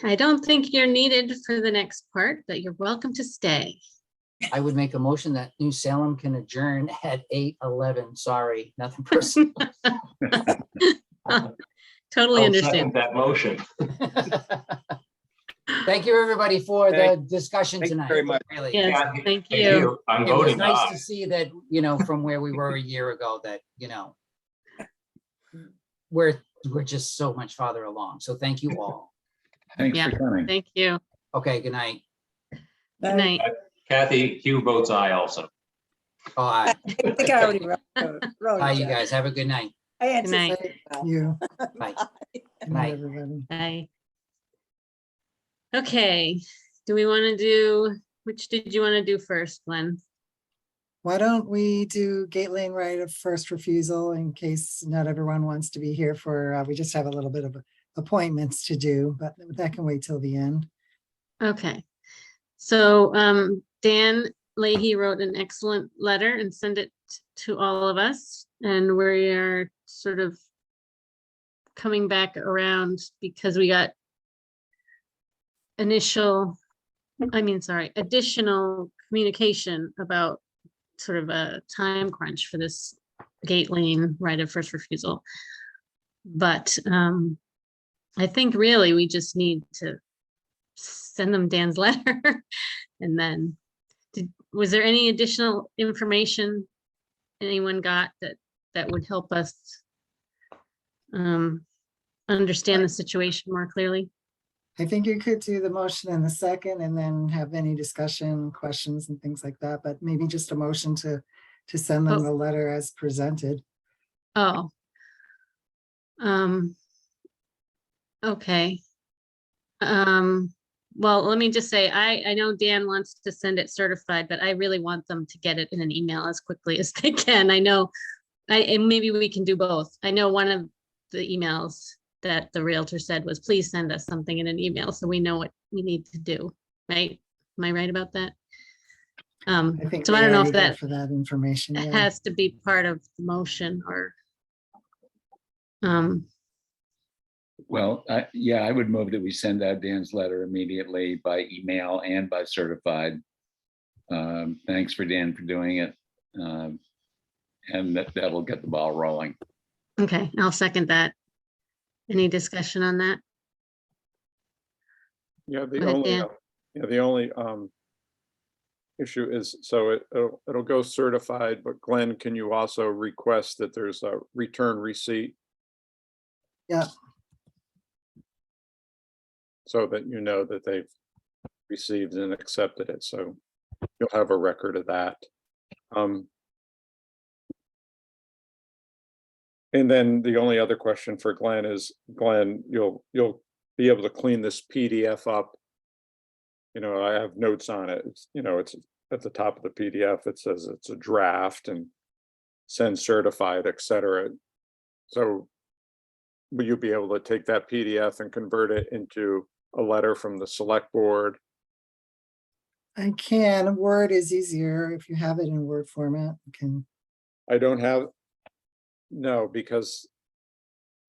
I don't think you're needed for the next part, but you're welcome to stay. I would make a motion that New Salem can adjourn at 8:11. Sorry, nothing personal. Totally I'll understand. second that motion. Thank you, everybody, for the Thank- discussion thank you tonight. very much. Really. Yes, Kathy, thank you. I'm It was voting nice aye. to see that, from where we were a year ago, that, we're just so much farther along. So thank you all. Thanks Yeah. for coming. Thank you. Okay, good night. Good night. Kathy, Hugh votes aye also. Oh, I think I already wrote bye, you it. guys. Have a good night. I Good night. anticipate that. You, Bye. good Night. night, everybody. Bye. Okay, do we want to do, which did you want to do first, Glenn? Why don't we do gate lane right of first refusal in case not everyone wants to be here for, we just have a little bit of appointments to do, but that can wait till the end. Okay, so Dan Leahy wrote an excellent letter and sent it to all of us, and we are sort of coming back around because we got additional communication about sort of a time crunch for this gate lane right of first refusal. But I think really we just need to send them Dan's letter. And then, was there any additional information anyone got that would help us understand the situation more clearly? I think you could do the motion in the second and then have any discussion, questions and things like that, but maybe just a motion to send them the letter as presented. Oh. Okay. Well, let me just say, I know Dan wants to send it certified, but I really want them to get it in an email as quickly as they can. I know, and maybe we can do both. I know one of the emails that the Realtor said was, please send us something in an email so we know what we need to do, right? Am I right about that? I think So we I don't know if already that got for that information. Yeah. has to be part of the motion or, Well, yeah, I would move that we send out Dan's letter immediately by email and by certified. Thanks for Dan for doing it. And that'll get the ball rolling. Okay, I'll second that. Any discussion on that? Yeah, Go ahead, Dan. the only issue is, so it'll go certified, but Glenn, can you also request that there's a return receipt? Yeah. So that you know that they've received and accepted it, so you'll have a record of that. And then the only other question for Glenn is, Glenn, you'll be able to clean this PDF up. You know, I have notes on it. It's, you know, it's at the top of the PDF. It says it's a draft and send certified, etc. So will you be able to take that PDF and convert it into a letter from the select board? I can. Word is easier if you have it in Word format. You can. I don't have, no, because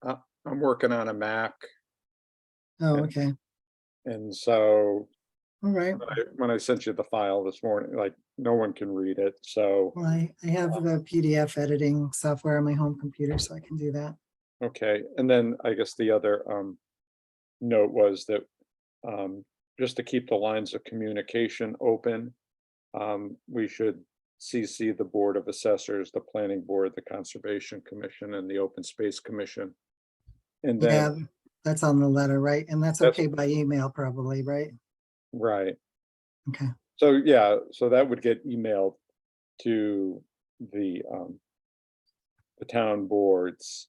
I'm working on a Mac. Oh, and- okay. And so All right. when I sent you the file this morning, like no one can read it. So, Well, I have the PDF editing software on my home computer, so I can do that. okay. And then I guess the other note was that just to keep the lines of communication open, we should CC the Board of Assessors, the Planning Board, the Conservation Commission, and the Open Space Commission. And then, Yeah, that's on the letter, right? And that's okay by email probably, right? right. Okay. So yeah, so that would get emailed to the town boards,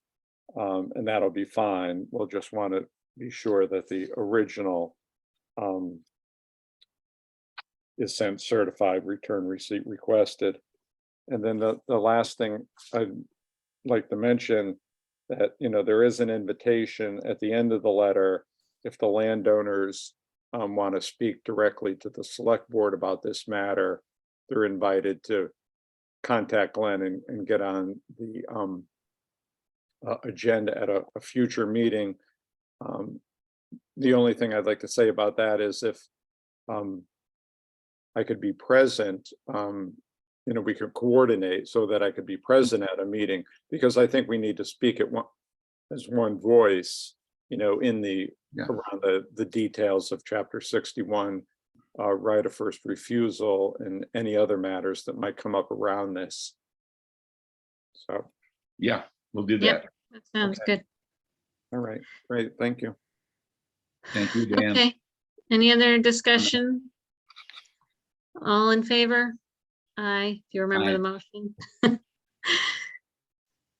and that'll be fine. We'll just want to be sure that the original is sent certified, return receipt requested. And then the last thing I'd like to mention, that, you know, there is an invitation at the end of the letter if the landowners want to speak directly to the select board about this matter. They're invited to contact Glenn and get on the agenda at a future meeting. The only thing I'd like to say about that is if I could be present, you know, we could coordinate so that I could be present at a meeting, because I think we need to speak at one as one voice, you know, in the around the details of Chapter 61, right of first refusal, and any other matters that might come up around this. So, yeah, we'll do that. Yep, that sounds good. All right, great, thank you. Thank you, Dan. Okay, any other discussion? All in favor? Aye, if you remember Aye. the motion.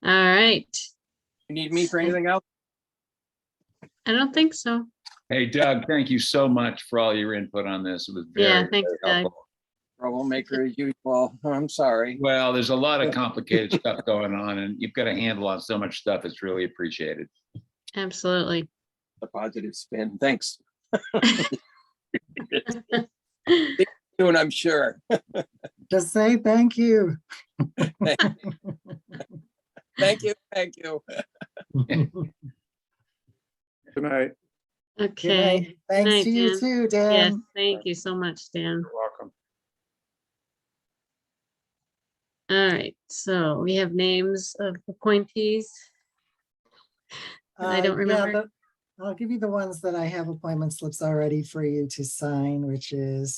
All right, You need me for anything else? I don't think so. Hey, Doug, thank you so much for all your input on this. It was Yeah, very, thanks, very Doug. helpful. Troublemaker as usual. I'm sorry. Well, there's a lot of complicated stuff going on, and you've got a handle on so much stuff. It's really appreciated. Absolutely. The positive spin. Thanks. Soon, I'm sure. Just say thank you. Thank you. Thank you. Good night. Good Okay. night. Thanks night, to you Dan. too, Yes, Dan. thank you so much, Dan. You're welcome. All right, so we have names of appointees. I don't Yeah, remember. I'll give you the ones that I have appointment slips already for you to sign, which is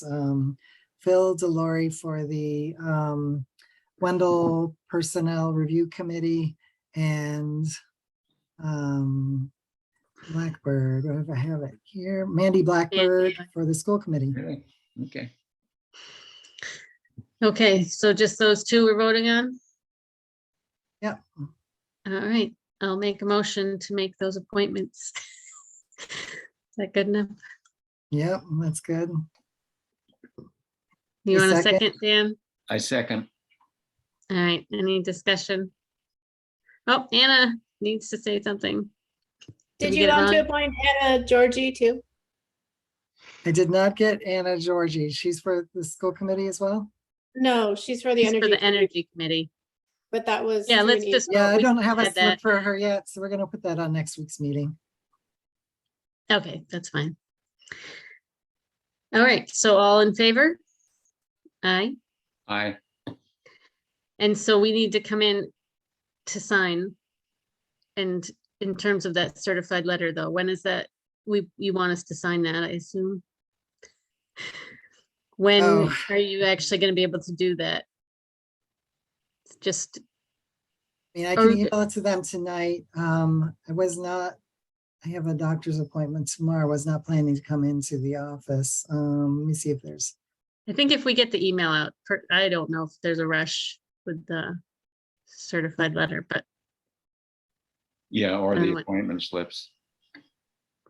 Phil Delory for the Wendell Personnel Review Committee, and Blackbird, what if I have it here? Mandy Blackbird for the school committee. Really? Okay. Okay, so just those two we're voting on? Yep. All right, I'll make a motion to make those appointments. Is that good enough? Yep, that's good. You A want a second? second, Dan? I second. All right, any discussion? Oh, Anna needs to say something. Did we you get it want to wrong? appoint Anna Georgie too? I did not get Anna Georgie. She's for the school committee as well? No, she's for the She's for energy. the energy committee. but that was. Yeah, to let's an just. Yeah, I we don't have a had slip that. for her yet, so we're gonna put that on next week's meeting. Okay, that's fine. All right, so all in favor? Aye. Aye. And so we need to come in to sign. And in terms of that certified letter, though, when is that? You want us to sign that, I assume? When Oh. are you actually going to be able to do that? It's just, I mean, I Or can we could- email it to them tonight. I have a doctor's appointment tomorrow. I was not planning to come into the office. Let me see if there's, I think if we get the email out, I don't know if there's a rush with the certified letter, but Yeah, or the Anyway. appointment slips.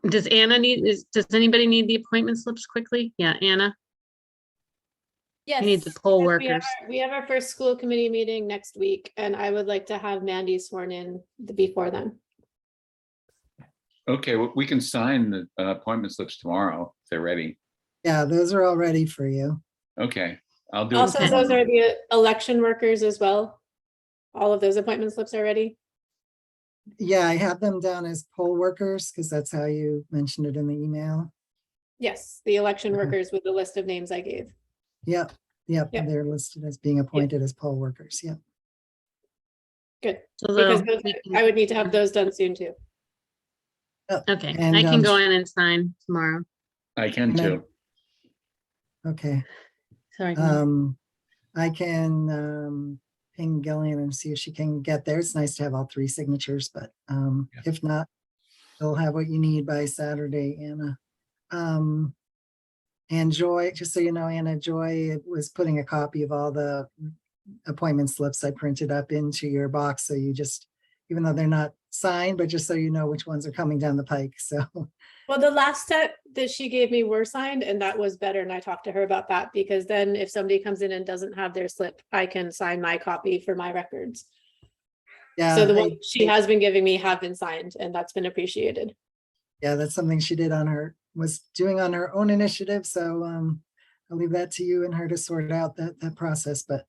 does Anna does anybody need the appointment slips quickly? Yeah, Anna, Yes. you need the poll yes, workers. We have our first school committee meeting next week, and I would like to have Mandy sworn in before then. Okay, well, we can sign the appointment slips tomorrow if they're ready. yeah, those are all ready for you. Okay, I'll do it. Also, Okay. those are the election workers as well. All of those appointment slips are ready. Yeah, I have them down as poll workers because that's how you mentioned it in the email. Yes, the election Okay. workers with the list of names I gave. Yep, Yep. they're listed as being appointed as poll workers. Yep. Good, So because they'll- those, we can- I would need to have those done soon too. Okay, And, I can go in and sign tomorrow. I can and then- too. Okay. Sorry. Glenn. I can ping Gillian and see if she can get there. It's nice to have all three signatures, but if not, you'll have what you need by Saturday, Anna. And Joy, just so you know, Anna, Joy was putting a copy of all the appointment slips I printed up into your box. So you just, even though they're not signed, but just so you know which ones are coming down the pike. So Well, the last set that she gave me were signed, and that was better. And I talked to her about that because then if somebody comes in and doesn't have their slip, I can sign my copy for my records. yeah, So the ones she has been giving me have been signed, and that's been appreciated. yeah, that's something she did was doing on her own initiative. So I'll leave that to you and her to sort out that process. But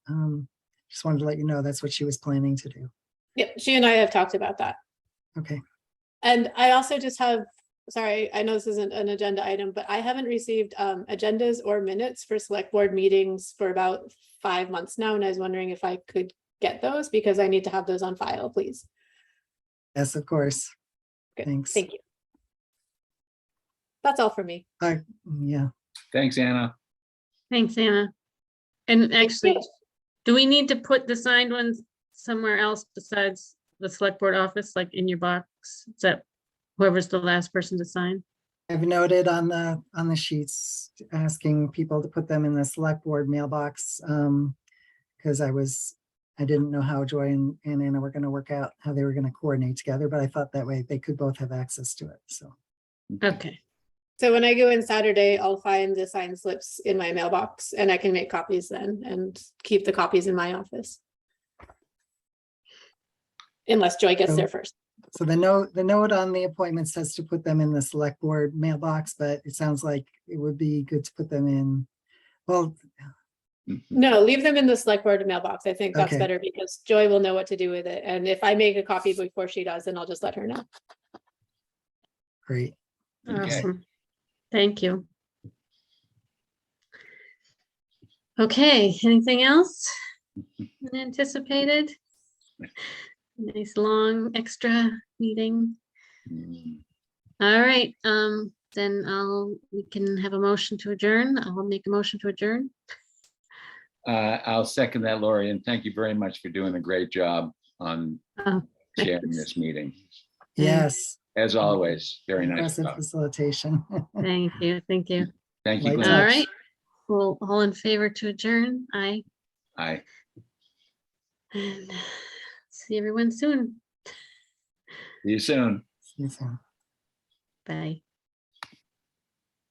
just wanted to let you know that's what she was planning to do. Yep, she and I have talked about that. Okay. And I also just have, sorry, I know this isn't an agenda item, but I haven't received agendas or minutes for select board meetings for about 5 months now. And I was wondering if I could get those because I need to have those on file, please. Yes, of course. Good. Thanks. Thank you. That's all for me. Yeah. Thanks, Anna. Thanks, Anna. And actually, you. do we need to put the signed ones somewhere else besides the select board office, like in your box? Is that whoever's the last person to sign? I've noted on the sheets, asking people to put them in the select board mailbox. Because I didn't know how Joy and Anna were going to work out how they were going to coordinate together, but I thought that way they could both have access to it. So, Okay, So when I go in Saturday, I'll find the signed slips in my mailbox and I can make copies then and keep the copies in my office. Unless Joy gets there first. so the note on the appointment says to put them in the select board mailbox, but it sounds like it would be good to put them in. Well, No, leave them in the select board mailbox. I think that's Okay. better because Joy will know what to do with it. And if I make a copy before she does, then I'll just let her know. great. Okay. awesome. Thank you. Okay, anything else unanticipated? Nice long extra meeting. Mm. All right, then we can have a motion to adjourn. I'll make a motion to adjourn. I'll second that, Lori, and thank you very much for doing a great job on Oh, chairing thanks. this meeting. Yes. As always, very nice Impressive job. facilitation. Thank you, thank you. Thank you, Light Glenn. All touch. right. Well, all in favor to adjourn? Aye. Aye. And see everyone soon. See you soon. See you soon. Bye.